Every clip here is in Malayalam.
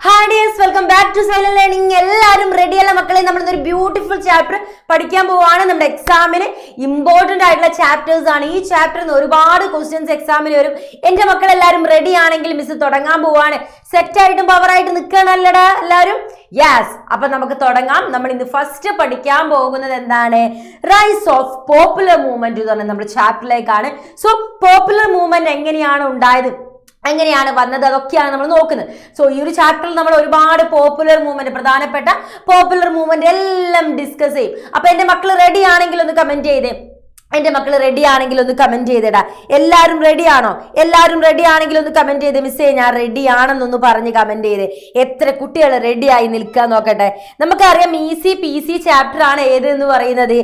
Hi dears, welcome back to Xylem Learning. എല്ലാവരും റെഡി അല്ല മക്കളെ? നമ്മൾ ഒരു ബ്യൂട്ടിഫുൾ ചാപ്റ്റർ പഠിക്കാൻ പോവാണ്. നമ്മുടെ എക്സാമിന് ഇമ്പോർട്ടന്റ് ആയിട്ടുള്ള ചാപ്റ്റേഴ്സ് ആണ്. ഈ ചാപ്റ്ററിൽ നിന്ന് ഒരുപാട് ക്വസ്റ്റ്യൻസ് എക്സാമിന് വരും. എന്റെ മക്കൾ എല്ലാവരും റെഡി ആണെങ്കിൽ മിസ് തുടങ്ങാൻ പോവാണ്. സെറ്റ് ആയിട്ടും പവർ ആയിട്ട് നിൽക്കണല്ലടാ എല്ലാവരും? യെസ്. അപ്പൊ നമുക്ക് തുടങ്ങാം. നമ്മൾ ഇന്ന് ഫസ്റ്റ് പഠിക്കാൻ പോകുന്നത് എന്താണ്? റൈസ് ഓഫ് പോപ്പുലർ മൂവ്മെന്റ് എന്ന് പറഞ്ഞ നമ്മുടെ ചാപ്റ്ററിലേക്കാണ്. സോ പോപ്പുലർ മൂവ്മെന്റ് എങ്ങനെയാണ് ഉണ്ടായത്, എങ്ങനെയാണ് വന്നത്, അതൊക്കെയാണ് നമ്മൾ നോക്കുന്നത്. സോ ഈ ഒരു ചാപ്റ്ററിൽ നമ്മൾ ഒരുപാട് പോപ്പുലർ മൂവ്മെന്റ്, പ്രധാനപ്പെട്ട പോപ്പുലർ മൂവ്മെന്റ് എല്ലാം ഡിസ്കസ് ചെയ്യും. അപ്പൊ എന്റെ മക്കൾ റെഡി ആണെങ്കിൽ ഒന്ന് കമന്റ് ചെയ്തേ. എന്റെ മക്കൾ റെഡി ആണെങ്കിൽ ഒന്ന് കമന്റ് ചെയ്തേടാ. എല്ലാവരും റെഡി ആണോ? എല്ലാവരും റെഡി ആണെങ്കിൽ ഒന്ന് കമന്റ് ചെയ്തേ. മിസ്സേ ഞാൻ റെഡി ആണെന്നൊന്ന് പറഞ്ഞ് കമന്റ് ചെയ്തേ. എത്ര കുട്ടികൾ റെഡി ആയി നിൽക്കാൻ നോക്കട്ടെ. നമുക്കറിയാം ഈസി PC ചാപ്റ്റർ ആണ് ഏതെന്ന് പറയുന്നത്.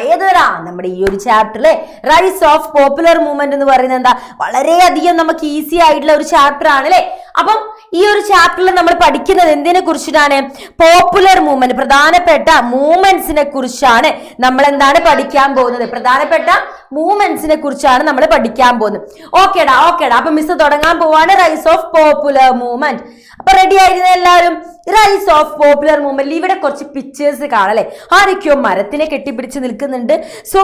ഏതൊരാ നമ്മുടെ ഈ ഒരു ചാപ്റ്ററിലെ റൈസ് ഓഫ് പോപ്പുലർ മൂവ്മെന്റ് എന്ന് പറയുന്നത് എന്താ, വളരെയധികം നമുക്ക് ഈസി ആയിട്ടുള്ള ഒരു ചാപ്റ്റർ ആണ് അല്ലെ. അപ്പം ഈ ഒരു ചാപ്റ്ററിൽ നമ്മൾ പഠിക്കുന്നത് എന്തിനെ കുറിച്ചിട്ടാണ്? പോപ്പുലർ മൂവ്മെന്റ്, പ്രധാനപ്പെട്ട മൂവ്മെന്റ്സിനെ കുറിച്ചാണ് നമ്മൾ എന്താണ് പഠിക്കാൻ പോകുന്നത്. പ്രധാനപ്പെട്ട മൂവ്മെന്റ്സിനെ കുറിച്ചാണ് നമ്മൾ പഠിക്കാൻ പോകുന്നത്. ഓക്കേടാ. അപ്പൊ മിസ് തുടങ്ങാൻ പോവാണ്. Rice of popular movement. അപ്പൊ റെഡി ആയിരുന്ന എല്ലാവരും? Rice of popular movement. ഇവിടെ കുറച്ച് പിക്ചേഴ്സ് കാണാം അല്ലെ. ആരൊക്കെയോ മരത്തിനെ കെട്ടിപ്പിടിച്ച് നിൽക്കുന്നുണ്ട്. സോ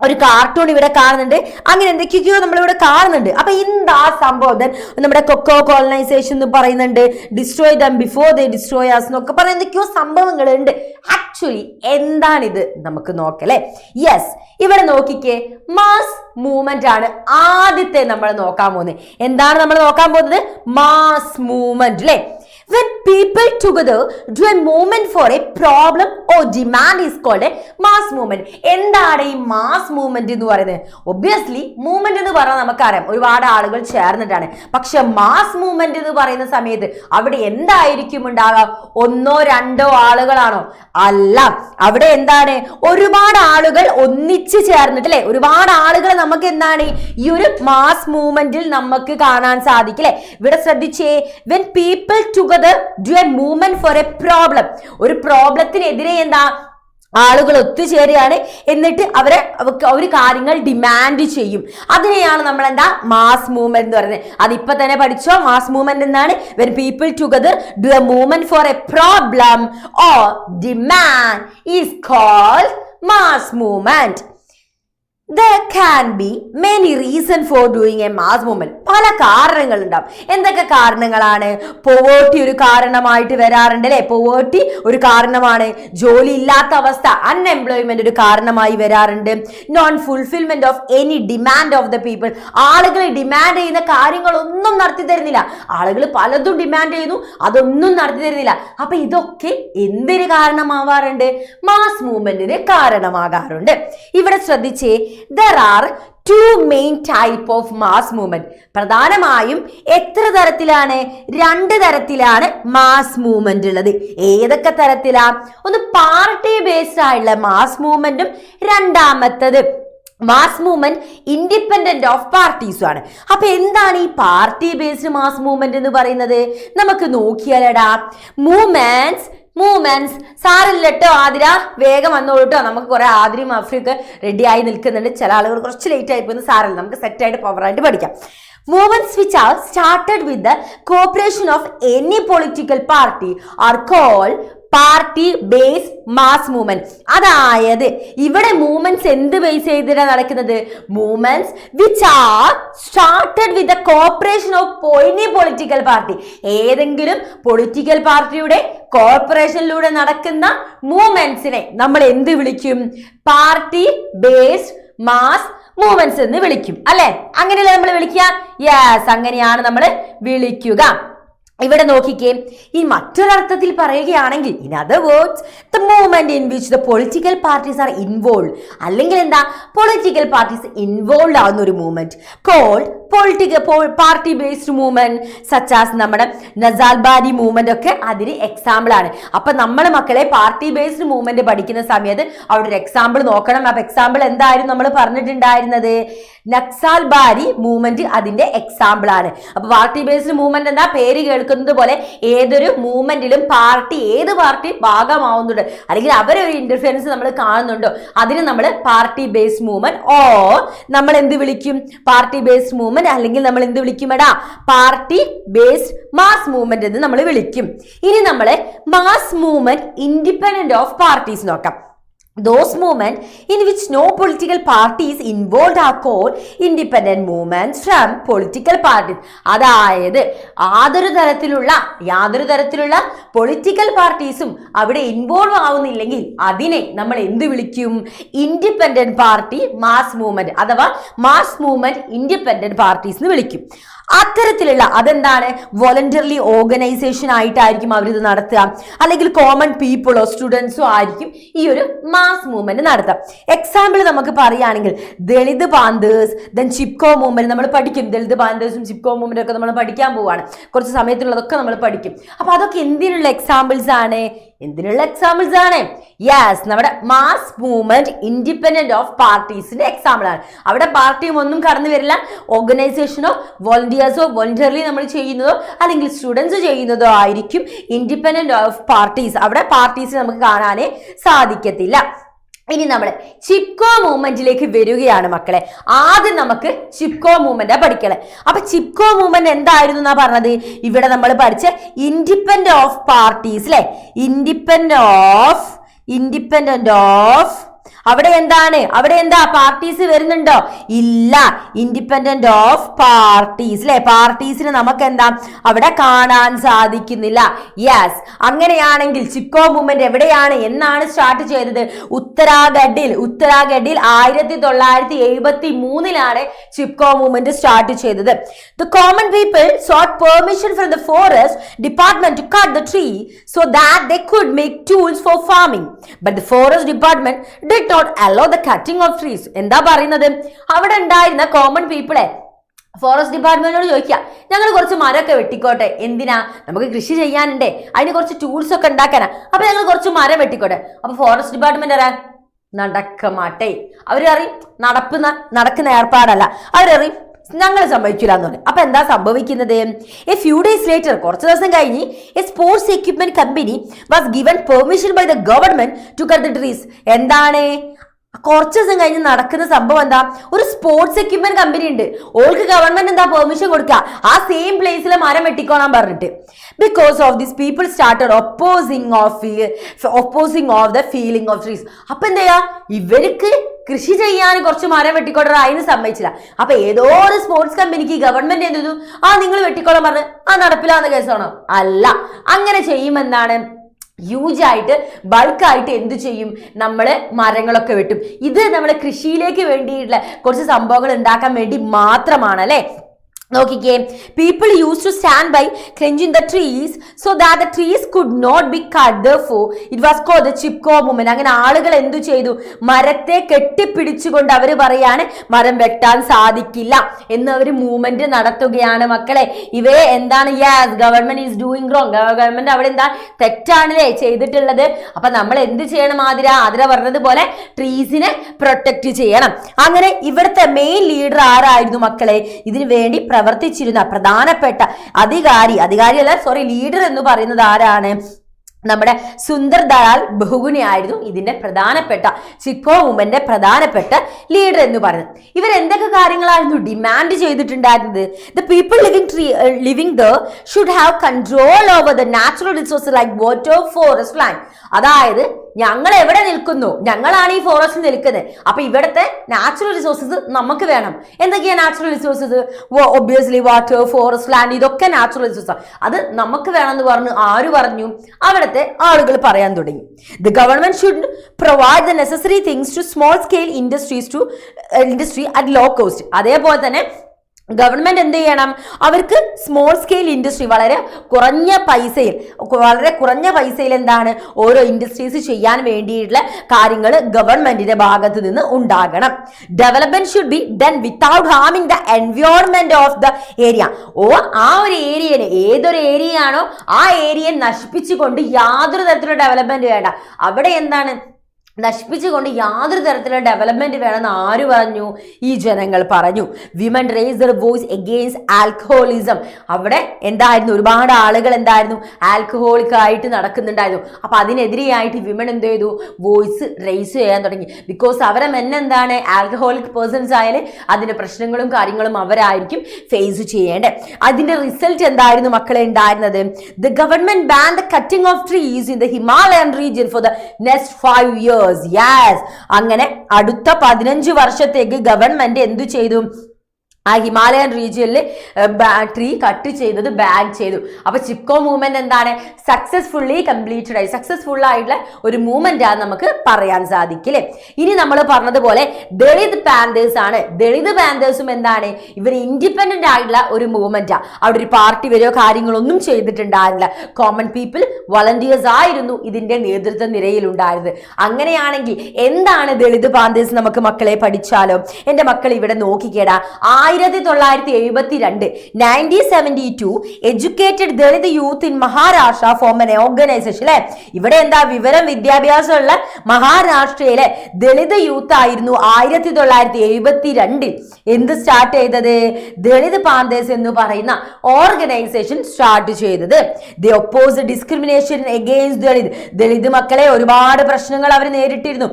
ഒരു കാർട്ടൂൺ ഇവിടെ കാണുന്നുണ്ട്. അങ്ങനെ എന്തൊക്കെയോ നമ്മളിവിടെ കാണുന്നുണ്ട്. അപ്പൊ എന്താ സംഭവം? നമ്മുടെ കൊക്കോ കോളനൈസേഷൻ എന്ന് പറയുന്നുണ്ട്. Destroy them before they destroy us എന്നൊക്കെ പറഞ്ഞ എന്തൊക്കെയോ സംഭവങ്ങളുണ്ട്. ആക്ച്വലി എന്താണിത് നമുക്ക് നോക്കല്ലേ. യെസ്, ഇവിടെ നോക്കിക്കേ. മാസ് മൂവ്മെന്റ് ആണ് ആദ്യത്തെ നമ്മൾ നോക്കാൻ പോകുന്നത്. എന്താണ് നമ്മൾ നോക്കാൻ പോകുന്നത്? മാസ് മൂവ്മെന്റ് അല്ലെ. When people together do a movement for a problem or demand is called a mass movement. എന്താണ് ഈ മാസ് മൂവ്മെന്റ് എന്ന് പറയുന്നത്? ഒബ്വിയസ്ലി മൂവ്മെന്റ് എന്ന് പറഞ്ഞാൽ നമുക്കറിയാം ഒരുപാട് ആളുകൾ ചേർന്നിട്ടാണ്. പക്ഷെ മാസ് മൂവ്മെന്റ് എന്ന് പറയുന്ന സമയത്ത് അവിടെ എന്തായിരിക്കും ഉണ്ടാവുക? ഒന്നോ രണ്ടോ ആളുകളാണോ? അല്ല, അവിടെ എന്താണ്? ഒരുപാട് ആളുകൾ ഒന്നിച്ച് ചേർന്നിട്ട് അല്ലെ. ഒരുപാട് ആളുകൾ നമുക്ക് എന്താണ് ഈ ഒരു മാസ് മൂവ്മെന്റിൽ നമുക്ക് കാണാൻ സാധിക്കും അല്ലെ. ഇവിടെ ശ്രദ്ധിച്ചേ. When people together do a movement for a problem. ഒരു പ്രോബ്ലത്തിനെതിരെ എന്താ ആളുകൾ ഒത്തുചേരുകയാണ്. എന്നിട്ട് ഒരു കാര്യങ്ങൾ ഡിമാൻഡ് ചെയ്യും. അതിനെയാണ് നമ്മൾ എന്താ മാസ് മൂവ്മെന്റ് എന്ന് പറയുന്നത്. അതിപ്പോ തന്നെ പഠിച്ചോ. മാസ് മൂവ്മെന്റ് എന്നാണ് when people together do a movement for a problem or demand is called mass movement. There can be many reasons for doing a mass movement. പല കാരണങ്ങൾ ഉണ്ടാവും. എന്തൊക്കെ കാരണങ്ങളാണ്? പോവേർട്ടി ഒരു കാരണമായിട്ട് വരാറുണ്ട് അല്ലെ. പോവേർട്ടി ഒരു കാരണമാണ്. ജോലി ഇല്ലാത്ത അവസ്ഥ, അൺഎംപ്ലോയ്മെന്റ് ഒരു കാരണമായി വരാറുണ്ട്. Non fulfilment of any demand of the people. ആളുകൾ ഡിമാൻഡ് ചെയ്യുന്ന കാര്യങ്ങളൊന്നും നടത്തി തരുന്നില്ല. ആളുകൾ പലതും ഡിമാൻഡ് ചെയ്യുന്നു, അതൊന്നും നടത്തി തരുന്നില്ല. അപ്പൊ ഇതൊക്കെ എന്തിന് കാരണമാവാറുണ്ട്? മാസ് മൂവ്മെന്റിന് കാരണമാകാറുണ്ട്. ഇവിടെ ശ്രദ്ധിച്ചേ. There are two main type of mass movement. പ്രധാനമായും എത്ര തരത്തിലാണ്? രണ്ട് തരത്തിലാണ് മാസ് മൂവ്മെന്റ് ഉള്ളത്. ഏതൊക്കെ തരത്തിലാ? ഒന്ന് പാർട്ടി ബേസ്ഡ് ആയിട്ടുള്ള മാസ് മൂവ്മെന്റും രണ്ടാമത്തത് മാസ് മൂവ്മെന്റ് ഇൻഡിപെൻഡന്റ് ഓഫ് പാർട്ടീസും ആണ്. അപ്പൊ എന്താണ് ഈ പാർട്ടി ബേസ്ഡ് മാസ് മൂവ്മെന്റ് എന്ന് പറയുന്നത്? നമുക്ക് നോക്കിയാലടാ. മൂവ്മെന്റ്സ് സാറില്ലട്ടോ ആതിര, വേഗം വന്നോളൂ കേട്ടോ. നമുക്ക് കുറെ ആതിരയും അഫ്രിയൊക്കെ റെഡി ആയി നിൽക്കുന്നുണ്ട്. ചില ആളുകൾ കുറച്ച് ലേറ്റ് ആയി പോകുന്നു. സാറില്ല, നമുക്ക് സെറ്റ് ആയിട്ട് പവറായിട്ട് പഠിക്കാം. Movements which are started with the cooperation of any political party are called party based mass movement. അതായത് ഇവിടെ മൂവ്മെന്റ്സ് എന്ത് ബേസ് ചെയ്തിട്ടാണ് നടക്കുന്നത്? Movements which are started with the corporation of any political party. ഏതെങ്കിലും പൊളിറ്റിക്കൽ പാർട്ടിയുടെ കോർപ്പറേഷനിലൂടെ നടക്കുന്ന മൂവ്മെന്റ്സിനെ നമ്മൾ എന്ത് വിളിക്കും? പാർട്ടി ബേസ്ഡ് മാസ് മൂവ്മെന്റ്സ് എന്ന് വിളിക്കും അല്ലെ. അങ്ങനെയല്ലേ നമ്മൾ വിളിക്കുക? യെസ്, അങ്ങനെയാണ് നമ്മൾ വിളിക്കുക. ഇവിടെ നോക്കിക്കേ. ഈ മറ്റൊരർത്ഥത്തിൽ പറയുകയാണെങ്കിൽ, in other words, the movement in which the political parties are involve. അല്ലെങ്കിൽ എന്താ? പൊളിറ്റിക്കൽ പാർട്ടീസ് ഇൻവോൾവ് ആവുന്ന ഒരു movement called party based movement. Such as നമ്മുടെ നസാൽബാരി മൂവ്മെന്റ് ഒക്കെ അതിന് എക്സാമ്പിൾ ആണ്. അപ്പൊ നമ്മൾ മക്കളെ പാർട്ടി ബേസ്ഡ് മൂവ്മെന്റ് പഠിക്കുന്ന സമയത്ത് അവിടെ ഒരു എക്സാമ്പിൾ നോക്കണം. അപ്പൊ എക്സാമ്പിൾ എന്തായിരുന്നു നമ്മൾ പറഞ്ഞിട്ടുണ്ടായിരുന്നത്? നക്സാൽബാരി മൂവ്മെന്റ് അതിന്റെ എക്സാമ്പിൾ ആണ്. അപ്പൊ പാർട്ടി ബേസ്ഡ് മൂവ്മെന്റ് എന്താ? പേര് കേൾക്കും എടുക്കുന്നത് പോലെ ഏതൊരു മൂവ്മെന്റിലും ഏത് പാർട്ടി ഭാഗമാവുന്നുണ്ട് അല്ലെങ്കിൽ അവരൊരു ഇന്റർഫിയറൻസ് നമ്മൾ കാണുന്നുണ്ടോ അതിന് നമ്മൾ പാർട്ടി ബേസ്ഡ് മൂവ്മെന്റ് നമ്മൾ എന്ത് വിളിക്കും? പാർട്ടി ബേസ്ഡ് മൂവ്മെന്റ് അല്ലെങ്കിൽ നമ്മൾ എന്ത് വിളിക്കും? പാർട്ടി ബേസ്ഡ് മാസ് മൂവ്മെന്റ് എന്ന് നമ്മൾ വിളിക്കും. ഇനി നമ്മൾ mass movement independent of parties നോക്കാം. Those movements in which no political parties involved are called independent movements from political parties. അതായത് യാതൊരു തരത്തിലുള്ള പൊളിറ്റിക്കൽ പാർട്ടീസും അവിടെ ഇൻവോൾവ് ആവുന്നില്ലെങ്കിൽ അതിനെ നമ്മൾ എന്ത് വിളിക്കും? ഇൻഡിപെൻഡന്റ് പാർട്ടി മാസ് മൂവ്മെന്റ് അഥവാ മാസ് മൂവ്മെന്റ് ഇൻഡിപെൻഡന്റ് പാർട്ടീസ് എന്ന് വിളിക്കും. അത്തരത്തിലുള്ള അതെന്താണ്? വോളണ്ടറിലി ഓർഗനൈസേഷൻ ആയിട്ടായിരിക്കും അവരിത് നടത്തുക, അല്ലെങ്കിൽ കോമൺ പീപ്പിളോ സ്റ്റുഡൻസോ ആയിരിക്കും ഈ ഒരു മാസ് മൂവ്മെന്റ് നടത്തുക. എക്സാമ്പിൾ നമുക്ക് പറയുകയാണെങ്കിൽ Dalit Panthers, then Chipko movement നമ്മൾ പഠിക്കും. ദളിത് പാന്തേഴ്സും ചിപ്കോ മൂവ്മെന്റ് ഒക്കെ നമ്മൾ പഠിക്കാൻ പോവാണ്. കുറച്ച് സമയത്തുള്ളതൊക്കെ നമ്മൾ പഠിക്കും. അപ്പൊ അതൊക്കെ എന്തിനുള്ള എക്സാമ്പിൾസ് ആണ്? യെസ്, നമ്മുടെ മാസ് മൂവ്മെന്റ് ഇൻഡിപെൻഡന്റ് ഓഫ് പാർട്ടീസിന്റെ എക്സാമ്പിൾ ആണ്. അവിടെ പാർട്ടിയും ഒന്നും കടന്നു വരില്ല. ഓർഗനൈസേഷനോ വോളണ്ടിയർലി നമ്മൾ ചെയ്യുന്നതോ അല്ലെങ്കിൽ സ്റ്റുഡൻസ് ചെയ്യുന്നതോ ആയിരിക്കും ഇൻഡിപെൻഡന്റ് ഓഫ് പാർട്ടീസ്. അവിടെ പാർട്ടീസ് നമുക്ക് കാണാനേ സാധിക്കത്തില്ല. ഇനി നമ്മൾ ചിപ്കോ മൂവ്മെന്റിലേക്ക് വരികയാണ് മക്കളെ. ആദ്യം നമുക്ക് ചിപ്കോ മൂവ്മെന്റ് പഠിക്കണേ. അപ്പൊ ചിപ്കോ മൂവ്മെന്റ് എന്തായിരുന്നു എന്നാ പറഞ്ഞത്? ഇവിടെ നമ്മൾ പഠിച്ച ഇൻഡിപെൻഡന്റ് ഓഫ് പാർട്ടീസ് അല്ലെ, ഇൻഡിപെൻഡന്റ് ഓഫ് അവിടെ എന്താ പാർട്ടീസ് വരുന്നുണ്ടോ? ഇല്ല. ഇൻഡിപെൻഡന്റ് ഓഫ് പാർട്ടീസ് അല്ലെ, പാർട്ടീസിന് നമുക്ക് എന്താ അവിടെ കാണാൻ സാധിക്കുന്നില്ല. യെസ്, അങ്ങനെയാണെങ്കിൽ ചിപ്കോ മൂവ്മെന്റ് എവിടെയാണ് എന്നാണ് സ്റ്റാർട്ട് ചെയ്തത്? ഉത്തരാഖണ്ഡിൽ 1973 ചിപ്കോ മൂവ്മെന്റ് സ്റ്റാർട്ട് ചെയ്തത്. The common people sought permission from the forest department to cut the tree so that they could make tools for farming, but the forest department did not allow the cutting of trees. എന്താ പറയുന്നത്? അവിടെ ഉണ്ടായിരുന്ന കോമൺ പീപ്പിളെ ഫോറസ്റ്റ് ഡിപ്പാർട്ട്മെന്റിനോട് ചോദിക്കുക, ഞങ്ങൾ കുറച്ച് മരമൊക്കെ വെട്ടിക്കോട്ടെ. എന്തിനാ? നമുക്ക് കൃഷി ചെയ്യാനുണ്ടേ, അതിന് കുറച്ച് ടൂൾസ് ഒക്കെ ഉണ്ടാക്കാനാ. അപ്പൊ ഞങ്ങൾ കുറച്ച് മരം വെട്ടിക്കോട്ടെ. അപ്പൊ ഫോറസ്റ്റ് ഡിപ്പാർട്ട്മെന്റ് നടക്കമാട്ടെ. അവരറിയും നടക്കുന്ന ഏർപ്പാടല്ല. അവരറിയും ഞങ്ങൾ സമ്മതിക്കില്ല എന്ന് പറയും. അപ്പൊ എന്താ സംഭവിക്കുന്നത്? എ ഫ്യൂ ഡേയ്സ് ലേറ്റർ, കുറച്ച് ദിവസം കഴിഞ്ഞ് a sports equipment company was given permission by the government to cut the trees. എന്താണ്? കുറച്ച് ദിവസം കഴിഞ്ഞ് നടക്കുന്ന സംഭവം എന്താ? ഒരു സ്പോർട്സ് എക്യുപ്മെന്റ് കമ്പനി ഉണ്ട്. ഓൾക്ക് ഗവൺമെന്റ് എന്താ പെർമിഷൻ കൊടുക്കുക? ആ സെയിം പ്ലേസിൽ മരം വെട്ടിക്കോളാൻ പറഞ്ഞിട്ട്. Because of this people started opposing of the feeling of trees. അപ്പൊ എന്താ ചെയ്യാ? ഇവർക്ക് കൃഷി ചെയ്യാൻ കുറച്ച് മരം വെട്ടിക്കോട്ടെ, അതിന് സമ്മതിച്ചില്ല. അപ്പൊ ഏതോ ഒരു സ്പോർട്സ് കമ്പനിക്ക് ഗവൺമെന്റ് എന്ത് ചെയ്തു? നിങ്ങൾ വെട്ടിക്കോളാൻ പറഞ്ഞ് നടപ്പിലാവുന്ന കേസാണോ? അല്ല. അങ്ങനെ ചെയ്യുമെന്നാണ് ഹ്യൂജായിട്ട് ബൾക്കായിട്ട് എന്ത് ചെയ്യും? നമ്മൾ മരങ്ങളൊക്കെ വെട്ടും. ഇത് നമ്മൾ കൃഷിയിലേക്ക് വേണ്ടിയിട്ടുള്ള കുറച്ച് സംഭവങ്ങൾ ഉണ്ടാക്കാൻ വേണ്ടി മാത്രമാണ് അല്ലെ. നോക്കിക്കേ, people used to stand by clenching the trees so that the trees could not be cut. Therefore it was called the Chipko movement. അങ്ങനെ ആളുകൾ എന്തു ചെയ്തു? മരത്തെ കെട്ടിപ്പിടിച്ചുകൊണ്ട് അവർ പറയാണ് മരം വെട്ടാൻ സാധിക്കില്ല എന്ന് അവർ മൂവ്മെന്റ് നടത്തുകയാണ് മക്കളെ. ഇവയെ എന്താണ്? Yes, government is doing wrong. Government അവിടെ എന്താ തെറ്റാണല്ലേ ചെയ്തിട്ടുള്ളത്. അപ്പൊ നമ്മൾ എന്ത് ചെയ്യണം? ആതിര പറഞ്ഞതുപോലെ ട്രീസിനെ പ്രൊട്ടക്ട് ചെയ്യണം. അങ്ങനെ ഇവിടുത്തെ മെയിൻ ലീഡർ ആരായിരുന്നു മക്കളെ? ഇതിനു വേണ്ടി പ്രവർത്തിച്ചിരുന്ന പ്രധാനപ്പെട്ട ലീഡർ എന്ന് പറയുന്നത് ആരാണ്? നമ്മുടെ സുന്ദർ ദയാൽ ബഹുഗുണ ആയിരുന്നു ഇതിന്റെ പ്രധാനപ്പെട്ട ചിപ്കോ മൂവ്മെന്റിന്റെ പ്രധാനപ്പെട്ട ലീഡർ എന്ന് പറയുന്നത്. ഇവർ എന്തൊക്കെ കാര്യങ്ങളായിരുന്നു ഡിമാൻഡ് ചെയ്തിട്ടുണ്ടായിരുന്നത്? The people living there should have control over the natural resources like water, forest, land. അതായത് ഞങ്ങൾ എവിടെ നിൽക്കുന്നു? ഞങ്ങളാണ് ഈ ഫോറസ്റ്റിൽ നിൽക്കുന്നത്. അപ്പൊ ഇവിടുത്തെ നാച്ചുറൽ റിസോഴ്സസ് നമുക്ക് വേണം. എന്തൊക്കെയാ natural resources? Obviously water, forest, land, ഇതൊക്കെ നാച്ചുറൽ റിസോഴ്സസ്. അത് നമുക്ക് വേണമെന്ന് പറഞ്ഞു. ആര് പറഞ്ഞു? അവിടുത്തെ ആളുകൾ പറയാൻ തുടങ്ങി. The government should provide the necessary things to small scale industry at low cost. അതേപോലെ തന്നെ ഗവൺമെന്റ് എന്ത് ചെയ്യണം? അവർക്ക് സ്മോൾ സ്കെയിൽ ഇൻഡസ്ട്രി വളരെ കുറഞ്ഞ പൈസയിൽ എന്താണ് ഓരോ ഇൻഡസ്ട്രീസ് ചെയ്യാൻ വേണ്ടിയിട്ടുള്ള കാര്യങ്ങൾ ഗവൺമെന്റിന്റെ ഭാഗത്ത് നിന്ന് ഉണ്ടാകണം. Development should be done without harming the environment of the area. ആ ഒരു ഏരിയനെ, ഏതൊരു ഏരിയയാണോ ആ ഏരിയയെ നശിപ്പിച്ചുകൊണ്ട് യാതൊരു തരത്തിലുള്ള ഡെവലപ്മെന്റ് വേണ്ട. അവിടെ എന്താണ്? നശിപ്പിച്ചുകൊണ്ട് യാതൊരു തരത്തിലുള്ള ഡെവലപ്മെന്റ് വേണമെന്ന് ആര് പറഞ്ഞു? ഈ ജനങ്ങൾ പറഞ്ഞു. Women raise their voice against alcoholism. അവിടെ എന്തായിരുന്നു, ഒരുപാട് ആളുകൾ എന്തായിരുന്നു, ആൽക്കഹോളിക് ആയിട്ട് നടക്കുന്നുണ്ടായിരുന്നു. അപ്പൊ അതിനെതിരെയായിട്ട് വിമൻ എന്ത് ചെയ്തു? വോയിസ് റേസ് ചെയ്യാൻ തുടങ്ങി. ബിക്കോസ് അവരെ മെൻ എന്താണ്, ആൽക്കഹോളിക് പേഴ്സൺസ് ആയാലും അതിന്റെ പ്രശ്നങ്ങളും കാര്യങ്ങളും അവരായിരിക്കും ഫേസ് ചെയ്യേണ്ടത്. അതിന്റെ റിസൾട്ട് എന്തായിരുന്നു മക്കളെ ഉണ്ടായിരുന്നത്? The government ban the cutting of trees in the Himalayan region for the next 5 years. Yes, അങ്ങനെ അടുത്ത 15 വർഷത്തേക്ക് ഗവൺമെന്റ് എന്തു ചെയ്തു? ആ ഹിമാലയൻ റീജിയനിൽ ട്രീ കട്ട് ചെയ്തത് ബാൻ ചെയ്തു. അപ്പൊ ചിപ്കോ മൂവ്മെന്റ് എന്താണ്? സക്സസ്ഫുള്ളി കംപ്ലീറ്റഡ് ആയി, സക്സസ്ഫുൾ ആയിട്ടുള്ള ഒരു മൂവ്മെന്റ് ആണ് നമുക്ക് പറയാൻ സാധിക്കില്ലേ. ഇനി നമ്മൾ പറഞ്ഞതുപോലെ ദളിത് പാന്തേഴ്സ് ആണ്. ദളിത് പാന്തേഴ്സും എന്താണ്, ഇവർ ഇൻഡിപെൻഡന്റ് ആയിട്ടുള്ള ഒരു മൂവ്മെന്റ് ആണ്. അവിടെ ഒരു പാർട്ടി വരെയോ കാര്യങ്ങളൊന്നും ചെയ്തിട്ടുണ്ടായിരുന്നില്ല. കോമൺ പീപ്പിൾ വളണ്ടിയേഴ്സ് ആയിരുന്നു ഇതിന്റെ നേതൃത്വ നിരയിൽ ഉണ്ടായിരുന്നത്. അങ്ങനെയാണെങ്കിൽ എന്താണ് ദളിത് പാന്തേഴ്സ്? നമുക്ക് മക്കളെ പഠിച്ചാലോ? എന്റെ മക്കൾ ഇവിടെ നോക്കിക്കേടാ. 1972 1972 educated Dalit youth in Maharashtra form N organisation. അല്ലെ, ഇവിടെ എന്താ, വിവരം വിദ്യാഭ്യാസമുള്ള മഹാരാഷ്ട്രയിലെ ദളിത് യൂത്ത് ആയിരുന്നു 1972 എന്ത് സ്റ്റാർട്ട് ചെയ്തത്? ദളിത് പാന്തേഴ്സ് എന്ന് പറയുന്ന ഓർഗനൈസേഷൻ സ്റ്റാർട്ട് ചെയ്തത്. The oppose discrimination against Dalit. Dalit മക്കളെ ഒരുപാട് പ്രശ്നങ്ങൾ അവർ നേരിട്ടിരുന്നു,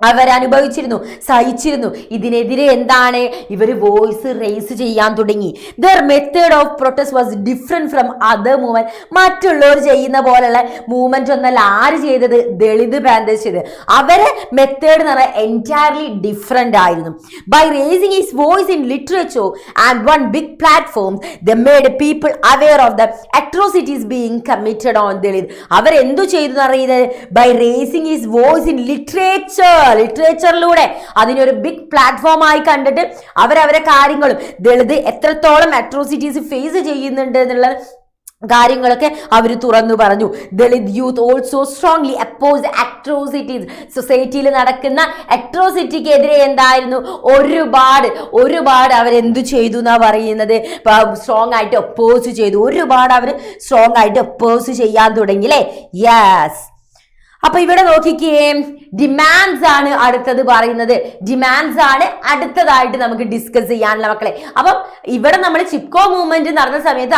അവരനുഭവിച്ചിരുന്നു, സഹിച്ചിരുന്നു. ഇതിനെതിരെ എന്താണ്, ഇവർ വോയിസ് റേസ് ചെയ്യാൻ തുടങ്ങി. There method of protest was different from other movement. മറ്റുള്ളവർ ചെയ്യുന്ന പോലുള്ള മൂവ്മെന്റ് ഒന്നല്ല ആര് ചെയ്തത്? ദളിത് പാന്തേഴ്സ് ചെയ്തത്. അവരെ മെത്തേഡ് എന്ന് പറഞ്ഞാൽ എൻറ്റയർലി ഡിഫറെന്റ് ആയിരുന്നു. By raising his voice in literature and one big platform the made people aware of the atrocities being committed on Dalit. അവരെന്തു ചെയ്തു എന്നറിയുന്നത്? By raising his voice in ലിറ്ററേച്ചറിലൂടെ അതിനൊരു ബിഗ് പ്ലാറ്റ്ഫോം ആയി കണ്ടിട്ട് അവരവരെ കാര്യങ്ങളും ദളിത് എത്രത്തോളം അട്രോസിറ്റീസ് ഫേസ് ചെയ്യുന്നുണ്ട് എന്നുള്ള കാര്യങ്ങളൊക്കെ അവർ തുറന്നു പറഞ്ഞു. Dalit youth also strongly oppose atrocities. സൊസൈറ്റിയിൽ നടക്കുന്ന അട്രോസിറ്റിക്കെതിരെ എന്തായിരുന്നു, ഒരുപാട് അവരെന്തു ചെയ്തു എന്നാ പറയുന്നത്? സ്ട്രോങ് ആയിട്ട് ഒപ്പോസ് ചെയ്തു. ഒരുപാട് അവർ സ്ട്രോങ് ആയിട്ട് ഒപ്പോസ് ചെയ്യാൻ തുടങ്ങി അല്ലേ. യെസ്, അപ്പൊ ഇവിടെ നോക്കിക്കേ, ഡിമാൻഡ്സ് ആണ് അടുത്തത് പറയുന്നത്. ഡിമാൻഡ്സ് ആണ് അടുത്തതായിട്ട് നമുക്ക് ഡിസ്കസ് ചെയ്യാനുള്ള മക്കളെ. അപ്പം ഇവിടെ നമ്മൾ ചിപ്കോ മൂവ്മെന്റ് നടന്ന സമയത്ത്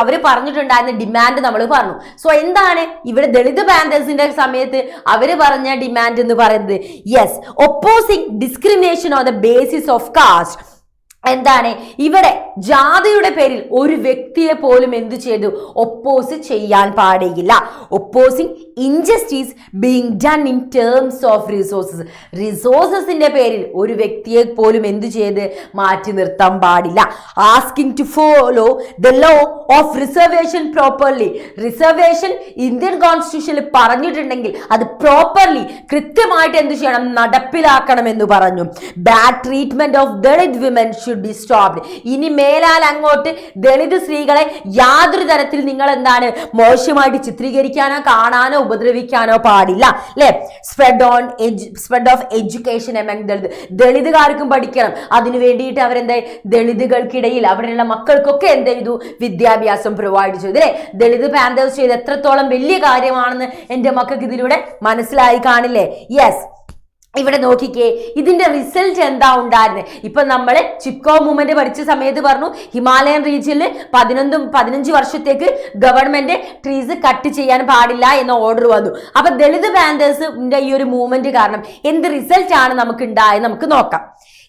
അവർ പറഞ്ഞിട്ടുണ്ടായിരുന്ന ഡിമാൻഡ് നമ്മൾ പറഞ്ഞു. സോ എന്താണ് ഇവിടെ ദളിത് പാന്തേഴ്സിന്റെ സമയത്ത് അവർ പറഞ്ഞ ഡിമാൻഡ് എന്ന് പറയുന്നത്? Yes, opposing discrimination on the basis of caste. എന്താണ് ഇവിടെ ജാതിയുടെ പേരിൽ ഒരു വ്യക്തിയെ പോലും എന്തു ചെയ്തു? ഒപ്പോസ് ചെയ്യാൻ പാടില്ല. Opposing injustice being done in terms of റിസോഴ്സസിന്റെ പേരിൽ ഒരു വ്യക്തിയെ പോലും എന്തു ചെയ്ത് മാറ്റി നിർത്താൻ പാടില്ല. Asking to follow the law of reservation properly. Reservation Indian കോൺസ്റ്റിറ്റ്യൂഷനിൽ പറഞ്ഞിട്ടുണ്ടെങ്കിൽ അത് പ്രോപ്പർലി കൃത്യമായിട്ട് എന്ത് ചെയ്യണം? നടപ്പിലാക്കണം എന്ന് പറഞ്ഞു. Bad treatment of Dalit women be stopped. ഇനി മേലാൽ അങ്ങോട്ട് ദളിത് സ്ത്രീകളെ യാതൊരു തരത്തിൽ നിങ്ങൾ എന്താണ് മോശമായിട്ട് ചിത്രീകരിക്കാനോ കാണാനോ ഉപദ്രവിക്കാനോ പാടില്ല അല്ലെ. Spread of education among Dalit. ദളിതുകാർക്കും പഠിക്കണം. അതിനു വേണ്ടിയിട്ട് അവരെന്താ ദളിതുകൾക്കിടയിൽ അവരുടെ മക്കൾക്കൊക്കെ എന്ത് ചെയ്തു? വിദ്യാഭ്യാസം പ്രൊവൈഡ് ചെയ്തു അല്ലെ. ദളിത് പാന്തേഴ്സ് ചെയ്ത് എത്രത്തോളം വലിയ കാര്യമാണെന്ന് എൻ്റെ മക്കൾക്ക് ഇതിലൂടെ മനസ്സിലായി കാണില്ലേ. യെസ്, ഇവിടെ നോക്കിക്കേ, ഇതിന്റെ റിസൾട്ട് എന്താ ഉണ്ടായിരുന്നത്? ഇപ്പൊ നമ്മൾ ചിപ്കോ മൂവ്മെന്റ് പഠിച്ച സമയത്ത് പറഞ്ഞു ഹിമാലയൻ റീജിയനിൽ 15 വർഷത്തേക്ക് ഗവൺമെന്റ് ട്രീസ് കട്ട് ചെയ്യാൻ പാടില്ല എന്ന ഓർഡർ വന്നു. അപ്പൊ ദളിത് പാന്തേഴ്സിന്റെ ഈ ഒരു മൂവ്മെന്റ് കാരണം എന്ത് റിസൾട്ട് ആണ് നമുക്ക് ഉണ്ടായത് നമുക്ക് നോക്കാം.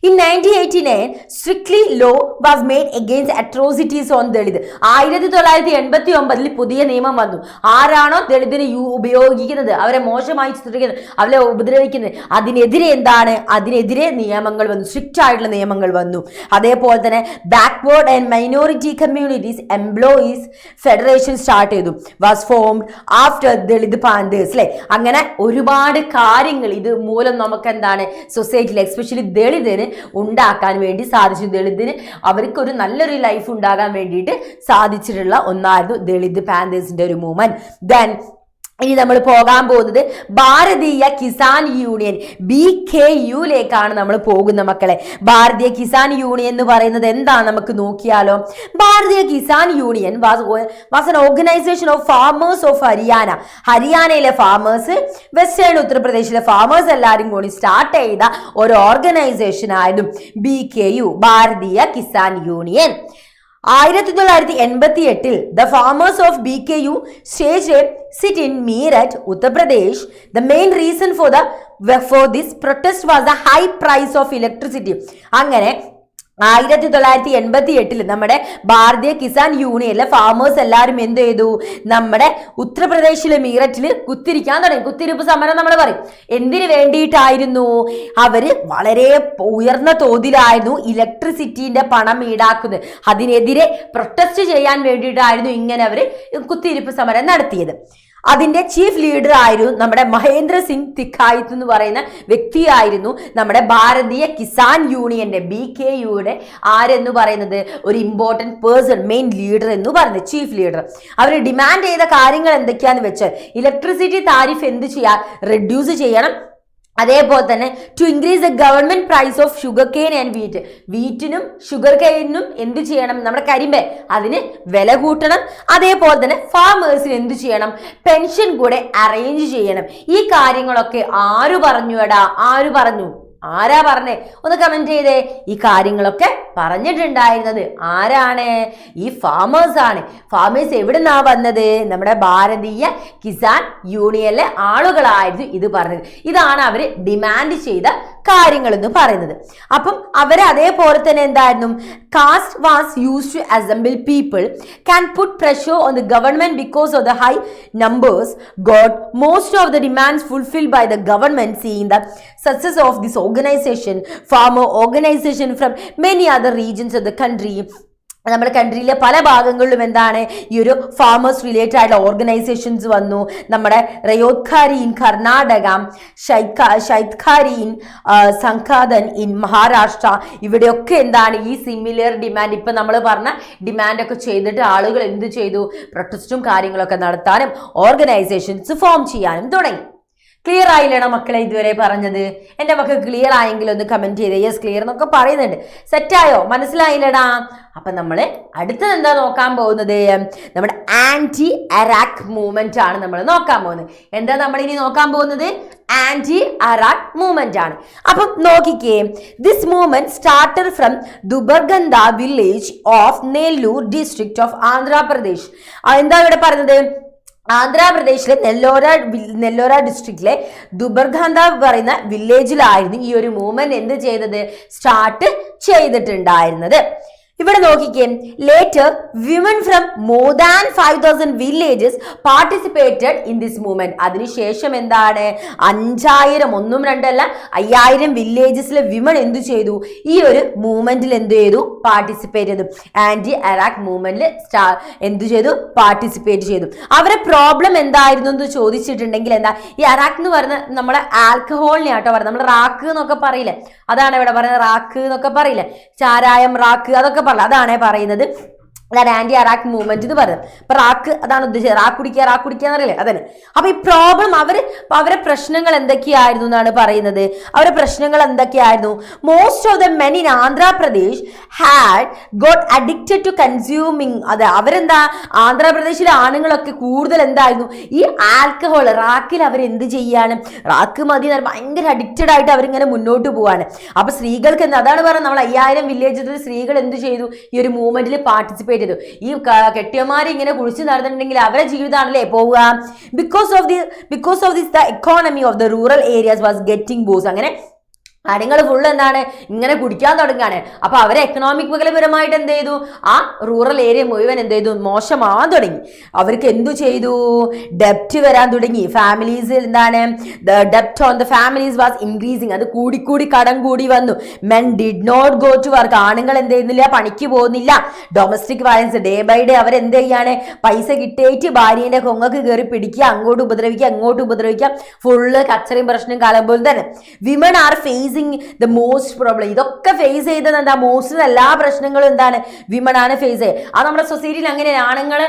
In 1989, strictly law was made against atrocities on Dalit. 1989 പുതിയ നിയമം വന്നു. ആരാണോ ദളിതിനെ ഉപയോഗിക്കുന്നത്, അവരെ മോശമായി ചിത്രീകരിക്കുന്നത്, അവരെ ഉപദ്രവിക്കുന്നത്, അതിനെതിരെ എന്താണ്? അതിനെതിരെ നിയമങ്ങൾ വന്നു, സ്ട്രിക്റ്റ് ആയിട്ടുള്ള നിയമങ്ങൾ വന്നു. അതേപോലെ തന്നെ Backward and Minority Communities Employees Federation start ചെയ്തു. Was formed after Dalit Panthers അല്ലെ. അങ്ങനെ ഒരുപാട് കാര്യങ്ങൾ ഇത് മൂലം നമുക്ക് എന്താണ് സൊസൈറ്റിയിൽ എസ്പെഷ്യലി ദളിതിന് ഉണ്ടാക്കാൻ വേണ്ടി സാധിച്ചു. ദളിതിന് അവർക്ക് ഒരു നല്ലൊരു ലൈഫ് ഉണ്ടാകാൻ വേണ്ടിയിട്ട് സാധിച്ചിട്ടുള്ള ഒന്നായിരുന്നു ദളിത് പാന്തേഴ്സിന്റെ ഒരു മൂവ്മെന്റ്. ദെൻ ഇനി നമ്മൾ പോകാൻ പോകുന്നത് ഭാരതീയ കിസാൻ യൂണിയൻ BKUയിലേക്കാണ് നമ്മൾ പോകുന്ന മക്കളെ. ഭാരതീയ കിസാൻ യൂണിയൻ എന്ന് പറയുന്നത് എന്താണ് നമുക്ക് നോക്കിയാലോ. Bharatiya Kisan union was an organisation of farmers of Haryana. ഹരിയാനയിലെ ഫാമേഴ്സ്, വെസ്റ്റേൺ ഉത്തർപ്രദേശിലെ ഫാമേഴ്സ് എല്ലാവരും കൂടി സ്റ്റാർട്ട് ചെയ്ത ഒരു ഓർഗനൈസേഷൻ ആയിരുന്നു BKU, Bharatiya Kisan union. 1988 the farmers of BKU staged a sit in Meerut, Uttar Pradesh. The main reason for this protest was the high price of electricity. അങ്ങനെ 1988 നമ്മുടെ ഭാരതീയ കിസാൻ യൂണിയനിലെ ഫാമേഴ്സ് എല്ലാവരും എന്ത് ചെയ്തു, നമ്മുടെ ഉത്തർപ്രദേശിലെ മീററ്റിൽ കുത്തിരിക്കാൻ തുടങ്ങി. കുത്തിരിപ്പ് സമരം നമ്മൾ പറയും. എന്തിനു വേണ്ടിയിട്ടായിരുന്നു? അവര് വളരെ ഉയർന്ന തോതിലായിരുന്നു ഇലക്ട്രിസിറ്റിന്റെ പണം ഈടാക്കുന്നത്. അതിനെതിരെ പ്രൊട്ടസ്റ്റ് ചെയ്യാൻ വേണ്ടിയിട്ടായിരുന്നു ഇങ്ങനെ അവര് കുത്തിരിപ്പ് സമരം നടത്തിയത്. അതിന്റെ ചീഫ് ലീഡർ ആയിരുന്നു നമ്മുടെ മഹേന്ദ്ര സിംഗ് തിഖായിത്ത് എന്ന് പറയുന്ന വ്യക്തിയായിരുന്നു നമ്മുടെ ഭാരതീയ കിസാൻ യൂണിയന്റെ BKUയുടെ ആരെന്ന് പറയുന്നത് ഒരു ഇമ്പോർട്ടന്റ് പേഴ്സൺ, മെയിൻ ലീഡർ എന്ന് പറയുന്നത് ചീഫ് ലീഡർ. അവർ ഡിമാൻഡ് ചെയ്ത കാര്യങ്ങൾ എന്തൊക്കെയാന്ന് വെച്ചാൽ ഇലക്ട്രിസിറ്റി താരിഫ് എന്ത് ചെയ്യാൻ, റെഡ്യൂസ് ചെയ്യണം. അതേപോലെ തന്നെ to increase the government price of sugar cane and wheat. വീറ്റിനും ഷുഗർ കെയിനും എന്ത് ചെയ്യണം, നമ്മുടെ കരിമ്പ് അതിന് വില കൂട്ടണം. അതേപോലെ തന്നെ ഫാമേഴ്സിന് എന്ത് ചെയ്യണം, പെൻഷൻ കൂടെ അറേഞ്ച് ചെയ്യണം. ഈ കാര്യങ്ങളൊക്കെ ആര് പറഞ്ഞു എടാ, ആര് പറഞ്ഞു, ആരാ പറഞ്ഞേ? ഒന്ന് കമന്റ് ചെയ്തേ. ഈ കാര്യങ്ങളൊക്കെ പറഞ്ഞിട്ടുണ്ടായിരുന്നത് ആരാണ്? ഈ ഫാമേഴ്സ് ആണ്. ഫാമേഴ്സ് എവിടുന്നാ വന്നത്? നമ്മുടെ ഭാരതീയ കിസാൻ യൂണിയനിലെ ആളുകളായിരുന്നു ഇത് പറഞ്ഞത്. ഇതാണ് അവര് ഡിമാൻഡ് ചെയ്ത കാര്യങ്ങൾ എന്ന് പറയുന്നത്. അപ്പം അവര് അതേപോലെ തന്നെ എന്തായിരുന്നു, caste was used to assemble people, can put pressure on the government because of the high numbers, got most of the demands fulfilled by the government, seeing the success of this organization, farmer organization from many other regions of the country. നമ്മുടെ കൺട്രിയിലെ പല ഭാഗങ്ങളിലും എന്താണ് ഈ ഒരു ഫാമേഴ്സ് റിലേറ്റഡ് ആയിട്ടുള്ള ഓർഗനൈസേഷൻസ് വന്നു. നമ്മുടെ റയോദ്ഖാരി in Karnataka, Shetkari in Sanghatana in Maharashtra, ഇവിടെയൊക്കെ എന്താണ് ഈ സിമിലർ ഡിമാൻഡ്, ഇപ്പം നമ്മൾ പറഞ്ഞ ഡിമാൻഡൊക്കെ ചെയ്തിട്ട് ആളുകൾ എന്ത് ചെയ്തു, പ്രൊട്ടസ്റ്റും കാര്യങ്ങളൊക്കെ നടത്താനും ഓർഗനൈസേഷൻസ് ഫോം ചെയ്യാനും തുടങ്ങി. ക്ലിയർ ആയില്ലേണോ മക്കളെ ഇതുവരെ പറഞ്ഞത്? എൻ്റെ മക്കൾ ക്ലിയർ ആയെങ്കിൽ ഒന്ന് കമന്റ് ചെയ്തേ. യെസ് ക്ലിയർ എന്നൊക്കെ പറയുന്നുണ്ട്. സെറ്റായോ? മനസ്സിലായില്ലടാ? അപ്പൊ നമ്മൾ അടുത്തത് എന്താ നോക്കാൻ പോകുന്നത്? നമ്മുടെ ആന്റി അറാക്ക് മൂവ്മെന്റ് ആണ് നമ്മൾ നോക്കാൻ പോകുന്നത്. എന്താ നമ്മൾ ഇനി നോക്കാൻ പോകുന്നത്? ആന്റി അറാക്ക് മൂവ്മെന്റ് ആണ്. അപ്പം നോക്കിക്കേ, this movement started from Dubagunta village of Nellore district of Andhra Pradesh. എന്താ ഇവിടെ പറയുന്നത്? ആന്ധ്രാപ്രദേശിലെ നെല്ലോര ഡിസ്ട്രിക്റ്റിലെ ദുബർഗന്ധ പറയുന്ന വില്ലേജിലായിരുന്നു ഈ ഒരു മൂവ്മെന്റ് എന്ത് ചെയ്തത്, സ്റ്റാർട്ട് ചെയ്തിട്ടുണ്ടായിരുന്നത്. ഇവിടെ നോക്കിക്കേ, later women from more than 5000 villages participated in this movement. അതിനുശേഷം എന്താണ്, 5000, ഒന്നും രണ്ടല്ല 5000 വില്ലേജസിലെ വിമൻ എന്ത് ചെയ്തു, ഈ ഒരു മൂവ്മെന്റിൽ എന്ത് ചെയ്തു, പാർട്ടിസിപ്പേറ്റ് ചെയ്തു. ആന്റി അറാക്ക് മൂവ്മെന്റിൽ എന്ത് ചെയ്തു, പാർട്ടിസിപ്പേറ്റ് ചെയ്തു. അവരെ പ്രോബ്ലം എന്തായിരുന്നു എന്ന് ചോദിച്ചിട്ടുണ്ടെങ്കിൽ എന്താ, ഈ അറാക്ക് എന്ന് പറയുന്ന നമ്മളെ ആൽക്കഹോളിനെ ആട്ടോ പറയുന്നത്. നമ്മൾ റാക്ക് എന്നൊക്കെ പറയില്ലേ, അതാണ് ഇവിടെ പറയുന്നത്. റാക്ക് എന്നൊക്കെ പറയില്ലേ, ചാരായം, റാക്ക് അതൊക്കെ അതാണ് പറയുന്നത്. അതാണ് ആന്റി അറാക്ക് മൂവ്മെന്റ് എന്ന് പറയുന്നത്. അപ്പൊ റാക്ക് അതാണ് ഉദ്ദേശിച്ചത്. റാക്ക് കുടിക്കുക എന്നറിയില്ലേ, അതന്നെ. അപ്പൊ ഈ പ്രോബ്ലം അവരെ പ്രശ്നങ്ങൾ എന്തൊക്കെയായിരുന്നു എന്നാണ് പറയുന്നത്. അവരുടെ പ്രശ്നങ്ങൾ എന്തൊക്കെയായിരുന്നു? Most of the men in Andhra Pradesh had got addicted to consuming. അതെ, അവരെന്താ, ആന്ധ്രാപ്രദേശിലെ ആണുങ്ങളൊക്കെ കൂടുതൽ എന്തായിരുന്നു, ഈ ആൽക്കഹോൾ, റാക്കിൽ അവരെന്ത് ചെയ്യാണ്, റാക്ക് മതി ഭയങ്കര അഡിക്റ്റഡ് ആയിട്ട് അവരിങ്ങനെ മുന്നോട്ട് പോവാണ്. അപ്പൊ സ്ത്രീകൾക്ക് എന്താ, അതാണ് പറയുന്നത്, നമ്മൾ 5000 വില്ലേജിൽ സ്ത്രീകൾ എന്ത് ചെയ്തു, ഈ ഒരു മൂവ്മെന്റിൽ പാർട്ടിസിപ്പേറ്റ്. ഈ കെട്ടിയമാര് ഇങ്ങനെ കുഴിച്ചു നടന്നിട്ടുണ്ടെങ്കിൽ അവരുടെ ജീവിതമാണല്ലേ പോവുക. Because of this the economy of the rural areas was getting boost. അങ്ങനെ കാര്യങ്ങൾ ഫുള്ള് എന്താണ്, ഇങ്ങനെ കുടിക്കാൻ തുടങ്ങുകയാണ്. അപ്പൊ അവരെ എക്കണോമിക് പരമായിട്ട് എന്ത് ചെയ്തു, ആ റൂറൽ ഏരിയ മുഴുവൻ എന്ത് ചെയ്തു, മോശമാവാൻ തുടങ്ങി. അവർക്ക് എന്തു ചെയ്തു, ഡെപ്റ്റ് വരാൻ തുടങ്ങി. ഫാമിലീസിൽ എന്താണ്, ദ ഡെപ്റ്റ് on the families was increasing. അത് കൂടിക്കൂടി കടം കൂടി വന്നു. Men did not go to work. ആണുങ്ങൾ എന്ത് ചെയ്യുന്നില്ല, പണിക്ക് പോകുന്നില്ല. Domestic violence day by day അവരെന്ത് ചെയ്യാണ്, പൈസ കിട്ടിയിട്ട് ഭാര്യയുടെ കൊങ്ങക്ക് കയറി പിടിക്കുക, അങ്ങോട്ട് ഉപദ്രവിക്കുക, ഫുള്ള് കച്ചറയും പ്രശ്നം കാലം പോലെ തന്നെ. Women are face facing the most problem. ഇതൊക്കെ ഫേസ് ചെയ്തത് എന്താ? മോസ്റ്റ് എല്ലാ പ്രശ്നങ്ങളും എന്താണ്? വിമൺ ആണ് ഫേസ് ചെയ്യുക. അത് നമ്മുടെ സൊസൈറ്റിയിൽ അങ്ങനെ ആണുങ്ങൾ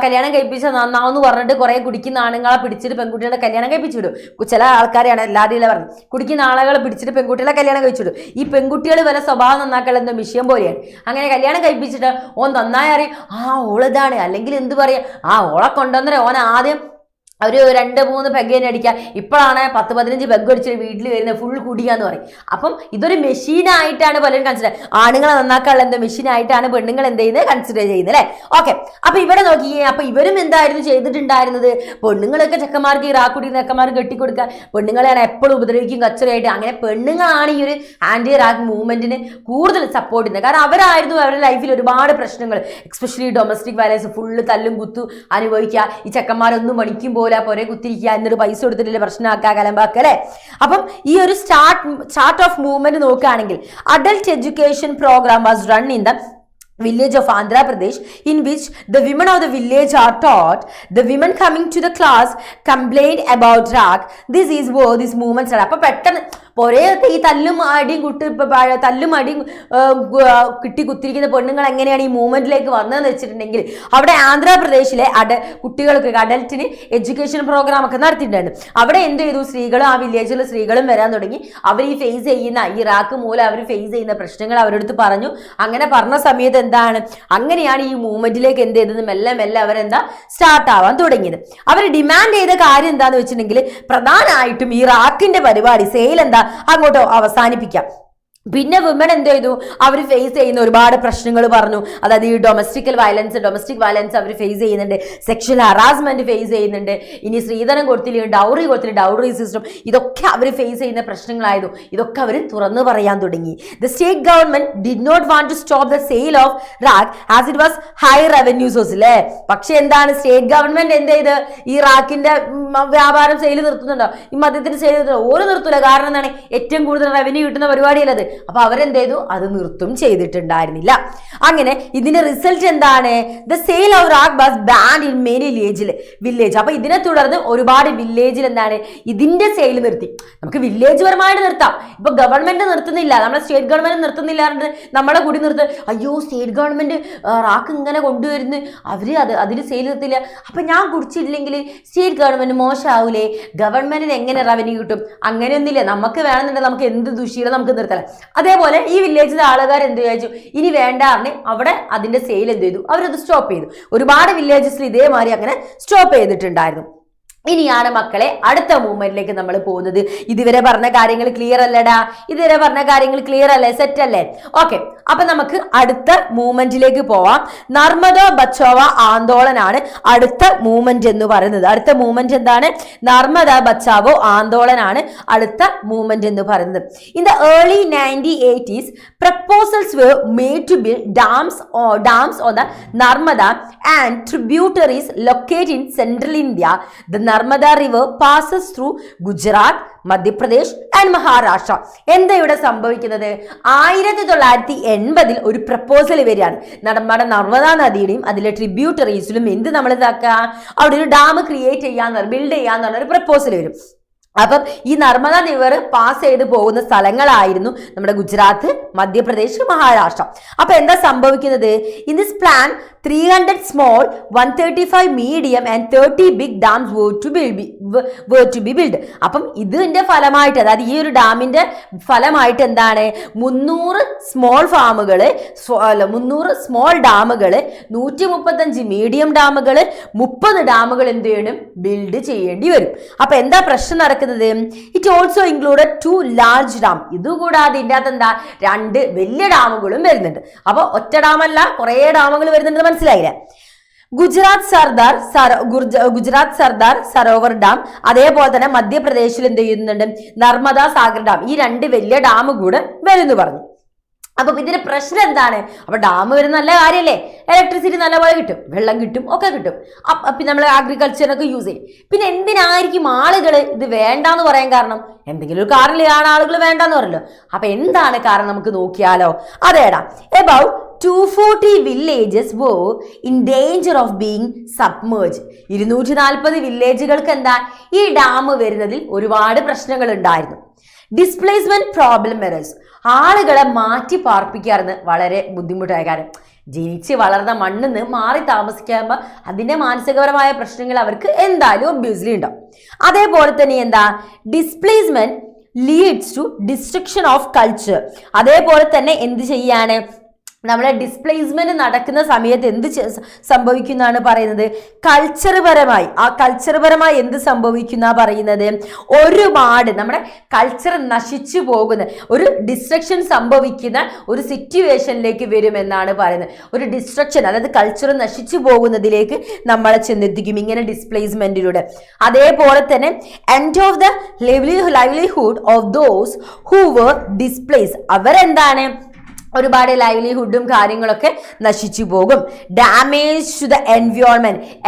കല്യാണം കഴിപ്പിച്ചാൽ നന്നാവെന്ന് പറഞ്ഞിട്ട് കുറെ കുടിക്കുന്ന ആണുങ്ങളെ പിടിച്ചിട്ട് പെൺകുട്ടികളെ കല്യാണം കഴിപ്പിച്ചു വിടും. ചില ആൾക്കാരെയാണ് എല്ലാവരും പറഞ്ഞു കുടിക്കുന്ന ആളുകളെ പിടിച്ചിട്ട് പെൺകുട്ടികളെ കല്യാണം കഴിച്ചു വിടും. ഈ പെൺകുട്ടികൾ വരെ സ്വഭാവം നന്നാക്കാൻ എന്തോ വിഷയം പോലെയാണ്. അങ്ങനെ കല്യാണം കഴിപ്പിച്ചിട്ട് ഓൻ നന്നായി അറിയും ഓളിതാണ്, അല്ലെങ്കിൽ എന്ത് പറയാ ഓളെ കൊണ്ടുവന്നേ ഓൻ ആദ്യം ഒരു 2-3 പെഗ്ഗേനെ അടിക്കുക. ഇപ്പോഴാണ് 10-15 പെഗ് അടിച്ചിട്ട് വീട്ടിൽ വരുന്നത് ഫുൾ കുടിയാന്ന് പറയും. അപ്പം ഇതൊരു മെഷീനായിട്ടാണ് പലരും കൺസിഡർ, ആണുങ്ങളെ നന്നാക്കാനുള്ള എന്തോ മെഷീനായിട്ടാണ് പെണ്ണുങ്ങൾ എന്ത് ചെയ്യുന്നത് കൺസിഡർ ചെയ്യുന്നത് അല്ലേ. ഓക്കെ, അപ്പൊ ഇവിടെ നോക്കിയേ, അപ്പൊ ഇവരും എന്തായിരുന്നു ചെയ്തിട്ടുണ്ടായിരുന്നത്? പെണ്ണുങ്ങളൊക്കെ ചെക്കന്മാർക്ക് ഈ റാക്കുടി ചെക്കന്മാർക്ക് കെട്ടിക്കൊടുക്കുക, പെണ്ണുങ്ങളെയാണ് എപ്പോഴും ഉപദ്രവിക്കും കച്ചറയായിട്ട്. അങ്ങനെ പെണ്ണുങ്ങളാണ് ഈ ഒരു ആന്റി റാക്ക് മൂവ്മെന്റിന് കൂടുതൽ സപ്പോർട്ട് ചെയ്യുന്നത്. കാരണം അവരായിരുന്നു അവരുടെ ലൈഫിൽ ഒരുപാട് പ്രശ്നങ്ങൾ, എക്സ്പെഷ്യലി ഡൊമസ്റ്റിക് വയലൻസ്, ഫുള്ള് തല്ലും കുത്തു അനുഭവിക്കുക. ഈ ചെക്കന്മാരൊന്നും മണിക്കും പോരെ കുത്തിരിക്കുക, എന്നൊരു പൈസ കൊടുത്തിട്ടില്ല പ്രശ്നമാക്കുക, കലമ്പാക്കുക അല്ലെ. അപ്പം ഈ ഒരു സ്റ്റാർട്ട് ഓഫ് മൂവ്മെന്റ് നോക്കുകയാണെങ്കിൽ adult education program was run in the village of Andhra Pradesh, in which the women of the village are taught. The women coming to the class complained about drug. This is where this movement started. അപ്പോൾ പെട്ടെന്ന് പൊരയൊക്കെ ഈ തല്ലും അടിയും കിട്ടി കുത്തിരിക്കുന്ന പെണ്ണുങ്ങൾ എങ്ങനെയാണ് ഈ മൂവ്മെന്റിലേക്ക് വന്നതെന്ന് വെച്ചിട്ടുണ്ടെങ്കിൽ, അവിടെ ആന്ധ്രാപ്രദേശിലെ കുട്ടികൾക്ക് അഡൽട്ടിന് എഡ്യൂക്കേഷൻ പ്രോഗ്രാം ഒക്കെ നടത്തിയിട്ടുണ്ടായിരുന്നു. അവിടെ എന്ത് ചെയ്തു? സ്ത്രീകളും ആ വില്ലേജിലെ സ്ത്രീകളും വരാൻ തുടങ്ങി. അവർ ഈ ഫേസ് ചെയ്യുന്ന ഈ റാക്ക് മൂലം അവർ ഫേസ് ചെയ്യുന്ന പ്രശ്നങ്ങൾ അവരെടുത്ത് പറഞ്ഞു. അങ്ങനെ പറഞ്ഞ സമയത്ത് എന്താണ്, അങ്ങനെയാണ് ഈ മൂവ്മെന്റിലേക്ക് എന്ത് ചെയ്തത്? മെല്ലെ മെല്ലെ അവരെന്താ സ്റ്റാർട്ട് ആവാൻ തുടങ്ങിയത്. അവർ ഡിമാൻഡ് ചെയ്ത കാര്യം എന്താന്ന് വെച്ചിട്ടുണ്ടെങ്കിൽ, പ്രധാനമായിട്ടും ഈ റാക്കിന്റെ പരിപാടി സെയിൽ എന്താ അങ്ങോട്ടോ അവസാനിപ്പിക്കാം. പിന്നെ വിമൻ എന്ത് ചെയ്തു? അവർ ഫേസ് ചെയ്യുന്ന ഒരുപാട് പ്രശ്നങ്ങൾ പറഞ്ഞു. അതായത് ഈ ഡൊമസ്റ്റിക് വയലൻസ് അവർ ഫേസ് ചെയ്യുന്നുണ്ട്, സെക്ഷൽ ഹറാസ്മെന്റ് ഫേസ് ചെയ്യുന്നുണ്ട്, ഇനി സ്ത്രീധനം കൊടുത്തില്ല, ഡൗറി സിസ്റ്റം, ഇതൊക്കെ അവർ ഫേസ് ചെയ്യുന്ന പ്രശ്നങ്ങളായിരുന്നു. ഇതൊക്കെ അവർ തുറന്നു പറയാൻ തുടങ്ങി. The state government did not want to stop the sale of arrack as it was high revenue source അല്ലേ. പക്ഷെ എന്താണ് സ്റ്റേറ്റ് ഗവൺമെന്റ് എന്ത് ചെയ്ത്? ഈ റാക്കിന്റെ വ്യാപാരം സെയിൽ നിർത്തുന്നുണ്ടോ? ഈ മദ്യത്തിന്റെ സെയിൽ നിർത്തുന്നുണ്ടോ? ഓരോ നിർത്തൂല. കാരണം എന്താണ്? ഏറ്റവും കൂടുതൽ റവന്യൂ കിട്ടുന്ന പരിപാടിയല്ലത്. അപ്പൊ അവരെന്ത് ചെയ്തു? അത് നിർത്തും ചെയ്തിട്ടുണ്ടായിരുന്നില്ല. അങ്ങനെ ഇതിന്റെ റിസൾട്ട് എന്താണ്? The sale of rack was band in many village. അപ്പൊ ഇതിനെ തുടർന്ന് ഒരുപാട് വില്ലേജിൽ എന്താണ് ഇതിന്റെ സെയിൽ നിർത്തി. നമുക്ക് വില്ലേജ് പരമായിട്ട് നിർത്താം, ഇപ്പൊ ഗവൺമെന്റ് നിർത്തുന്നില്ല, നമ്മുടെ സ്റ്റേറ്റ് ഗവൺമെന്റ് നിർത്തുന്നില്ല, നമ്മളെ കൂടി നിർത്ത്. അയ്യോ സ്റ്റേറ്റ് ഗവൺമെന്റ് റാക്ക് ഇങ്ങനെ കൊണ്ടുവരുന്നു, അവര് അതിൽ സെയിൽ നിർത്തില്ല, അപ്പൊ ഞാൻ കുടിച്ചിട്ടില്ലെങ്കിൽ സ്റ്റേറ്റ് ഗവൺമെന്റ് മോശമാവൂലേ? ഗവൺമെന്റിന് എങ്ങനെ റവന്യൂ കിട്ടും? അങ്ങനെയൊന്നുമില്ല. നമുക്ക് വേണമെന്നുണ്ടെങ്കിൽ നമുക്ക് എന്ത് ദുശീലം നമുക്ക് നിർത്തലാം. അതേപോലെ ഈ വില്ലേജിലെ ആളുകാർ എന്ത് വിചാരിച്ചു? ഇനി വേണ്ടാറിന് അവിടെ അതിന്റെ സെയിൽ എന്ത് ചെയ്തു? അവരത് സ്റ്റോപ്പ് ചെയ്തു. ഒരുപാട് വില്ലേജസിൽ ഇതേമാതിരി അങ്ങനെ സ്റ്റോപ്പ് ചെയ്തിട്ടുണ്ടായിരുന്നു. ഇനിയാണ് മക്കളെ അടുത്ത മൂവ്മെന്റിലേക്ക് നമ്മൾ പോകുന്നത്. ഇതുവരെ പറഞ്ഞ കാര്യങ്ങൾ ക്ലിയർ അല്ലടാ? ഇതുവരെ പറഞ്ഞ കാര്യങ്ങൾ ക്ലിയർ അല്ലേ? സെറ്റ് അല്ലേ? ഓക്കെ, അപ്പൊ നമുക്ക് അടുത്ത മൂവ്മെന്റിലേക്ക് പോവാം. നർമ്മദ ബച്ചാവ ആന്തോളനാണ് അടുത്ത മൂവ്മെന്റ് എന്ന് പറയുന്നത്. അടുത്ത മൂവ്മെന്റ് എന്താണ്? നർമ്മദ ബച്ചാവോ ആന്തോളനാണ് അടുത്ത മൂവ്മെന്റ് എന്ന് പറയുന്നത്. In the early 1980s proposals were made to build dams on the Narmada and tributaries located in central India. The Narmada river passes through Gujarat, Madhya Pradesh and Maharashtra. എന്താ ഇവിടെ സംഭവിക്കുന്നത്? 1980 ഒരു പ്രപ്പോസൽ വരികയാണ്. നമ്മുടെ നർമ്മദാ നദിയുടെയും അതിലെ ട്രിബ്യൂട്ടറീസിലും എന്ത് നമ്മൾ ഇതാക്കുക? അവിടെ ഒരു ഡാം ക്രിയേറ്റ് ബിൽഡ് ചെയ്യാന്ന് പറഞ്ഞ ഒരു പ്രപ്പോസൽ വരും. അപ്പം ഈ നർമ്മദ റിവർ പാസ് ചെയ്ത് പോകുന്ന സ്ഥലങ്ങളായിരുന്നു നമ്മുടെ ഗുജറാത്ത്, മധ്യപ്രദേശ്, മഹാരാഷ്ട്ര. അപ്പൊ എന്താ സംഭവിക്കുന്നത്? In this plan 300 small, 135 medium and 30 big dams were to be built. അപ്പം ഇതിന്റെ ഫലമായിട്ട്, അതായത് ഈ ഒരു ഡാമിന്റെ ഫലമായിട്ട് എന്താണ്? 300 സ്മോൾ ഫാമുകള്, 300 സ്മോൾ ഡാമുകള്, 135 മീഡിയം ഡാമുകള്, 30 ഡാമുകൾ എന്ത് ചെയ്യണം? ബിൽഡ് ചെയ്യേണ്ടി വരും. അപ്പൊ എന്താ പ്രശ്നം നടക്കുന്നത്? It also included 2 large dam. ഇതുകൂടാതെ ഇതിൻ്റെ അകത്ത് എന്താ? 2 വലിയ ഡാമുകളും വരുന്നുണ്ട്. അപ്പൊ ഒറ്റ ഡാമല്ല, കുറെ ഡാമുകൾ വരുന്നുണ്ട്. മനസ്സിലായില്ലേ? ഗുജറാത്ത് സർദാർ സരോവർ ഡാം, അതേപോലെ തന്നെ മധ്യപ്രദേശിൽ എന്ത് ചെയ്യുന്നുണ്ട്? നർമ്മദ സാഗർ ഡാം. ഈ 2 വലിയ ഡാം കൂടെ വരുന്നു പറഞ്ഞു. അപ്പൊ ഇതിന്റെ പ്രശ്നം എന്താണ്? അപ്പൊ ഡാം വരുന്ന നല്ല കാര്യമല്ലേ? ഇലക്ട്രിസിറ്റി നല്ലപോലെ കിട്ടും, വെള്ളം കിട്ടും, ഒക്കെ കിട്ടും. പിന്നെ നമ്മൾ അഗ്രികൾച്ചറിനൊക്കെ യൂസ് ചെയ്യും. പിന്നെ എന്തിനായിരിക്കും ആളുകൾ ഇത് വേണ്ടാന്ന് പറയാൻ കാരണം? എന്തെങ്കിലും ഒരു കാരണമാണ് ആളുകൾ വേണ്ടാന്ന് പറയല്ലോ. അപ്പൊ എന്താണ് കാരണം? നമുക്ക് നോക്കിയാലോ. അതേടാ, about 240 villages were in danger of being submerged. 240 വില്ലേജുകൾക്ക് എന്താ ഈ ഡാം വരുന്നതിൽ ഒരുപാട് പ്രശ്നങ്ങൾ ഉണ്ടായിരുന്നു. ഡിസ്പ്ലേസ്മെന്റ് പ്രോബ്ലം എറേഴ്സ്, ആളുകളെ മാറ്റി പാർപ്പിക്കാറുണ്ട് വളരെ ബുദ്ധിമുട്ടായ കാര്യം. ജനിച്ച് വളർന്ന മണ്ണിന്ന് മാറി താമസിക്കുമ്പോൾ അതിന്റെ മാനസികപരമായ പ്രശ്നങ്ങൾ അവർക്ക് എന്തായാലും ഒബ്വിയസ്ലി ഉണ്ടാവും. അതേപോലെ തന്നെ എന്താ, displacement leads to destruction of culture. അതേപോലെ തന്നെ എന്ത് ചെയ്യാണ്, നമ്മുടെ ഡിസ്പ്ലേസ്മെന്റ് നടക്കുന്ന സമയത്ത് എന്ത് സംഭവിക്കുന്നതാണ് പറയുന്നത്, കൾച്ചർപരമായി എന്ത് സംഭവിക്കുന്ന പറയുന്നത്, ഒരുപാട് നമ്മുടെ കൾച്ചർ നശിച്ചു പോകുന്ന ഒരു ഡിസ്ട്രക്ഷൻ സംഭവിക്കുന്ന ഒരു സിറ്റുവേഷനിലേക്ക് വരുമെന്നാണ് പറയുന്നത്. ഒരു ഡിസ്ട്രക്ഷൻ, അതായത് കൾച്ചർ നശിച്ചു പോകുന്നതിലേക്ക് നമ്മളെ ചെന്നെത്തിക്കും ഇങ്ങനെ ഡിസ്പ്ലേസ്മെന്റിലൂടെ. അതേപോലെ തന്നെ end of the livelihood of those who were displace, അവരെന്താണ്, ഒരുപാട് ലൈവ്ലിഹുഡും കാര്യങ്ങളൊക്കെ നശിച്ചു പോകും. ഡാമേജ് ടു ദ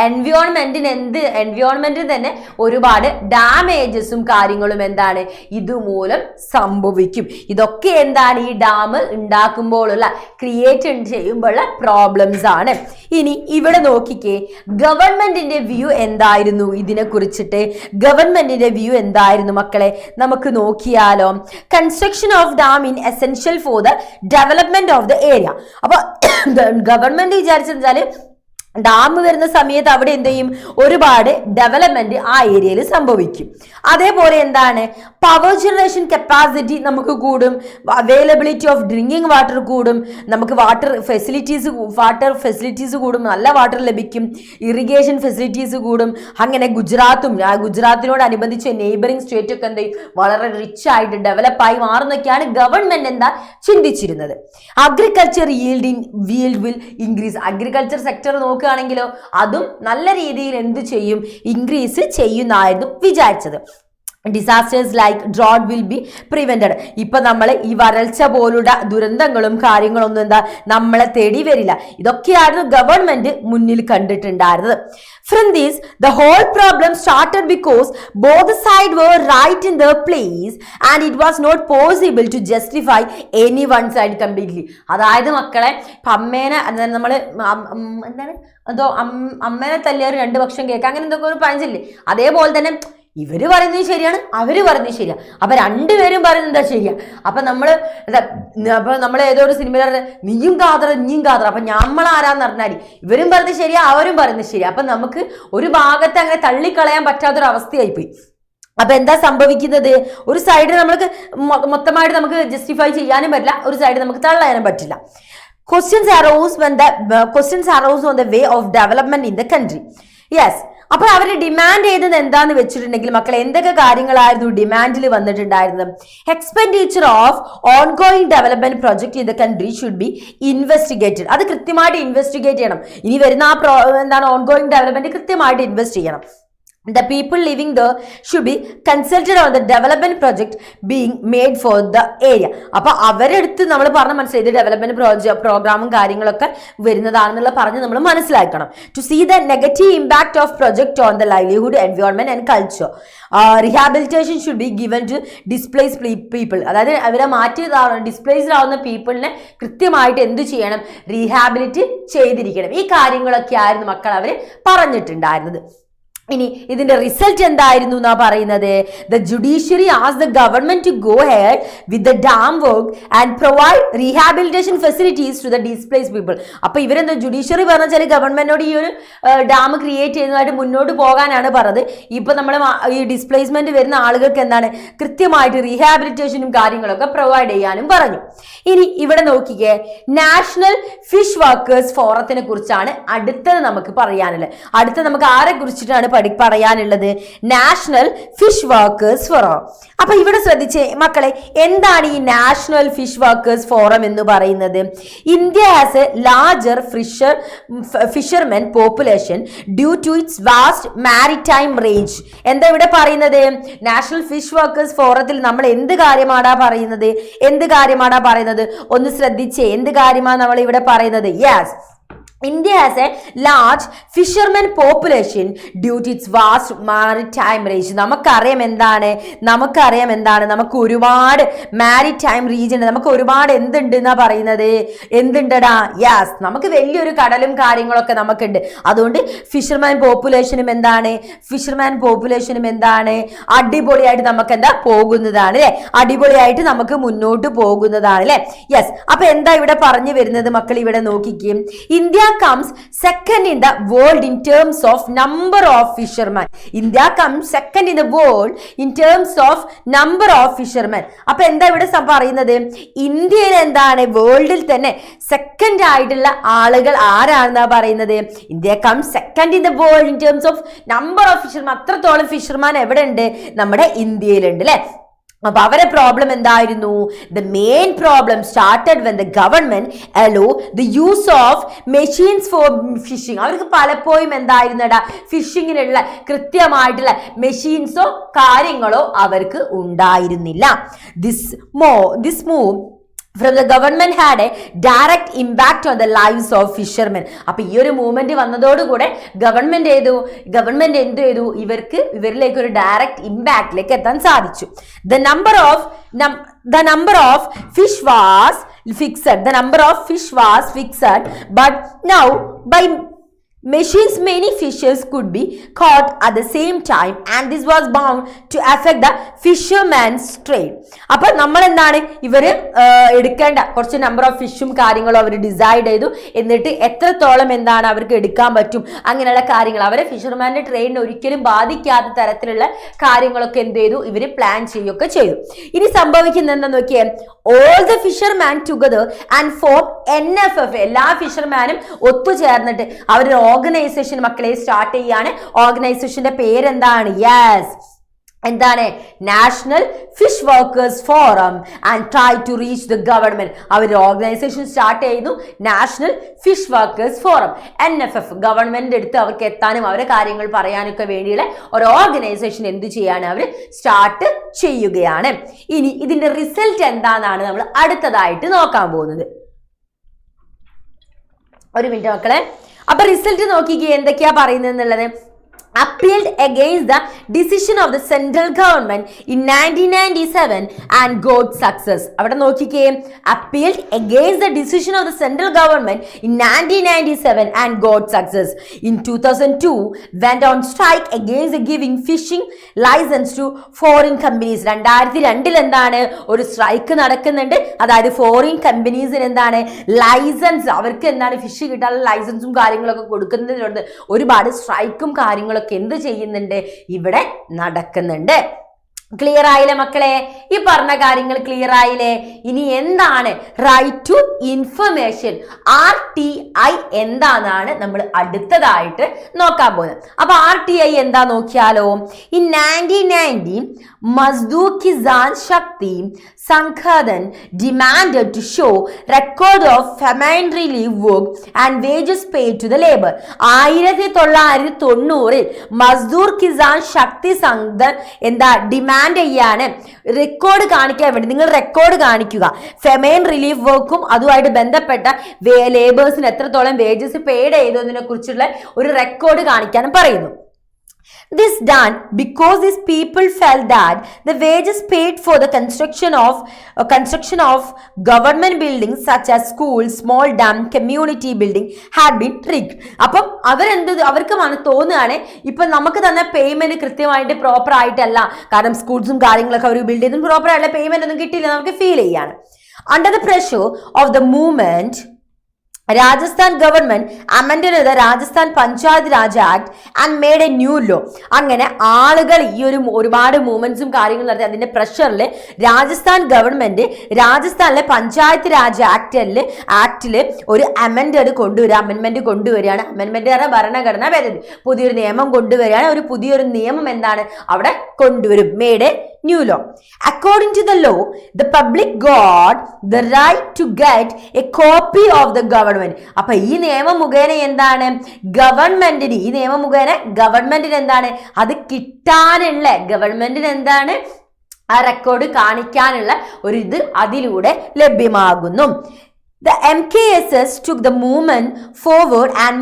എൻവയോൺമെന്റിന് തന്നെ ഒരുപാട് ഡാമേജസും കാര്യങ്ങളും എന്താണ് ഇതുമൂലം സംഭവിക്കും. ഇതൊക്കെ എന്താണ് ഈ ഡാം ഉണ്ടാക്കുമ്പോഴുള്ള ക്രിയേറ്റ് ചെയ്യുമ്പോഴുള്ള പ്രോബ്ലംസ് ആണ്. ഇനി ഇവിടെ നോക്കിക്കേ, ഗവൺമെന്റിന്റെ വ്യൂ എന്തായിരുന്നു ഇതിനെ കുറിച്ചിട്ട്, ഗവൺമെന്റിന്റെ വ്യൂ എന്തായിരുന്നു മക്കളെ, നമുക്ക് നോക്കിയാലോ. Construction of dam in essential for the development of the area. അപ്പൊ ഗവൺമെന്റ് വിചാരിച്ചെന്ന് ഡാം വരുന്ന സമയത്ത് അവിടെ എന്ത് ചെയ്യും, ഒരുപാട് ഡെവലപ്മെന്റ് ആ ഏരിയയിൽ സംഭവിക്കും. അതേപോലെ എന്താണ്, പവർ ജനറേഷൻ കപ്പാസിറ്റി നമുക്ക് കൂടും, അവൈലബിലിറ്റി ഓഫ് ഡ്രിങ്കിങ് വാട്ടർ കൂടും, നമുക്ക് വാട്ടർ ഫെസിലിറ്റീസ് കൂടും, നല്ല വാട്ടർ ലഭിക്കും, ഇറിഗേഷൻ ഫെസിലിറ്റീസ് കൂടും. അങ്ങനെ ഗുജറാത്തിനോടനുബന്ധിച്ച് നെയ്ബറിംഗ് സ്റ്റേറ്റ് ഒക്കെ എന്ത് ചെയ്യും, വളരെ റിച്ച് ആയിട്ട് ഡെവലപ്പായി മാറുന്നൊക്കെയാണ് ഗവൺമെന്റ് എന്താ ചിന്തിച്ചിരുന്നത്. Agriculture yield will increase, agriculture sector നോക്കുകയാണെങ്കിലോ അതും നല്ല രീതിയിൽ എന്ത് ചെയ്യും, ഇൻക്രീസ് ചെയ്യുന്നായിരുന്നു വിചാരിച്ചത്. Disasters like drought will be prevented. ഇപ്പൊ നമ്മൾ ഈ വരൾച്ച പോലുള്ള ദുരന്തങ്ങളും കാര്യങ്ങളൊന്നും എന്താ നമ്മളെ തേടി വരില്ല. ഇതൊക്കെയായിരുന്നു ഗവൺമെന്റ് മുന്നിൽ കണ്ടിട്ടുണ്ടായിരുന്നത്. From this, the whole problem started because both sides were right in their place and it was not possible to justify any one side completely. അതായത് മക്കളെ, അമ്മേനെ നമ്മള് എന്താണ് അതോ അമ്മേനെ തല്ലിയാൽ രണ്ട് പക്ഷം കേൾക്കാം, അങ്ങനെ എന്തൊക്കെ ഒരു പഴഞ്ചൊല്ല്. അതേപോലെ തന്നെ ഇവര് പറയുന്നത് ശരിയാണ്, അവര് പറയുന്നത് ശരിയാ, അപ്പൊ രണ്ടുപേരും പറയുന്നത് എന്താ ശരിയാ. അപ്പൊ നമ്മൾ ഏതോ ഒരു സിനിമയിൽ നീയും കാതറ അപ്പൊ നമ്മളാരാന്ന് പറഞ്ഞാൽ ഇവരും പറയുന്നത് ശരിയാ, അവരും പറയുന്നത് ശരിയാ. അപ്പൊ നമുക്ക് ഒരു ഭാഗത്ത് അങ്ങനെ തള്ളിക്കളയാൻ പറ്റാത്തൊരു അവസ്ഥയായിപ്പോയി. അപ്പൊ എന്താ സംഭവിക്കുന്നത്, ഒരു സൈഡ് നമ്മൾക്ക് മൊത്തമായിട്ട് നമുക്ക് ജസ്റ്റിഫൈ ചെയ്യാനും പറ്റില്ല, ഒരു സൈഡ് നമുക്ക് തള്ളാനും പറ്റില്ല. Questions arose on the way of development in the country. Yes. അപ്പൊ അവര് ഡിമാൻഡ് ചെയ്തത് എന്താന്ന് വെച്ചിട്ടുണ്ടെങ്കിൽ മക്കളെ, എന്തൊക്കെ കാര്യങ്ങളായിരുന്നു ഡിമാൻഡിൽ വന്നിട്ടുണ്ടായിരുന്നത്. Expenditure of ongoing development project in the country should be investigated. അത് കൃത്യമായിട്ട് ഇൻവെസ്റ്റിഗേറ്റ് ചെയ്യണം. ഇനി വരുന്ന ഓൺഗോയിങ് ഡെവലപ്മെന്റ് കൃത്യമായിട്ട് ഇൻവെസ്റ്റ് ചെയ്യണം. The people living there should be consulted on the development project being made for the area. അപ്പൊ അവരെടുത്ത് നമ്മൾ പറഞ്ഞ മനസ്സിലായി ഡെവലപ്മെന്റ് പ്രോഗ്രാമും കാര്യങ്ങളൊക്കെ വരുന്നതാണെന്നുള്ള പറഞ്ഞ് നമ്മൾ മനസ്സിലാക്കണം. To see the negative impact of project on the livelihood, environment and culture. Rehabilitation should be given to displaced people. അതായത് അവരെ മാറ്റി ഡിസ്പ്ലേസ്ഡ് ആവുന്ന പീപ്പിളിനെ കൃത്യമായിട്ട് എന്ത് ചെയ്യണം, റീഹാബിലിറ്റ് ചെയ്തിരിക്കണം. ഈ കാര്യങ്ങളൊക്കെ ആയിരുന്നു മക്കൾ അവര് പറഞ്ഞിട്ടുണ്ടായിരുന്നത്. ഇനി ഇതിന്റെ റിസൾട്ട് എന്തായിരുന്നു എന്നാ പറയുന്നത്. The judiciary asked the government to go head with the dam work and provide rehabilitation facilities to the displaced people. അപ്പൊ ഇവരെന്താ ജുഡീഷ്യറി പറഞ്ഞാൽ ഗവൺമെന്റിനോട് ഈ ഒരു ഡാം ക്രിയേറ്റ് ചെയ്യുന്നതായിട്ട് മുന്നോട്ട് പോകാനാണ് പറഞ്ഞത്. ഇപ്പൊ നമ്മൾ ഈ ഡിസ്പ്ലേസ്മെന്റ് വരുന്ന ആളുകൾക്ക് എന്താണ് കൃത്യമായിട്ട് റീഹാബിലിറ്റേഷനും കാര്യങ്ങളൊക്കെ പ്രൊവൈഡ് ചെയ്യാനും പറഞ്ഞു. ഇനി ഇവിടെ നോക്കിക്കേ, നാഷണൽ ഫിഷ് വർക്കേഴ്സ് ഫോറത്തിനെ കുറിച്ചാണ് അടുത്തത് നമുക്ക് പറയാനുള്ളത്. അടുത്ത നമുക്ക് ആരെ കുറിച്ചിട്ടാണ് പറയാനുള്ളത്, നാഷണൽ ഫിഷ് വർക്കേഴ്സ് ഫോറം. അപ്പൊ ഇവിടെ ശ്രദ്ധിച്ചേ മക്കളെ, എന്താണ് ഈ നാഷണൽ ഫിഷ് വർക്കേഴ്സ് ഫോറം എന്ന് പറയുന്നത്. India has a larger fishermen population due to its vast maritime range. എന്താ ഇവിടെ പറയുന്നത്, നാഷണൽ ഫിഷ് വർക്കേഴ്സ് ഫോറത്തിൽ നമ്മൾ എന്ത് കാര്യമാണാ പറയുന്നത്, ഒന്ന് ശ്രദ്ധിച്ചേ, എന്ത് കാര്യമാണ് നമ്മൾ ഇവിടെ പറയുന്നത്. Yes, India has a large fisherman population due to its vast maritime range. നമുക്കറിയാം എന്താണ് നമുക്ക് ഒരുപാട് മാരിടൈം റീജിയൻ, നമുക്ക് ഒരുപാട് എന്തുണ്ട് എന്നാ പറയുന്നത്, എന്തുണ്ടടാ, യെസ്, നമുക്ക് വലിയൊരു കടലും കാര്യങ്ങളൊക്കെ നമുക്കുണ്ട്. അതുകൊണ്ട് ഫിഷർമാൻ പോപ്പുലേഷനും എന്താണ് അടിപൊളിയായിട്ട് നമുക്ക് എന്താ പോകുന്നതാണ് അല്ലെ, അടിപൊളിയായിട്ട് നമുക്ക് മുന്നോട്ട് പോകുന്നതാണ് അല്ലെ. യെസ്, അപ്പൊ എന്താ ഇവിടെ പറഞ്ഞു വരുന്നത് മക്കൾ, ഇവിടെ നോക്കിക്കും. India comes second in the world in terms of number of fishermen. India comes second in the world in terms of number of fishermen. അപ്പൊ എന്താ ഇവിടെ പറയുന്നത്, ഇന്ത്യയിൽ എന്താണ് വേൾഡിൽ തന്നെ സെക്കൻഡ് ആയിട്ടുള്ള ആളുകൾ ആരാണെന്നാ പറയുന്നത്. India comes second in the world in terms of number of fisherman. അത്രത്തോളം ഫിഷർമാൻ എവിടെ ഉണ്ട്, നമ്മുടെ ഇന്ത്യയിലുണ്ട് അല്ലെ. അപ്പൊ അവരെ പ്രോബ്ലം എന്തായിരുന്നു, the main problem started when the government allow the use of machines for fishing. അവർക്ക് പലപ്പോഴും എന്തായിരുന്നടാ, ഫിഷിങ്ങിനുള്ള കൃത്യമായിട്ടുള്ള മെഷീൻസോ കാര്യങ്ങളോ അവർക്ക് ഉണ്ടായിരുന്നില്ല. This move from the government had a direct impact on the lives of fishermen. അപ്പൊ ഈ ഒരു മൂവ്മെന്റ് വന്നതോടുകൂടെ ഗവൺമെന്റ് എന്ത് ചെയ്തു, ഇവരിലേക്ക് ഒരു ഡയറക്റ്റ് ഇമ്പാക്റ്റിലേക്ക് എത്താൻ സാധിച്ചു. The number of fish was fixed, but now by machines many fishes could be caught at the same time, and this was bound to affect the fisherman's trade. അപ്പൊ നമ്മൾ എന്താണ്, ഇവര് എടുക്കേണ്ട കുറച്ച് നമ്പർ ഓഫ് ഫിഷും കാര്യങ്ങളും അവർ ഡിസൈഡ് ചെയ്തു. എന്നിട്ട് എത്രത്തോളം എന്താണ് അവർക്ക് എടുക്കാൻ പറ്റും, അങ്ങനെയുള്ള കാര്യങ്ങൾ അവരെ ഫിഷർമാന്റെ ട്രേഡിനെ ഒരിക്കലും ബാധിക്കാത്ത തരത്തിലുള്ള കാര്യങ്ങളൊക്കെ എന്ത് ചെയ്തു, ഇവര് പ്ലാൻ ചെയ്യുകയൊക്കെ ചെയ്തു. ഇനി സംഭവിക്കുന്ന എന്താ നോക്കിയേ, all the fishermen together and form NFF. എല്ലാ ഫിഷർമാനും ഒത്തുചേർന്നിട്ട് അവർ ഓർഗനൈസേഷൻ മക്കളെ സ്റ്റാർട്ട് ചെയ്യാണ്. ഓർഗനൈസേഷന്റെ പേരെന്താണ്, യെസ്, എന്താണ്, National Fish Workers Forum, and try to reach the government. അവർ ഓർഗനൈസേഷൻ സ്റ്റാർട്ട് ചെയ്യുന്നു, National Fish Workers Forum, NFF. Government അടുത്ത് അവർക്ക് എത്താനും അവരെ കാര്യങ്ങൾ പറയാനൊക്കെ വേണ്ടിയുള്ള ഒരു ഓർഗനൈസേഷൻ എന്ത് ചെയ്യാണ്, അവർ സ്റ്റാർട്ട് ചെയ്യുകയാണ്. ഇനി ഇതിന്റെ റിസൾട്ട് എന്താണെന്നാണ് നമ്മൾ അടുത്തതായിട്ട് നോക്കാൻ പോകുന്നത്. ഒരു മിനിറ്റ് മക്കളെ. അപ്പൊ റിസൾട്ട് നോക്കിക്കേ എന്തൊക്കെയാ പറയുന്നത് എന്നുള്ളത്. appealed against the decision of the central government in 1997 and got success. അവിടെ നോക്കിക്കേ, appealed against the decision of the central government in 1997 and got success. In 2002 went on strike against the giving fishing license to foreign companies. 2002 എന്താണ്, ഒരു സ്ട്രൈക്ക് നടക്കുന്നുണ്ട്. അതായത് ഫോറിൻ കമ്പനീസിന് എന്താണ് ലൈസൻസ്, അവർക്ക് എന്താണ് ഫിഷ് കിട്ടാനുള്ള ലൈസൻസും കാര്യങ്ങളൊക്കെ കൊടുക്കുന്നതിനുണ്ട്. ഒരുപാട് സ്ട്രൈക്കും കാര്യങ്ങളൊക്കെ എന്ത് ചെയ്യുന്നുണ്ട്, ഇവിടെ നടക്കുന്നുണ്ട്. ക്ലിയർ ആയില്ലേ മക്കളെ, ഈ പറഞ്ഞ കാര്യങ്ങൾ ക്ലിയർ ആയില്ലേ. ഇനി എന്താണ് റൈറ്റ് ടു ഇൻഫർമേഷൻ, RTI എന്താണെന്നാണ് നമ്മൾ അടുത്തതായിട്ട് നോക്കാൻ പോകുന്നത്. അപ്പൊ RTI എന്താ നോക്കിയാലോ. In 1990 Mazdoor Kisan Shakti Sangathan demanded to show record of famine relief work and wages paid to the labor. 1990 മസ്ദൂർ കിസാൻ ശക്തി സംഘാതൻ എന്താ ഡിമാൻഡ് ചെയ്യാണ്, റെക്കോർഡ് കാണിക്കാൻ വേണ്ടി. നിങ്ങൾ റെക്കോർഡ് കാണിക്കുക, ഫെമൈൻ റിലീഫ് വർക്കും അതുമായിട്ട് ബന്ധപ്പെട്ട ലേബേഴ്സിന് എത്രത്തോളം വേജസ് പെയ്ഡ് ചെയ്തതിനെ കുറിച്ചുള്ള ഒരു റെക്കോർഡ് കാണിക്കാനും പറയുന്നു. This done because these people felt that the wages paid for the construction of government buildings such as schools, small dam, community building had been rigged. അപ്പം അവർക്ക് തോന്നുകയാണ് ഇപ്പൊ നമുക്ക് തന്ന പേയ്മെന്റ് കൃത്യമായിട്ട് പ്രോപ്പർ ആയിട്ടല്ല, കാരണം സ്കൂൾസും കാര്യങ്ങളൊക്കെ അവർ ബിൽഡ് ചെയ്തും പ്രോപ്പർ ആയിട്ടുള്ള പേയ്മെന്റ് ഒന്നും കിട്ടിയില്ല, നമുക്ക് ഫീൽ ചെയ്യാണ്. Under the pressure of the movement, Rajasthan government amend the Rajasthan panchayat raj act and made a new law. അങ്ങനെ ആളുകൾ ഈ ഒരുപാട് മൂവ്മെന്റ്സും കാര്യങ്ങളും നടത്തി അതിന്റെ പ്രഷറിൽ രാജസ്ഥാൻ ഗവൺമെന്റ് രാജസ്ഥാനിലെ പഞ്ചായത്ത് രാജ് ആക്ടില് ഒരു അമെൻമെന്റ് കൊണ്ടുവരികയാണ്. അമെൻമെന്റ് പറഞ്ഞാൽ ഭരണഘടന ഭേദഗതി, പുതിയൊരു നിയമം കൊണ്ടുവരികയാണ്. ഒരു പുതിയൊരു നിയമം എന്താണ് അവിടെ കൊണ്ടുവരും, made A new law. According to the law, the public got the right to get a copy of the government. അപ്പൊ ഈ നിയമം മുഖേന എന്താണ് ഗവൺമെന്റിന് എന്താണ് അത് കിട്ടാനുള്ള, ഗവൺമെന്റിന് എന്താണ് ആ റെക്കോർഡ് കാണിക്കാനുള്ള ഒരു ഇത് അതിലൂടെ ലഭ്യമാകുന്നു. The MKSS took the movement forward and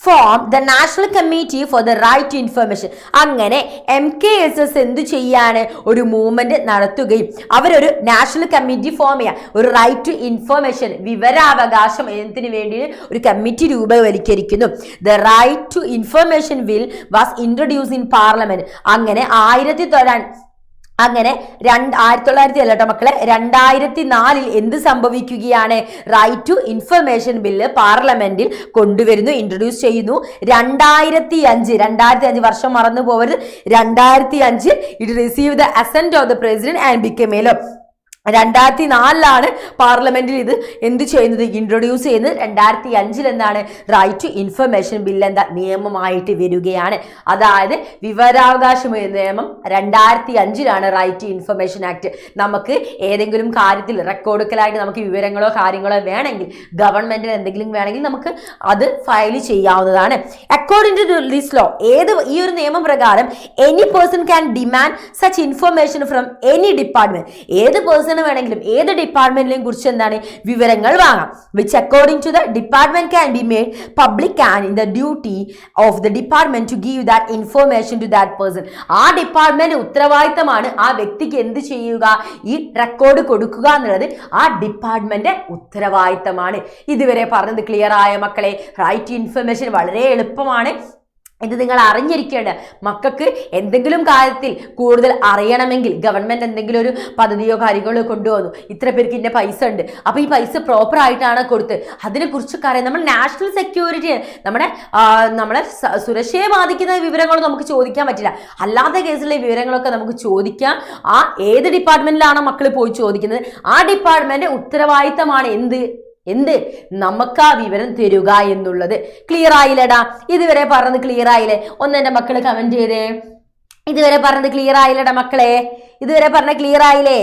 formed the National Committee for the Right to Information. അങ്ങനെ MKSS എന്തു ചെയ്യാണ്, ഒരു മൂവ്മെന്റ് നടത്തുകയും അവരൊരു നാഷണൽ കമ്മിറ്റി ഫോം ചെയ്യാം, ഒരു റൈറ്റ് ടു ഇൻഫർമേഷൻ, വിവരാവകാശം എന്നതിന് വേണ്ടി ഒരു കമ്മിറ്റി രൂപവൽക്കരിക്കുന്നു. The right to information bill was introduce in parliament. അങ്ങനെ 1900 അല്ലട്ടോ മക്കളെ, 2004 എന്ത് സംഭവിക്കുകയാണ്, റൈറ്റ് ടു ഇൻഫർമേഷൻ ബില്ല് പാർലമെന്റിൽ കൊണ്ടുവരുന്നു, ഇൻട്രൊഡ്യൂസ് ചെയ്യുന്നു. 2005 വർഷം മറന്നു പോകരുത്. 2005 it receive the assent of the president and become a law. 2004 പാർലമെന്റിൽ ഇത് എന്ത് ചെയ്യുന്നത്, ഇൻട്രൊഡ്യൂസ് ചെയ്യുന്നത്. 2005 എന്താണ്, റൈറ്റ് ടു ഇൻഫർമേഷൻ ബില്ല് എന്താ നിയമമായിട്ട് വരികയാണ്. അതായത് വിവരാവകാശ നിയമം 2005 റൈറ്റ് ടു ഇൻഫർമേഷൻ ആക്ട്. നമുക്ക് ഏതെങ്കിലും കാര്യത്തിൽ റെക്കോർഡുകളായിട്ട് നമുക്ക് വിവരങ്ങളോ കാര്യങ്ങളോ വേണമെങ്കിൽ, ഗവൺമെന്റിന് എന്തെങ്കിലും വേണമെങ്കിൽ നമുക്ക് അത് ഫയൽ ചെയ്യാവുന്നതാണ്. അക്കോർഡിംഗ് ടു ദിസ് ലോ, ഈ ഒരു നിയമം പ്രകാരം any person can demand such information from any department. ഏത് പേഴ്സൺ വേണമെങ്കിലും ഏത് ഡിപ്പാർട്ട്മെന്റിനെയും കുറിച്ച് എന്താണ് വിവരങ്ങൾ വാങ്ങാം. Which according to the department can be made public and in the duty of the department to give that information to that person. ആ ഡിപ്പാർട്ട്മെന്റ് ഉത്തരവാദിത്തമാണ് ആ വ്യക്തിക്ക് എന്ത് ചെയ്യുക, ഈ റെക്കോർഡ് കൊടുക്കുക എന്നുള്ളത് ആ ഡിപ്പാർട്ട്മെന്റ് ഉത്തരവാദിത്തമാണ്. ഇതുവരെ പറഞ്ഞത് ക്ലിയർ ആയ മക്കളെ? റൈറ്റ് ടു ഇൻഫർമേഷൻ വളരെ എളുപ്പമാണ്. ഇത് നിങ്ങൾ അറിഞ്ഞിരിക്കേണ്ട. മക്കൾക്ക് എന്തെങ്കിലും കാര്യത്തിൽ കൂടുതൽ അറിയണമെങ്കിൽ ഗവൺമെന്റ് എന്തെങ്കിലും ഒരു പദ്ധതിയോ കാര്യങ്ങളോ കൊണ്ടുവന്നു, ഇത്ര പേർക്ക് ഇന്ന പൈസ ഉണ്ട്, അപ്പൊ ഈ പൈസ പ്രോപ്പർ ആയിട്ടാണ് കൊടുത്ത്, അതിനെക്കുറിച്ചൊക്കെ അറിയാം. നമ്മൾ നാഷണൽ സെക്യൂരിറ്റി, നമ്മളെ സുരക്ഷയെ ബാധിക്കുന്ന വിവരങ്ങൾ നമുക്ക് ചോദിക്കാൻ പറ്റില്ല. അല്ലാത്ത കേസിലെ വിവരങ്ങളൊക്കെ നമുക്ക് ചോദിക്കാം. ആ ഏത് ഡിപ്പാർട്ട്മെന്റിലാണോ മക്കൾ പോയി ചോദിക്കുന്നത്, ആ ഡിപ്പാർട്ട്മെന്റ് ഉത്തരവാദിത്തമാണ് എന്ത് നമുക്ക് ആ വിവരം തരുക എന്നുള്ളത്. ക്ലിയർ ആയില്ലടാ? ഇതുവരെ പറഞ്ഞത് ക്ലിയർ ആയില്ലേ? ഒന്ന് എന്റെ മക്കള് കമന്റ് ചെയ്തേ. ഇതുവരെ പറഞ്ഞത് ക്ലിയർ ആയില്ലടാ മക്കളെ? ഇതുവരെ പറഞ്ഞ ക്ലിയർ ആയില്ലേ?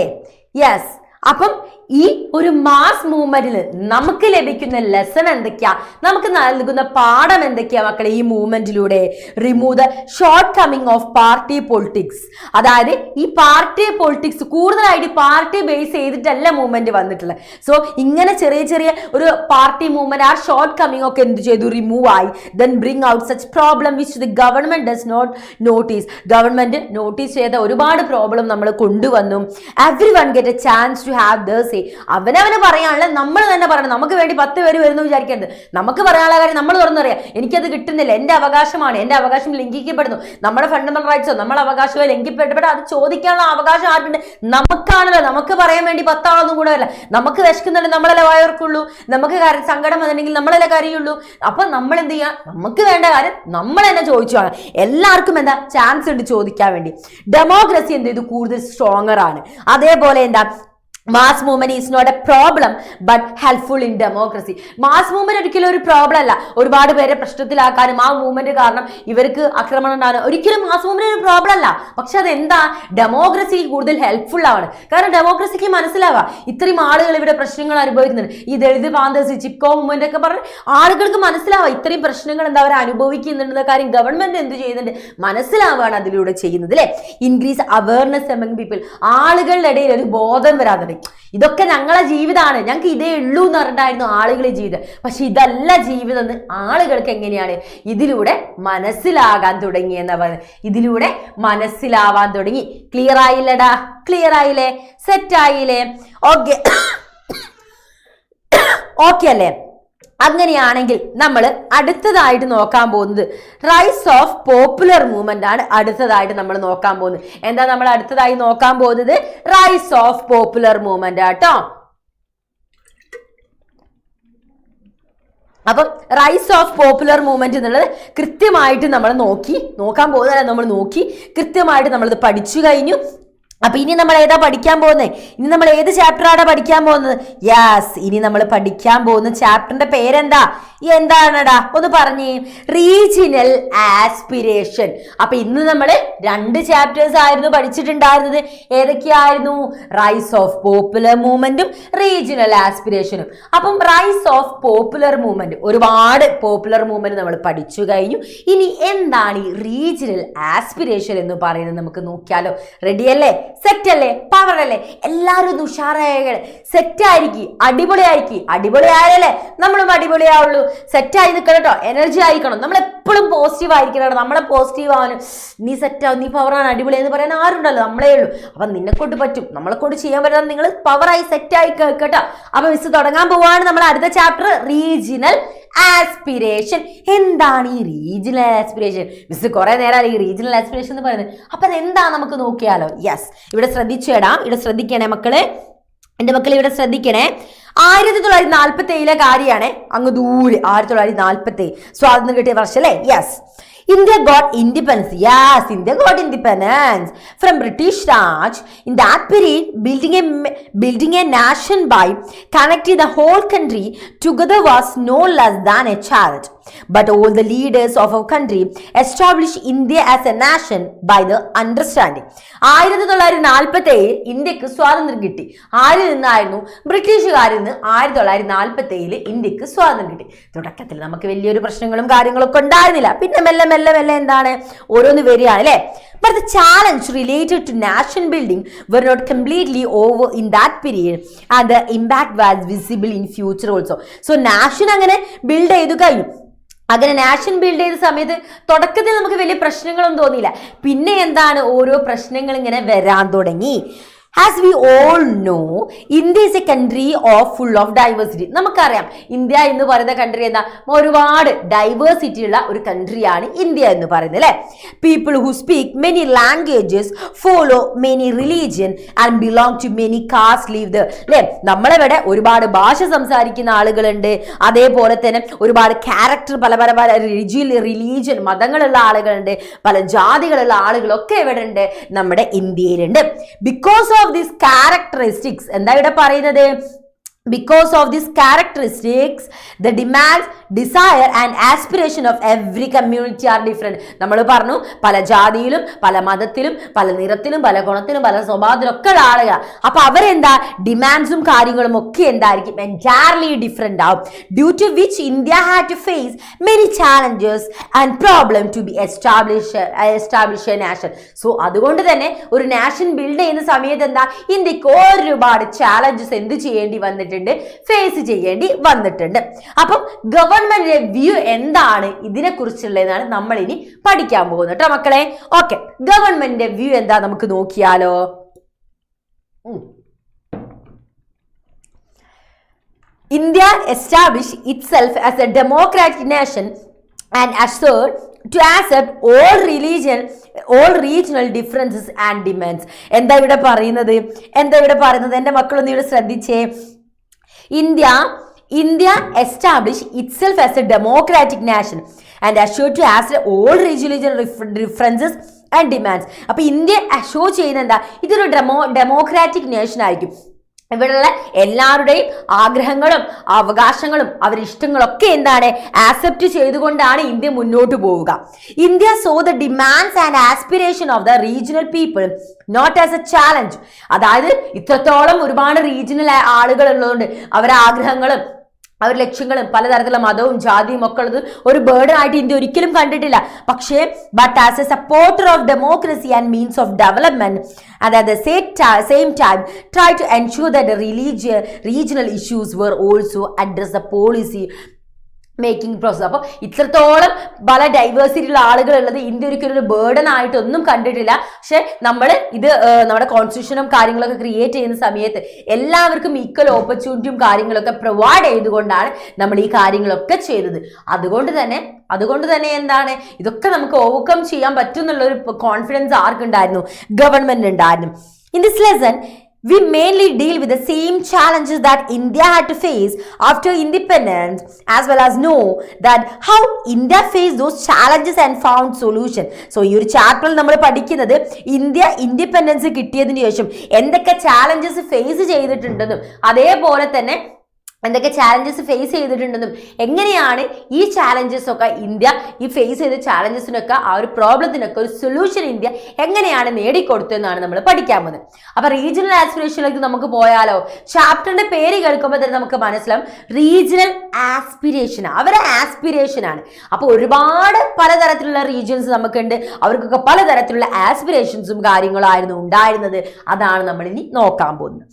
യെസ്. അപ്പം ഈ ഒരു മാസ് മൂവ്മെന്റിൽ നമുക്ക് ലഭിക്കുന്ന ലെസൺ എന്തൊക്കെയാ, നമുക്ക് നൽകുന്ന പാഠം എന്തൊക്കെയാ മക്കളെ? ഈ മൂവ്മെന്റിലൂടെ remove the shortcoming of party politics. അതായത് ഈ പാർട്ടി പൊളിറ്റിക്സ് കൂടുതലായിട്ട് പാർട്ടി ബേസ് ചെയ്തിട്ടല്ല മൂവ്മെന്റ് വന്നിട്ടുള്ളത്. സോ ഇങ്ങനെ ചെറിയ ഒരു പാർട്ടി മൂവ്മെന്റ്, ആ ഷോർട്ട് കമ്മിങ് ഒക്കെ എന്ത് ചെയ്തു, റിമൂവ് ആയി. Then bring out such problem which the government does not notice. Government notice ചെയ്ത ഒരുപാട് പ്രോബ്ലം നമ്മൾ കൊണ്ടുവന്നു. Everyone get a chance to have the say. അവനവന് പറയാനുള്ള നമ്മൾ തന്നെ പറയണം. നമുക്ക് വേണ്ടി 10 പേര് വരുന്നു വിചാരിക്കരുത്. നമുക്ക് പറയാനുള്ള കാര്യം നമ്മൾ തുറന്നറിയാം. എനിക്കത് കിട്ടുന്നില്ല, എന്റെ അവകാശമാണ്, എന്റെ അവകാശം ലംഘിക്കപ്പെടുന്നു, നമ്മുടെ ഫണ്ടമെന്റൽ റൈറ്റ്സോ നമ്മുടെ അവകാശമോ ലംഘിക്കപ്പെട്ട അത് ചോദിക്കാനുള്ള അവകാശം ആർക്കുണ്ട്? നമുക്കാണല്ലോ. നമുക്ക് പറയാൻ വേണ്ടി 10 ആളൊന്നും കൂടെ അല്ല. നമുക്ക് വിശക്കുന്നുണ്ട്, നമ്മളല്ലേ വയർക്കുള്ളൂ. നമുക്ക് സങ്കടം വന്നിട്ടുണ്ടെങ്കിൽ നമ്മളല്ലേ കരയുള്ളൂ. അപ്പൊ നമ്മൾ എന്ത് ചെയ്യാം? നമുക്ക് വേണ്ട കാര്യം നമ്മൾ തന്നെ ചോദിച്ചു വാങ്ങാം. എല്ലാവർക്കും എന്താ ചാൻസ് ഉണ്ട് ചോദിക്കാൻ വേണ്ടി. ഡെമോക്രസി എന്ത് ചെയ്തു, കൂടുതൽ സ്ട്രോങ്ങർ ആണ്. അതേപോലെ എന്താ, mass movement is not a problem but helpful in democracy. Mass movement ഒരിക്കലും ഒരു പ്രോബ്ലം അല്ല. ഒരുപാട് പേരെ പ്രശ്നത്തിലാക്കാനും ആ മൂവ്മെന്റ് കാരണം ഇവർക്ക് ആക്രമണം ഉണ്ടാകാനും ഒരിക്കലും മാസ് മൂവ്മെന്റ് ഒരു പ്രോബ്ലം അല്ല. പക്ഷെ അതെന്താ, ഡെമോക്രസിക്ക് കൂടുതൽ ഹെൽപ്ഫുൾ ആണ്. കാരണം ഡെമോക്രസിക്ക് മനസ്സിലാവാം ഇത്രയും ആളുകൾ ഇവിടെ പ്രശ്നങ്ങൾ അനുഭവിക്കുന്നുണ്ട്. ഈ ദളിത് ബാന്ധേഴ്സ്, ചിപ്കോ മൂവ്മെന്റ് ഒക്കെ പറഞ്ഞ് ആളുകൾക്ക് മനസ്സിലാവാം ഇത്രയും പ്രശ്നങ്ങൾ എന്താ അവർ അനുഭവിക്കുന്നുണ്ടെന്ന കാര്യം ഗവൺമെന്റ് എന്ത് ചെയ്യുന്നുണ്ട് മനസ്സിലാവുകയാണ് അതിലൂടെ ചെയ്യുന്നത് അല്ലെ. Increase awareness among people. ആളുകളുടെ ഇടയിൽ ഒരു ബോധം വരാതെ, ഇതൊക്കെ ഞങ്ങളെ ജീവിതമാണ്, ഞങ്ങൾക്ക് ഇതേ ഉള്ളൂ എന്ന് പറഞ്ഞിട്ടായിരുന്നു ആളുകളെ ജീവിതം. പക്ഷെ ഇതല്ല ജീവിതം എന്ന് ആളുകൾക്ക് എങ്ങനെയാണ് ഇതിലൂടെ മനസ്സിലാകാൻ തുടങ്ങി എന്നാ പറയുന്നത്. ഇതിലൂടെ മനസ്സിലാവാൻ തുടങ്ങി. ക്ലിയർ ആയില്ലടാ? ക്ലിയർ ആയില്ലേ? സെറ്റ് ആയില്ലേ? ഓക്കെ ഓക്കെ അല്ലേ? അങ്ങനെയാണെങ്കിൽ നമ്മൾ അടുത്തതായിട്ട് നോക്കാൻ പോകുന്നത് റൈസ് ഓഫ് പോപ്പുലർ മൂവ്മെന്റ് ആണ്. അടുത്തതായിട്ട് നമ്മൾ നോക്കാൻ പോകുന്നത് എന്താ? നമ്മൾ അടുത്തതായി നോക്കാൻ പോകുന്നത് റൈസ് ഓഫ് പോപ്പുലർ മൂവ്മെന്റ് ആട്ടോ. അപ്പം റൈസ് ഓഫ് പോപ്പുലർ മൂവ്മെന്റ് എന്നുള്ളത് കൃത്യമായിട്ട് നമ്മൾ നോക്കാൻ പോകുന്നതല്ല, നമ്മൾ കൃത്യമായിട്ട് നമ്മളിത് പഠിച്ചു കഴിഞ്ഞു. അപ്പൊ ഇനി നമ്മൾ ഏതാ പഠിക്കാൻ പോകുന്നത്? ഇനി നമ്മൾ ഏത് ചാപ്റ്ററാണ് പഠിക്കാൻ പോകുന്നത്? യെസ്, ഇനി നമ്മൾ പഠിക്കാൻ പോകുന്ന ചാപ്റ്ററിന്റെ പേരെന്താ? എന്താണടാ ഒന്ന് പറഞ്ഞേ. Regional aspiration. അപ്പൊ ഇന്ന് നമ്മൾ 2 ചാപ്റ്റേഴ്സ് ആയിരുന്നു പഠിച്ചിട്ടുണ്ടായിരുന്നത്. ഏതൊക്കെയായിരുന്നു? റൈസ് ഓഫ് പോപ്പുലർ മൂവ്മെന്റും റീജിയണൽ ആസ്പിരേഷനും. അപ്പം റൈസ് ഓഫ് പോപ്പുലർ മൂവ്മെന്റ്, ഒരുപാട് പോപ്പുലർ മൂവ്മെന്റ് നമ്മൾ പഠിച്ചു കഴിഞ്ഞു. ഇനി എന്താണ് ഈ റീജിയണൽ ആസ്പിരേഷൻ എന്ന് പറയുന്നത് നമുക്ക് നോക്കിയാലോ? റെഡിയല്ലേ? സെറ്റ് അല്ലേ, പവർ അല്ലേ, എല്ലാവരും ഉഷാറായ സെറ്റായിരിക്കും, അടിപൊളിയായാലേ നമ്മളും അടിപൊളിയാവുള്ളൂ. സെറ്റായി നിൽക്കണം കേട്ടോ, എനർജി ആയിരിക്കണം, നമ്മൾ എപ്പോഴും പോസിറ്റീവ് ആയിരിക്കണം. നമ്മളെ പോസിറ്റീവ് ആവാനും നീ സെറ്റാവും, നീ പവറാണ്, അടിപൊളി എന്ന് പറയാൻ ആരുണ്ടല്ലോ, നമ്മളേ ഉള്ളൂ. അപ്പൊ നിന്നെ കൊണ്ട് പറ്റും, നമ്മളെ കൊണ്ട് ചെയ്യാൻ പറ്റാതെ നിങ്ങൾ പവറായി സെറ്റായി കേട്ടോ. അപ്പൊ മിസ് തുടങ്ങാൻ പോവാണ് നമ്മുടെ അടുത്ത ചാപ്റ്റർ, റീജിയണൽ ആസ്പിരേഷൻ. എന്താണ് ഈ റീജിയണൽ ആസ്പിരേഷൻ? മിസ് കുറെ നേരം ഈ റീജിയണൽ ആസ്പിരേഷൻ എന്ന് പറയുന്നത്. അപ്പൊ അതെന്താ നമുക്ക് നോക്കിയാലോ. യെസ്, ഇവിടെ ശ്രദ്ധിക്കണേ മക്കളെ, എന്റെ മക്കൾ ഇവിടെ ശ്രദ്ധിക്കണേ. 1947 കാര്യമാണ്, അങ്ങ് ദൂരെ 1947 സ്വാതന്ത്ര്യം കിട്ടിയ വർഷം അല്ലേ. Yes, India got independence. Yes, India got independence from British Raj. In that period, building a nation by connecting the whole country together was no less than a challenge. But all the leaders of our country established India as a nation by the understanding. 1947 ഇന്ത്യക്ക് സ്വാതന്ത്ര്യം കിട്ടി. ആരിൽ നിന്നായിരുന്നു? ബ്രിട്ടീഷുകാരിൽ നിന്ന് 1947 ഇന്ത്യക്ക് സ്വാതന്ത്ര്യം കിട്ടി. തുടക്കത്തിൽ നമുക്ക് വലിയൊരു പ്രശ്നങ്ങളും കാര്യങ്ങളൊക്കെ ഉണ്ടായിരുന്നില്ല. പിന്നെ മെല്ലെ എന്താണ് ഓരോന്ന് വരികയാണ് അല്ലേ. But the challenge related to nation building were not completely over in that period, and the impact was visible in future also. So nation അങ്ങനെ ബിൽഡ് ചെയ്തു കഴിഞ്ഞു. അങ്ങനെ നാഷൻ ബിൽഡ് ചെയ്ത സമയത്ത് തുടക്കത്തിൽ നമുക്ക് വലിയ പ്രശ്നങ്ങളൊന്നും തോന്നിയില്ല. പിന്നെ എന്താണ്, ഓരോ പ്രശ്നങ്ങൾ ഇങ്ങനെ വരാൻ തുടങ്ങി. As we all know, India is a country full of diversity. നമുക്കറിയാം ഇന്ത്യ എന്ന് പറയുന്ന കൺട്രി എന്താ, ഒരുപാട് ഡൈവേഴ്സിറ്റി ഉള്ള ഒരു കൺട്രിയാണ് ഇന്ത്യ എന്ന് പറയുന്നത് അല്ലേ. People who speak many languages, follow many religion and belong to many castes live there. അല്ലേ, നമ്മളിവിടെ ഒരുപാട് ഭാഷ സംസാരിക്കുന്ന ആളുകളുണ്ട്, അതേപോലെ തന്നെ ഒരുപാട് ക്യാരക്ടർ പല റിലീജിയൻ മതങ്ങളുള്ള ആളുകളുണ്ട്, പല ജാതികളുള്ള ആളുകളൊക്കെ ഇവിടെ ഉണ്ട്, നമ്മുടെ ഇന്ത്യയിലുണ്ട്. ബിക്കോസ് ഓഫ് these characteristics, എന്താ ഇവിടെ പറയുന്നത്? Because of these characteristics, the demands, desire and aspiration of every community are different. നമ്മൾ പറഞ്ഞു പല ജാതിയിലും പല മതത്തിലും പല നിറത്തിലും പല ഗുണത്തിലും പല സ്വഭാവത്തിലും ഒക്കെ ഉള്ള ആളുകൾ. അപ്പൊ അവരെന്താ, ഡിമാൻഡ്സും കാര്യങ്ങളും ഒക്കെ എന്തായിരിക്കും, എൻറ്റയർലി ഡിഫറെന്റ് ആവും. Due to which India had to face many challenges and problem to be establish a nation. So അതുകൊണ്ട് തന്നെ ഒരു നാഷൻ ബിൽഡ് ചെയ്യുന്ന സമയത്ത് എന്താ, ഇന്ത്യക്ക് ഒരുപാട് ചാലഞ്ചസ് എന്ത് ചെയ്യേണ്ടി വന്നിട്ടുണ്ട്, ഫേസ് ചെയ്യേണ്ടി വന്നിട്ടുണ്ട്. അപ്പം ഗവൺമെന്റിന്റെ വ്യൂ എന്താണ് ഇതിനെ കുറിച്ചുള്ളതാണ് നമ്മൾ ഇനി പഠിക്കാൻ പോകുന്നത് കേട്ടോ മക്കളെ. ഓക്കെ, ഗവൺമെന്റിന്റെ വ്യൂ എന്താ നമുക്ക് നോക്കിയാലോ. India established itself as a democratic nation and assured to accept all regional differences and demands. എന്താ ഇവിടെ പറയുന്നത്? എൻ്റെ മക്കളൊന്നും ഇവിടെ ശ്രദ്ധിച്ചേ. India established itself as a democratic nation and assured to accept all regional differences and demands. അപ്പൊ ഇന്ത്യ അഷ്യൂർ ചെയ്യുന്ന എന്താ, ഇതൊരു ഡെമോക്രാറ്റിക് നേഷൻ ആയിരിക്കും. ഇവിടെയുള്ള എല്ലാവരുടെയും ആഗ്രഹങ്ങളും അവകാശങ്ങളും അവരുടെ ഇഷ്ടങ്ങളൊക്കെ എന്താണ്, ആക്സെപ്റ്റ് ചെയ്തുകൊണ്ടാണ് ഇന്ത്യ മുന്നോട്ട് പോവുക. India so the demands and aspiration of the regional people not as a challenge. അതായത് ഇത്രത്തോളം ഒരുപാട് റീജിയണൽ ആളുകൾ ഉള്ളതുകൊണ്ട് അവരുടെ ആഗ്രഹങ്ങളും അവരുടെ ലക്ഷ്യങ്ങളും പലതരത്തിലുള്ള മതവും ജാതിയും ഒക്കെ ഉള്ളത് ഒരു ബേർഡൻ ആയിട്ട് ഇന്ത്യ ഒരിക്കലും കണ്ടിട്ടില്ല. പക്ഷേ but as A supporter of democracy and means of development and at the same time try to ensure that the regional issues were also addressed the policy making process. അപ്പോൾ ഇത്രത്തോളം പല ഡൈവേഴ്സിറ്റി ഉള്ള ആളുകൾ ഉള്ളത് ഇന്ത്യ ഒരിക്കലും ഒരു ബേർഡൻ ആയിട്ടൊന്നും കണ്ടിട്ടില്ല. പക്ഷെ നമ്മൾ ഇത് നമ്മുടെ കോൺസ്റ്റിറ്റ്യൂഷനും കാര്യങ്ങളൊക്കെ ക്രിയേറ്റ് ചെയ്യുന്ന സമയത്ത് എല്ലാവർക്കും ഈക്വൽ ഓപ്പർച്യൂണിറ്റിയും കാര്യങ്ങളൊക്കെ പ്രൊവൈഡ് ചെയ്തുകൊണ്ടാണ് നമ്മൾ ഈ കാര്യങ്ങളൊക്കെ ചെയ്തത്. അതുകൊണ്ട് തന്നെ എന്താണ്, ഇതൊക്കെ നമുക്ക് ഓവർകം ചെയ്യാൻ പറ്റും എന്നുള്ളൊരു കോൺഫിഡൻസ് ആർക്കുണ്ടായിരുന്നു, ഗവൺമെന്റ് ഉണ്ടായിരുന്നു. In this lesson we mainly deal with the same challenges that India had to face after independence, as well as know that how India faced those challenges and found solution. So ഈ ഒരു ചാപ്റ്ററിൽ നമ്മൾ പഠിക്കുന്നത് ഇന്ത്യ ഇൻഡിപെൻഡൻസ് കിട്ടിയതിനു ശേഷം എന്തൊക്കെ ചാലഞ്ചസ് ഫേസ് ചെയ്തിട്ടുണ്ടെന്നും അതേപോലെ തന്നെ എന്തൊക്കെ ചാലഞ്ചസ് ഫേസ് ചെയ്തിട്ടുണ്ടെന്നും എങ്ങനെയാണ് ഈ ചാലഞ്ചസ് ഒക്കെ ഇന്ത്യ ഈ ഫേസ് ചെയ്ത ചാലഞ്ചസിനൊക്കെ ആ ഒരു പ്രോബ്ലത്തിനൊക്കെ ഒരു സൊല്യൂഷൻ ഇന്ത്യ എങ്ങനെയാണ് നേടിക്കൊടുത്തതെന്നാണ് നമ്മൾ പഠിക്കാൻ പോകുന്നത്. അപ്പൊ റീജിയണൽ ആസ്പിറേഷനിലേക്ക് നമുക്ക് പോയാലോ? ചാപ്റ്ററിന്റെ പേര് കേൾക്കുമ്പോൾ തന്നെ നമുക്ക് മനസ്സിലാവും റീജിയണൽ ആസ്പിറേഷൻ, അവരെ ആസ്പിറേഷൻ ആണ്. അപ്പൊ ഒരുപാട് പലതരത്തിലുള്ള റീജിയൻസ് നമുക്കുണ്ട്, അവർക്കൊക്കെ പലതരത്തിലുള്ള ആസ്പിറേഷൻസും കാര്യങ്ങളായിരുന്നു ഉണ്ടായിരുന്നത്. അതാണ് നമ്മൾ ഇനി നോക്കാൻ പോകുന്നത്.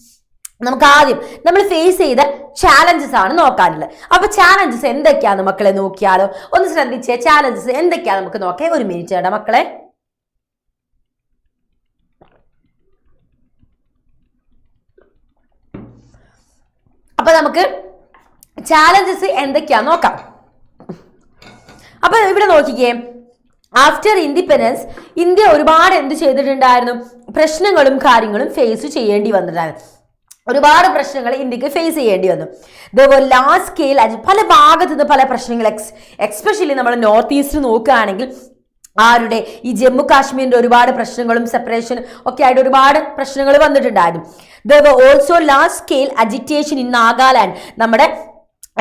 നമുക്ക് ആദ്യം നമ്മൾ ഫേസ് ചെയ്ത ചാലഞ്ചസ് ആണ് നോക്കാനുള്ളത്. അപ്പൊ ചാലഞ്ചസ് എന്തൊക്കെയാന്ന് മക്കളെ നോക്കിയാലോ? ഒന്ന് ശ്രദ്ധിച്ചേ, ചാലഞ്ചസ് എന്തൊക്കെയാ നമുക്ക് നോക്കാം. ഒരു മിനിറ്റ് ചേട്ടാ മക്കളെ. അപ്പൊ നമുക്ക് ചാലഞ്ചസ് എന്തൊക്കെയാ നോക്കാം. അപ്പൊ ഇവിടെ നോക്കിക്കേ, ആഫ്റ്റർ ഇൻഡിപെൻഡൻസ് ഇന്ത്യ ഒരുപാട് എന്ത് ചെയ്തിട്ടുണ്ടായിരുന്നു? പ്രശ്നങ്ങളും കാര്യങ്ങളും ഫേസ് ചെയ്യേണ്ടി വന്നിട്ടുണ്ടായിരുന്നു. ഒരുപാട് പ്രശ്നങ്ങൾ ഇന്ത്യക്ക് ഫേസ് ചെയ്യേണ്ടി വന്നു. ലാർജ് സ്കെയിൽ പല ഭാഗത്തു നിന്ന് പല പ്രശ്നങ്ങൾ, എക്സ്പെഷ്യലി നമ്മൾ നോർത്ത് ഈസ്റ്റ് നോക്കുകയാണെങ്കിൽ ആരുടെ ഈ ജമ്മു കാശ്മീരിന്റെ ഒരുപാട് പ്രശ്നങ്ങളും സെപ്പറേഷൻ ഒക്കെ ആയിട്ട് ഒരുപാട് പ്രശ്നങ്ങൾ വന്നിട്ടുണ്ടായിരുന്നു. Also large scale agitation in Nagaland. നമ്മുടെ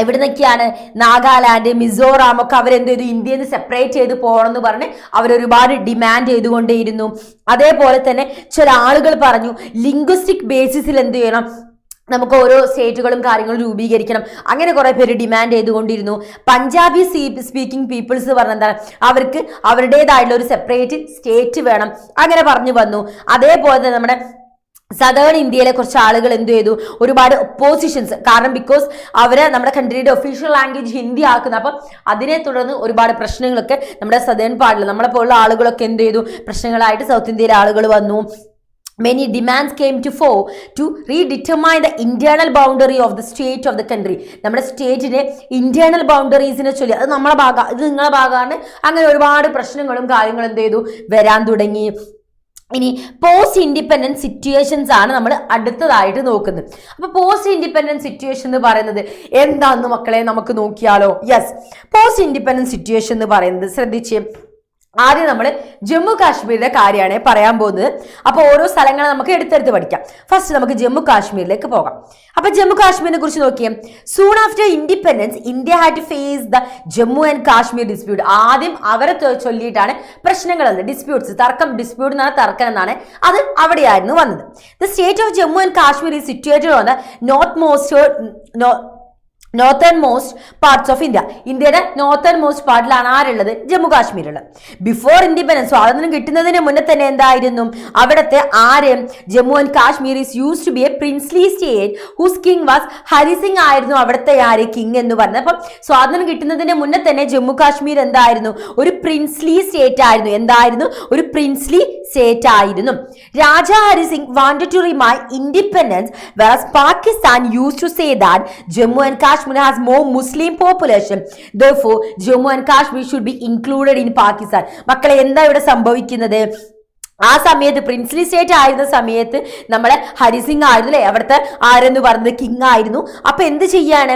എവിടെ നിന്നൊക്കെയാണ്? നാഗാലാൻഡ്, മിസോറാം ഒക്കെ അവരെന്ത് ചെയ്തു? ഇന്ത്യയിൽ നിന്ന് സെപ്പറേറ്റ് ചെയ്ത് പോകണമെന്ന് പറഞ്ഞ് അവരൊരുപാട് ഡിമാൻഡ് ചെയ്തുകൊണ്ടേയിരുന്നു. അതേപോലെ തന്നെ ചില ആളുകൾ പറഞ്ഞു ലിംഗ്വിസ്റ്റിക് ബേസിസിൽ എന്ത് ചെയ്യണം, നമുക്ക് ഓരോ സ്റ്റേറ്റുകളും കാര്യങ്ങളും രൂപീകരിക്കണം. അങ്ങനെ കുറെ പേര് ഡിമാൻഡ് ചെയ്തുകൊണ്ടിരുന്നു. പഞ്ചാബി സ്പീക്കിംഗ് പീപ്പിൾസ് പറഞ്ഞെന്താണ്, അവർക്ക് അവരുടേതായിട്ടുള്ള ഒരു സെപ്പറേറ്റ് സ്റ്റേറ്റ് വേണം, അങ്ങനെ പറഞ്ഞു വന്നു. അതേപോലെ തന്നെ നമ്മുടെ സദേൺ ഇന്ത്യയിലെ കുറച്ച് ആളുകൾ എന്ത് ചെയ്തു? ഒരുപാട് ഒപ്പോസിഷൻസ്, കാരണം ബിക്കോസ് അവര് നമ്മുടെ കൺട്രിയുടെ ഒഫീഷ്യൽ ലാംഗ്വേജ് ഹിന്ദി ആക്കുന്നത്. അപ്പം അതിനെ തുടർന്ന് ഒരുപാട് പ്രശ്നങ്ങളൊക്കെ നമ്മുടെ സദേൺ പാർട്ടിൽ നമ്മളെ പോലുള്ള ആളുകളൊക്കെ എന്ത് ചെയ്തു? പ്രശ്നങ്ങളായിട്ട് സൗത്ത് ഇന്ത്യയിലെ ആളുകൾ വന്നു. Many demands came to fore to redetermine the internal boundary of the state of the country. നമ്മുടെ സ്റ്റേറ്റിന്റെ ഇന്റേണൽ ബൗണ്ടറീസിനെ ചൊല്ലി, അത് നമ്മളെ ഭാഗം, ഇത് നിങ്ങളെ ഭാഗമാണ്. അങ്ങനെ ഒരുപാട് പ്രശ്നങ്ങളും കാര്യങ്ങളും എന്ത് ചെയ്തു? വരാൻ തുടങ്ങി. ഇനി പോസ്റ്റ് ഇൻഡിപെൻഡൻസ് സിറ്റുവേഷൻസ് ആണ് നമ്മൾ അടുത്തതായിട്ട് നോക്കുന്നത്. അപ്പൊ പോസ്റ്റ് ഇൻഡിപെൻഡൻസ് സിറ്റുവേഷൻ എന്ന് പറയുന്നത് എന്താന്ന് മക്കളെ നമുക്ക് നോക്കിയാലോ? യെസ്, പോസ്റ്റ് ഇൻഡിപെൻഡൻസ് സിറ്റുവേഷൻ എന്ന് പറയുന്നത് ശ്രദ്ധിച്ചേ. ആദ്യം നമ്മൾ ജമ്മു കാശ്മീരിലെ കാര്യമാണ് പറയാൻ പോകുന്നത്. അപ്പൊ ഓരോ സ്ഥലങ്ങൾ നമുക്ക് എടുത്തെടുത്ത് പഠിക്കാം. ഫസ്റ്റ് നമുക്ക് ജമ്മു കാശ്മീരിലേക്ക് പോകാം. അപ്പൊ ജമ്മു കാശ്മീരിനെ കുറിച്ച് നോക്കിയേ. Soon after independence India had to face the Jammu and Kashmir dispute. ആദ്യം അവരെ ചൊല്ലിയിട്ടാണ് പ്രശ്നങ്ങൾ, ഡിസ്പ്യൂട്ട്സ്, തർക്കം, ഡിസ്പ്യൂട്ട് എന്നാണ് തർക്കം എന്നാണ്, അത് അവിടെയായിരുന്നു വന്നത്. The state of Jammu and Kashmir is situated on the northern most parts of India. ഇന്ത്യയുടെ നോർത്തേൺ മോസ്റ്റ് പാർട്ടിലാണ് ആരുള്ളത്? ജമ്മു കാശ്മീരുള്ളത്. ബിഫോർ ഇൻഡിപെൻഡൻസ്, സ്വാതന്ത്ര്യം കിട്ടുന്നതിന് മുന്നേ തന്നെ എന്തായിരുന്നു? അവിടുത്തെ Jammu and Kashmir is use to be a princely state whose king was Hari Singh ആയിരുന്നു അവിടുത്തെ കിങ് എന്ന് പറഞ്ഞത്. അപ്പം സ്വാതന്ത്ര്യം കിട്ടുന്നതിന് മുന്നേ തന്നെ ജമ്മു കാശ്മീർ എന്തായിരുന്നു? ഒരു പ്രിൻസ്ലി സ്റ്റേറ്റ് ആയിരുന്നു. എന്തായിരുന്നു? ഒരു പ്രിൻസ്ലി സ്റ്റേറ്റ് ആയിരുന്നു. Raja Hari Singh wanted to remain independence, whereas Pakistan used to say that Jammu and Kashmir has more Muslim population, therefore Jammu and Kashmir should be included in Pakistan. മക്കളെ എന്താ ഇവിടെ സംഭവിക്കുന്നത്? ആ സമയത്ത് പ്രിൻസ്ലി സ്റ്റേറ്റ് ആയിരുന്ന സമയത്ത് നമ്മളെ ഹരിസിംഗ് ആയിരുന്നു അല്ലെ അവിടുത്തെ ആരെന്ന് പറയുന്നത്? കിങ് ആയിരുന്നു. അപ്പൊ എന്ത് ചെയ്യാണ്?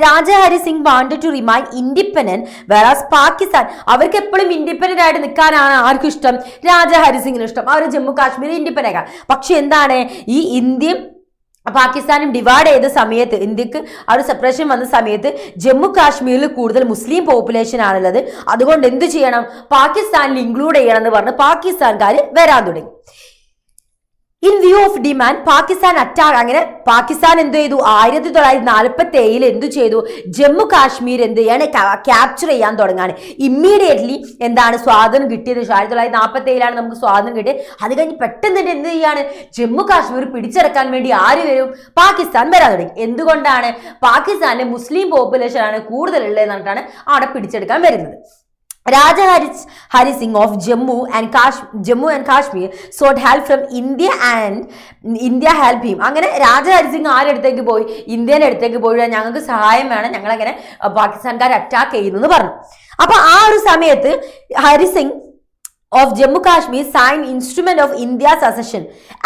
Raja Hari Singh wanted to remain independent, whereas Pakistan അവർക്ക് എപ്പോഴും ഇൻഡിപെൻഡന്റ് ആയിട്ട് നിൽക്കാനാണ് ആർക്കും ഇഷ്ടം? രാജ ഹരിസിംഗിന് ഇഷ്ടം. അവർ ജമ്മു കാശ്മീർ ഇൻഡിപെൻഡന്റ് ആണ്. പക്ഷെ എന്താണ്, ഈ ഇന്ത്യയും പാകിസ്ഥാനും ഡിവൈഡ് ചെയ്ത സമയത്ത്, ഇന്ത്യക്ക് ആ ഒരു സെപ്പറേഷൻ വന്ന സമയത്ത് ജമ്മു കാശ്മീരിൽ കൂടുതൽ മുസ്ലിം പോപ്പുലേഷൻ ആണുള്ളത്. അതുകൊണ്ട് എന്ത് ചെയ്യണം? പാകിസ്ഥാനിൽ ഇൻക്ലൂഡ് ചെയ്യണം എന്ന് പറഞ്ഞ് പാകിസ്ഥാൻകാർ വരാൻ തുടങ്ങി. In view of demand Pakistan attack. അങ്ങനെ പാകിസ്ഥാൻ എന്ത് ചെയ്തു? 1947 എന്ത് ചെയ്തു? ജമ്മു കാശ്മീർ എന്ത് ചെയ്യാണ്? ക്യാപ്ചർ ചെയ്യാൻ തുടങ്ങാണ്. ഇമ്മീഡിയറ്റ്ലി എന്താണ് സ്വാതന്ത്ര്യം കിട്ടിയത്? 1947 നമുക്ക് സ്വാതന്ത്ര്യം കിട്ടിയത്. അത് കഴിഞ്ഞ് പെട്ടെന്ന് തന്നെ എന്ത് ചെയ്യാണ്? ജമ്മു കാശ്മീർ പിടിച്ചെടുക്കാൻ വേണ്ടി ആര് വരും? പാകിസ്ഥാൻ വരാൻ തുടങ്ങി. എന്തുകൊണ്ടാണ്? പാകിസ്ഥാനിലെ മുസ്ലിം പോപ്പുലേഷൻ ആണ് കൂടുതലുള്ളത് എന്നിട്ടാണ് അവിടെ പിടിച്ചെടുക്കാൻ വരുന്നത്. Raja Hari Singh of Jammu and Kashmir sought help from India and India helped him. അങ്ങനെ രാജ ഹരി സിംഗ് ആരെടുത്തേക്ക് പോയി? ഇന്ത്യയുടെ അടുത്തേക്ക് പോയി, ഞങ്ങൾക്ക് സഹായം വേണം, ഞങ്ങൾ അങ്ങനെ പാകിസ്ഥാൻകാർ അറ്റാക്ക് ചെയ്യുന്നു എന്ന് പറഞ്ഞു. അപ്പൊ ആ ഒരു സമയത്ത് Hari Singh of Jammu Kashmir signed instrument of India's accession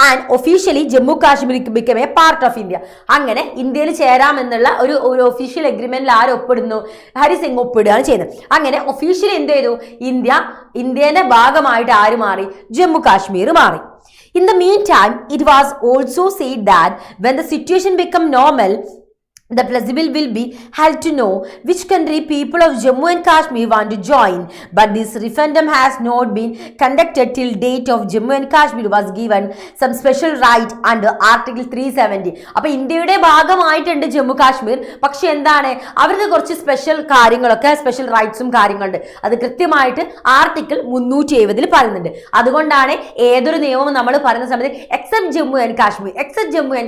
and officially Jammu Kashmir became a part of India. അങ്ങനെ ഇന്ത്യയിൽ ചേരാമെന്നുള്ള ഒരു ഒഫീഷ്യൽ എഗ്രിമെന്റിൽ ആര് ഒപ്പിടുന്നു? ഹരി സിംഗ് ഒപ്പിടുകയാണ് ചെയ്യുന്നത്. അങ്ങനെ ഒഫീഷ്യലി എന്ത് ചെയ്തു? ഇന്ത്യയുടെ ഭാഗമായിട്ട് ആര് മാറി? ജമ്മു കാശ്മീർ മാറി. In the meantime, it was also said that when the situation became normal, The plausible will be held to know which country people of Jammu and Kashmir want to join, but this referendum has not been conducted till date of Jammu and Kashmir was given some special right under Article 370. അപ്പോൾ ഇന്ത്യയുടെ ഭാഗമായിട്ടുണ്ട് ജമ്മു കാശ്മീർ, പക്ഷെ എന്താണ് അവർക്ക് കുറച്ച് സ്പെഷ്യൽ കാര്യങ്ങളൊക്കെ സ്പെഷ്യൽ റൈറ്റ്സും കാര്യങ്ങളുണ്ട്. അത് കൃത്യമായിട്ട് ആർട്ടിക്കിൾ 370 പറയുന്നുണ്ട്. അതുകൊണ്ടാണ് ഏതൊരു നിയമവും നമ്മൾ പറയുന്ന സമയത്ത് എക്സെപ്റ്റ് ജമ്മു ആൻഡ്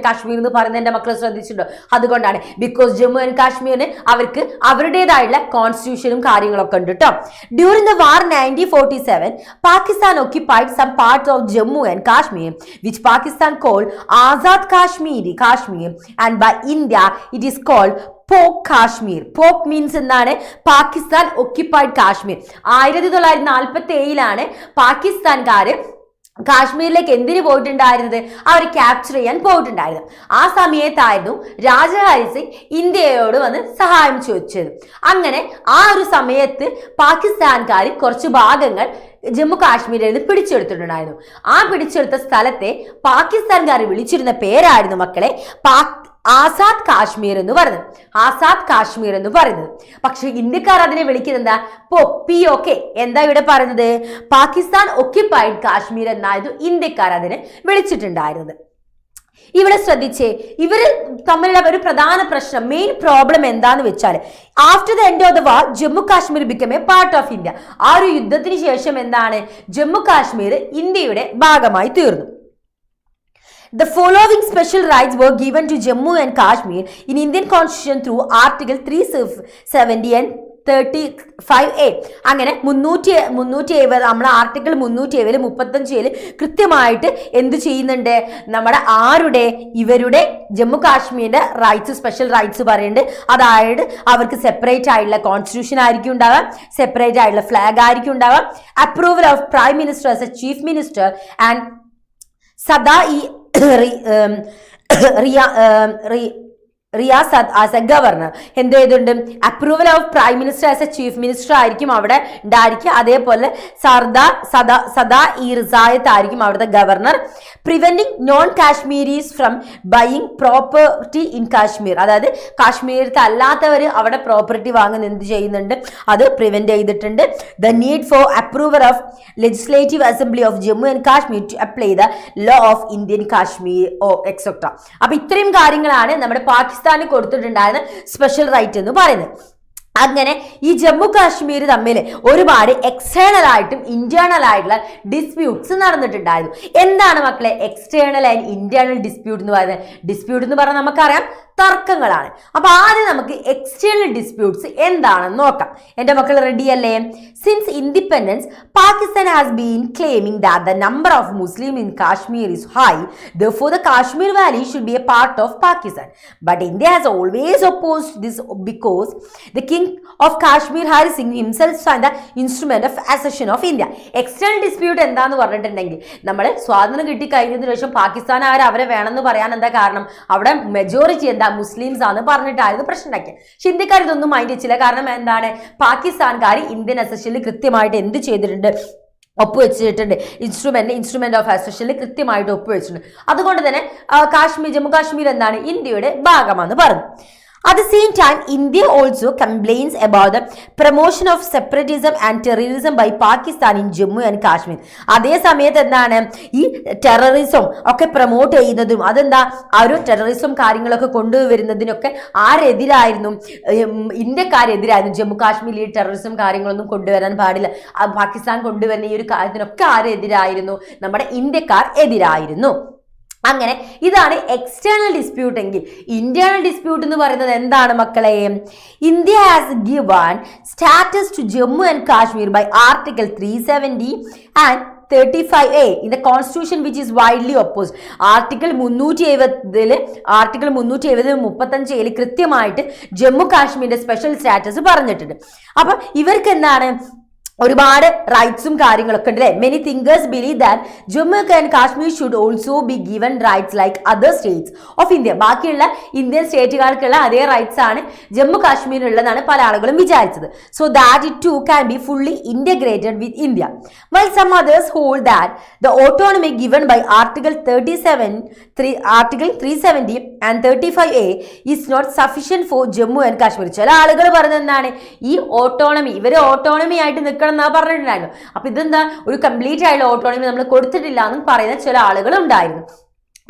കാശ്മീർ എന്ന് പറയുന്നത് എൻ്റെ മക്കൾ ശ്രദ്ധിച്ചിട്ടുണ്ടോ? അതുകൊണ്ടാണ് ബിക്കോസ് ജമ്മു ആൻഡ് കാശ്മീരിന് അവർക്ക് അവരുടേതായുള്ള കോൺസ്റ്റിറ്റ്യൂഷനും കാര്യങ്ങളൊക്കെ ഉണ്ട് കേട്ടോ. During the war 1947 Pakistan occupied some parts of Jammu and Kashmir which Pakistan called Azad Kashmir and by India it is called PoK Kashmir. PoK means എന്താണ്? പാകിസ്ഥാൻ ഒക്യുപ്പൈഡ് കാശ്മീർ. 1947 പാകിസ്ഥാൻകാര് കാശ്മീരിലേക്ക് എന്തിനു പോയിട്ടുണ്ടായിരുന്നത്? അവർ ക്യാപ്ചർ ചെയ്യാൻ പോയിട്ടുണ്ടായിരുന്നു. ആ സമയത്തായിരുന്നു രാജഹരി സിംഗ് ഇന്ത്യയോട് വന്ന് സഹായം ചോദിച്ചത്. അങ്ങനെ ആ ഒരു സമയത്ത് പാകിസ്ഥാൻകാർ കുറച്ച് ഭാഗങ്ങൾ ജമ്മു കാശ്മീരിൽ നിന്ന് പിടിച്ചെടുത്തിട്ടുണ്ടായിരുന്നു. ആ പിടിച്ചെടുത്ത സ്ഥലത്തെ പാകിസ്ഥാൻകാർ വിളിച്ചിരുന്ന പേരായിരുന്നു മക്കളെ ആസാദ് കാശ്മീർ എന്ന് പറയുന്നത്. പക്ഷെ ഇന്ത്യക്കാർ അതിനെ വിളിക്കുന്നത് എന്താ? POK. എന്താ ഇവിടെ പറയുന്നത്? പാകിസ്ഥാൻ ഒക്യുപ്പൈഡ് കാശ്മീർ എന്നായിരുന്നു ഇന്ത്യക്കാർ അതിനെ വിളിച്ചിട്ടുണ്ടായിരുന്നത്. ഇവിടെ ശ്രദ്ധിച്ചേ, ഇവര് തമ്മിലുള്ള ഒരു പ്രധാന പ്രശ്നം, മെയിൻ പ്രോബ്ലം എന്താന്ന് വെച്ചാൽ after the end of the war Jammu Kashmir become A part of India. ആ ഒരു യുദ്ധത്തിന് ശേഷം എന്താണ്? ജമ്മു കാശ്മീർ ഇന്ത്യയുടെ ഭാഗമായി തീർന്നു. The following special rights were given to Jammu and Kashmir in Indian Constitution through Article 370 and 35A. അങ്ങനെ 370 നമ്മുടെ ആർട്ടിക്കിൾ 370 കൃത്യമായിട്ട് എന്ത് ചെയ്യുന്നുണ്ട്? നമ്മുടെ ഇവരുടെ ജമ്മു കാശ്മീരിന്റെ റൈറ്റ്സ്, സ്പെഷ്യൽ റൈറ്റ്സ് പറയുന്നുണ്ട്. അതായത് അവർക്ക് സെപ്പറേറ്റ് ആയിട്ടുള്ള കോൺസ്റ്റിറ്റ്യൂഷൻ ആയിരിക്കും ഉണ്ടാവുക, സെപ്പറേറ്റ് ആയിട്ടുള്ള ഫ്ലാഗ് ആയിരിക്കും ഉണ്ടാവുക, approval of prime minister as a chief minister and Sadar Riyasat as a governor. എന്ത് ചെയ്തിട്ടുണ്ട്? Approval of prime minister as a chief minister ആയിരിക്കും അവിടെ ഉണ്ടായിരിക്കുക. അതേപോലെ സദാ റിസായത്ത് ആയിരിക്കും അവിടുത്തെ governor. Preventing non Kashmiris from buying property in Kashmir. അതായത് കാശ്മീരത്തെ അല്ലാത്തവർ അവിടെ പ്രോപ്പർട്ടി വാങ്ങുന്ന എന്ത് ചെയ്യുന്നുണ്ട്? അത് പ്രിവെന്റ് ചെയ്തിട്ടുണ്ട്. The need for approval of legislative assembly of Jammu and Kashmir to apply the law of Indian Kashmir etcetera. അപ്പൊ ഇത്രയും കാര്യങ്ങളാണ് നമ്മുടെ പാകിസ്ഥാൻ കൊടുത്തിട്ടുണ്ടായിരുന്ന സ്പെഷ്യൽ റൈറ്റ് എന്ന് പറയുന്നത്. അങ്ങനെ ഈ ജമ്മു കാശ്മീർ തമ്മിൽ ഒരുപാട് എക്സ്റ്റേണൽ ആയിട്ടും ഇന്റേണൽ ആയിട്ടുള്ള ഡിസ്പ്യൂട്ട്സ് നടന്നിട്ടുണ്ടായിരുന്നു. എന്താണ് മക്കളെ എക്സ്റ്റേണൽ ആൻഡ് ഇന്റേണൽ ഡിസ്പ്യൂട്ട് എന്ന് പറയുന്നത്? ഡിസ്പ്യൂട്ട് എന്ന് പറഞ്ഞാൽ നമുക്കറിയാം തർക്കങ്ങളാണ്. അപ്പൊ ആദ്യം നമുക്ക് എക്സ്റ്റേണൽ ഡിസ്പ്യൂട്ട്സ് എന്താണെന്ന് നോക്കാം. എന്റെ മക്കൾ റെഡി അല്ലേ? Since independence Pakistan has been claiming that the number of Muslim in Kashmir is high, therefore the Kashmir Valley should be a part of Pakistan, but India has always opposed this because the king of Kashmir Hari Singh himself signed the instrument of accession of India. External dispute എന്താന്ന് പറഞ്ഞിട്ടുണ്ടെങ്കിൽ നമ്മൾ സ്വാതന്ത്ര്യം കിട്ടി കഴിഞ്ഞതിന് ശേഷം പാകിസ്ഥാൻ അവരെ വേണമെന്ന് പറയാൻ എന്താ കാരണം? അവിടെ മെജോറിറ്റി എന്താ? മുസ്ലിംസ് ആണ് പറഞ്ഞിട്ടായിരുന്നു പ്രശ്നം ഉണ്ടാക്കിയത്. പക്ഷെ ഇന്ത്യക്കാർ ഇതൊന്നും മൈൻഡ് വെച്ചില്ല. കാരണം എന്താണ്? പാകിസ്ഥാൻകാർ ഇന്ത്യൻ അസെഷനിൽ കൃത്യമായിട്ട് എന്ത് ചെയ്തിട്ടുണ്ട്? ഒപ്പുവെച്ചിട്ടുണ്ട്. ഇൻസ്ട്രുമെന്റ് ഓഫ് അസോസിയേഷനിൽ കൃത്യമായിട്ട് ഒപ്പുവെച്ചിട്ടുണ്ട്. അതുകൊണ്ട് തന്നെ ജമ്മു കാശ്മീർ എന്താണ്? ഇന്ത്യയുടെ ഭാഗമാണെന്ന് പറഞ്ഞു. At the same time, India also complains about the promotion of separatism and terrorism by Pakistan in Jammu and Kashmir. അതേ സമയത്ത് എന്താണ് ഈ ടെററിസം ഒക്കെ പ്രൊമോട്ട് ചെയ്യുന്നതും അതെന്താ? ആ ഒരു ടെററിസം കാര്യങ്ങളൊക്കെ കൊണ്ടുവരുന്നതിനൊക്കെ ആരെതിരായിരുന്നു? ഇന്ത്യക്കാരെതിരായിരുന്നു. ജമ്മു കാശ്മീരിൽ ടെററിസം കാര്യങ്ങളൊന്നും കൊണ്ടുവരാൻ പാടില്ല, പാകിസ്ഥാൻ കൊണ്ടുവരുന്ന ഈ ഒരു കാര്യത്തിനൊക്കെ ആരെതിരായിരുന്നു? നമ്മുടെ ഇന്ത്യക്കാർ എതിരായിരുന്നു. അങ്ങനെ ഇതാണ് എക്സ്റ്റേണൽ ഡിസ്പ്യൂട്ട് എങ്കിൽ ഇന്റേണൽ ഡിസ്പ്യൂട്ട് എന്ന് പറയുന്നത് എന്താണ് മക്കളെ? India has given status to Jammu and Kashmir by article 370 and 35A in the constitution which is widely opposed. Article 370 കൃത്യമായിട്ട് ജമ്മു കാശ്മീരിന്റെ സ്പെഷ്യൽ സ്റ്റാറ്റസ് പറഞ്ഞിട്ടുണ്ട്. അപ്പൊ ഇവർക്ക് എന്താണ്? ഒരുപാട് റൈറ്റ്സും കാര്യങ്ങളൊക്കെ ഉണ്ട് അല്ലേ. Many thinkers believe that Jammu and Kashmir should also be given rights like other states of India. ബാക്കിയുള്ള ഇന്ത്യൻ സ്റ്റേറ്റുകൾക്കുള്ള അതേ റൈറ്റ്സ് ആണ് ജമ്മു കാശ്മീരിനുള്ളതാണ് പല ആളുകളും വിചാരിച്ചത്. So that it too can be fully integrated with India. While some others hold that the autonomy given by article 370 and 35A is not sufficient for Jammu and Kashmir. ചില ആളുകൾ പറഞ്ഞത് എന്താണ്, ഈ ഓട്ടോണമി ഇവര് ഓട്ടോണമി ആയിട്ട് നിൽക്കണം എന്നാ പറഞ്ഞിട്ടുണ്ടായിരുന്നു. അപ്പൊ ഇതെന്താ, ഒരു കംപ്ലീറ്റ് ആയിട്ടുള്ള ഓട്ടോണമി നമ്മൾ കൊടുത്തിട്ടില്ല എന്നും പറയുന്ന ചില ആളുകൾ ഉണ്ടായിരുന്നു.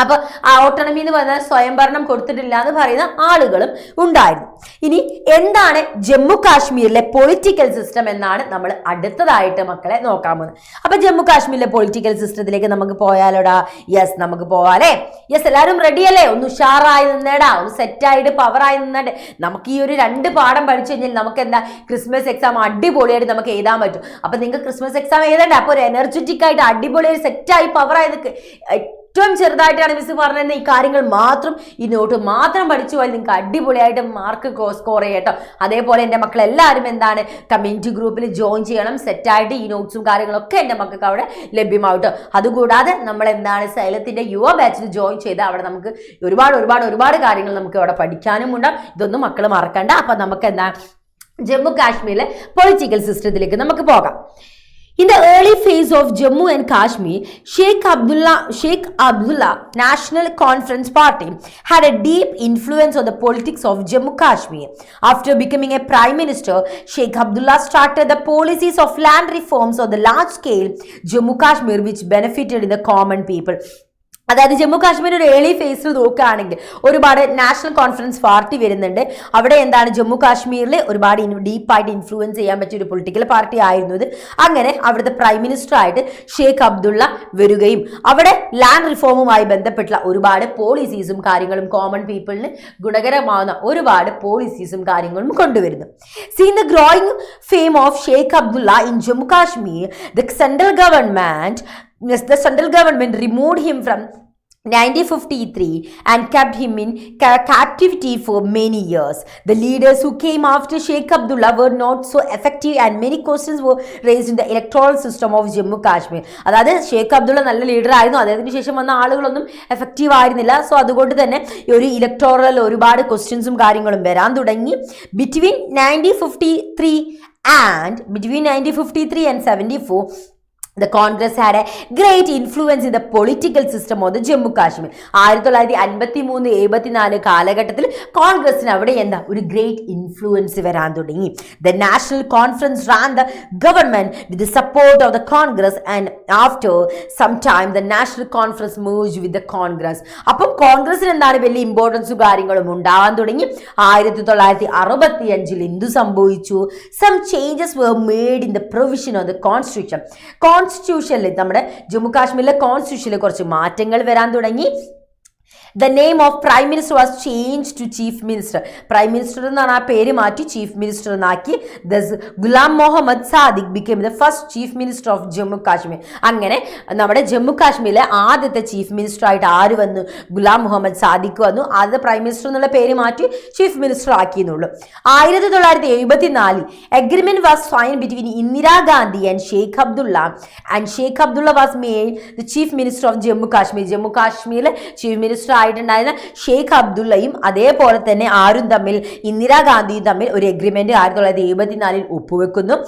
അപ്പൊ ആ ഓട്ടോണമി എന്ന് പറഞ്ഞാൽ സ്വയംഭരണം കൊടുത്തിട്ടില്ല എന്ന് പറയുന്ന ആളുകളും ഉണ്ടായിരുന്നു. ഇനി എന്താണ് ജമ്മു കാശ്മീരിലെ പൊളിറ്റിക്കൽ സിസ്റ്റം എന്നാണ് നമ്മൾ അടുത്തതായിട്ട് മക്കളെ നോക്കാൻ പോകുന്നത്. അപ്പൊ ജമ്മു കാശ്മീരിലെ പൊളിറ്റിക്കൽ സിസ്റ്റത്തിലേക്ക് നമുക്ക് പോയാലോടാ? യെസ്, നമുക്ക് പോവാലേ. യെസ്, എല്ലാവരും റെഡി അല്ലേ? ഒന്ന് ഉഷാറായി നിന്നേടാ, ഒന്ന് സെറ്റായിട്ട് പവറായി നിന്നിട്ട് നമുക്ക് ഈ ഒരു 2 പാഠം പഠിച്ചു കഴിഞ്ഞാൽ നമുക്ക് എന്താ ക്രിസ്മസ് എക്സാം അടിപൊളിയായിട്ട് നമുക്ക് എഴുതാൻ പറ്റും. അപ്പൊ നിങ്ങൾക്ക് ക്രിസ്മസ് എക്സാം എഴുതണ്ടേ? അപ്പൊ ഒരു എനർജറ്റിക് ആയിട്ട് അടിപൊളിയായിട്ട് സെറ്റായി പവറായി നിൽക്ക്. ഏറ്റവും ചെറുതായിട്ടാണ് മിസ് പറഞ്ഞത്, ഈ കാര്യങ്ങൾ മാത്രം ഈ നോട്ട് മാത്രം പഠിച്ചു പോയാൽ നിങ്ങൾക്ക് അടിപൊളിയായിട്ട് മാർക്ക് സ്കോർ ചെയ്യട്ടോ. അതേപോലെ എൻ്റെ മക്കളെല്ലാവരും എന്താണ് കമ്മ്യൂണിറ്റി ഗ്രൂപ്പിൽ ജോയിൻ ചെയ്യണം. സെറ്റായിട്ട് ഈ നോട്ട്സും കാര്യങ്ങളൊക്കെ എൻ്റെ മക്കൾക്ക് അവിടെ ലഭ്യമാവട്ടോ. അതുകൂടാതെ നമ്മൾ എന്താണ് സൈലത്തിൻ്റെ യുവ ബാച്ചിൽ ജോയിൻ ചെയ്ത് അവിടെ നമുക്ക് ഒരുപാട് കാര്യങ്ങൾ നമുക്ക് അവിടെ പഠിക്കാനും ഉണ്ടാവും. ഇതൊന്നും മക്കൾ മറക്കണ്ട. അപ്പം നമുക്ക് എന്താ ജമ്മു കാശ്മീരിലെ പൊളിറ്റിക്കൽ സിസ്റ്റത്തിലേക്ക് നമുക്ക് പോകാം. In the early phase of Jammu and Kashmir, Sheikh Abdullah National Conference Party had a deep influence on the politics of Jammu Kashmir. After becoming a prime minister, Sheikh Abdullah started the policies of land reforms on the large scale Jammu Kashmir, which benefited the common people. അതായത് ജമ്മു കാശ്മീർ ഒരു ഏർലി ഫേസിൽ നോക്കുകയാണെങ്കിൽ ഒരുപാട് നാഷണൽ കോൺഫറൻസ് പാർട്ടി വരുന്നുണ്ട്. അവിടെ എന്താണ് ജമ്മു കാശ്മീരിൽ ഒരുപാട് ഡീപ്പായിട്ട് ഇൻഫ്ലുവൻസ് ചെയ്യാൻ പറ്റിയ ഒരു പൊളിറ്റിക്കൽ പാർട്ടി ആയിരുന്നു ഇത്. അങ്ങനെ അവിടുത്തെ പ്രൈം മിനിസ്റ്റർ ആയിട്ട് ഷെയ്ഖ് അബ്ദുള്ള വരികയും അവിടെ ലാൻഡ് റിഫോമുമായി ബന്ധപ്പെട്ടുള്ള ഒരുപാട് പോളിസീസും കാര്യങ്ങളും കോമൺ പീപ്പിളിന് ഗുണകരമാവുന്ന ഒരുപാട് പോളിസീസും കാര്യങ്ങളും കൊണ്ടുവരുന്നു. Seen the growing fame of Sheikh Abdullah in Jammu Kashmir, the central government removed him from 1953 and kept him in captivity for many years. The leaders who came after Sheikh Abdullah were not so effective and many questions were raised in the electoral system of Jammu Kashmir. അതായത് ഷെയ്ഖ് അബ്ദുള്ള നല്ല ലീഡർ ആയിരുന്നു, അദ്ദേഹത്തിന് ശേഷം വന്ന ആളുകളൊന്നും എഫക്റ്റീവ് ആയിരുന്നില്ല. സോ അതുകൊണ്ട് തന്നെ ഈ ഒരു ഇലക്ടോറൽ ഒരുപാട് ക്വസ്റ്റ്യൻസും കാര്യങ്ങളും വരാൻ തുടങ്ങി. Between 1953 and 74, the Congress had a great influence in the political system of the Jammu Kashmir. 1953-74 കാലഘട്ടത്തിൽ കോൺഗ്രസിന് അവിടെ എന്താ ഒരു ഗ്രേറ്റ് ഇൻഫ്ലുവൻസ് വരാൻ തുടങ്ങി. The National Conference ran the government with the support of the Congress and after some time the National Conference merged with the Congress. അപ്പം കോൺഗ്രസിന് എന്താണ് വലിയ ഇമ്പോർട്ടൻസും കാര്യങ്ങളും ഉണ്ടാവാൻ തുടങ്ങി. 1965 എന്തു സംഭവിച്ചു? Some changes were made in the provision of the കോൺസ്റ്റിറ്റ്യൂഷനിൽ നമ്മുടെ ജമ്മു കാശ്മീരിലെ കോൺസ്റ്റിറ്റ്യൂഷനിൽ കുറച്ച് മാറ്റങ്ങൾ വരാൻ തുടങ്ങി. The name of Prime Minister was changed to Chief Minister. Prime Minister എന്നാണ് ആ പേര് മാറ്റി Chief Minister എന്നാക്കി. Thus Ghulam Mohammad Sadiq became the first Chief Minister of Jammu Kashmir. അങ്ങനെ നമ്മുടെ ജമ്മു കാശ്മീരിലെ ആദ്യത്തെ ചീഫ് മിനിസ്റ്റർ ആയിട്ട് ആര് വന്നു? ഗുലാം മുഹമ്മദ് സാദിഖ് വന്നു. ആദ്യത്തെ പ്രൈം മിനിസ്റ്റർ എന്നുള്ള പേര് മാറ്റി chief minister ആക്കിയെന്നുള്ളൂ. 1974 agreement was signed between Indira Gandhi and Sheikh Abdullah, and Sheikh Abdullah was made the Chief Minister of Jammu Kashmir. Jammu കാശ്മീരിലെ ചീഫ് മിനിസ്റ്റർ ആയിട്ടുണ്ടായിരുന്ന ഷെയ്ഖ് അബ്ദുള്ളയും അതേപോലെ തന്നെ ആരും തമ്മിൽ ഇന്ദിരാഗാന്ധിയും തമ്മിൽ ഒരു എഗ്രിമെന്റ് 1974 ഒപ്പുവെക്കുന്നു.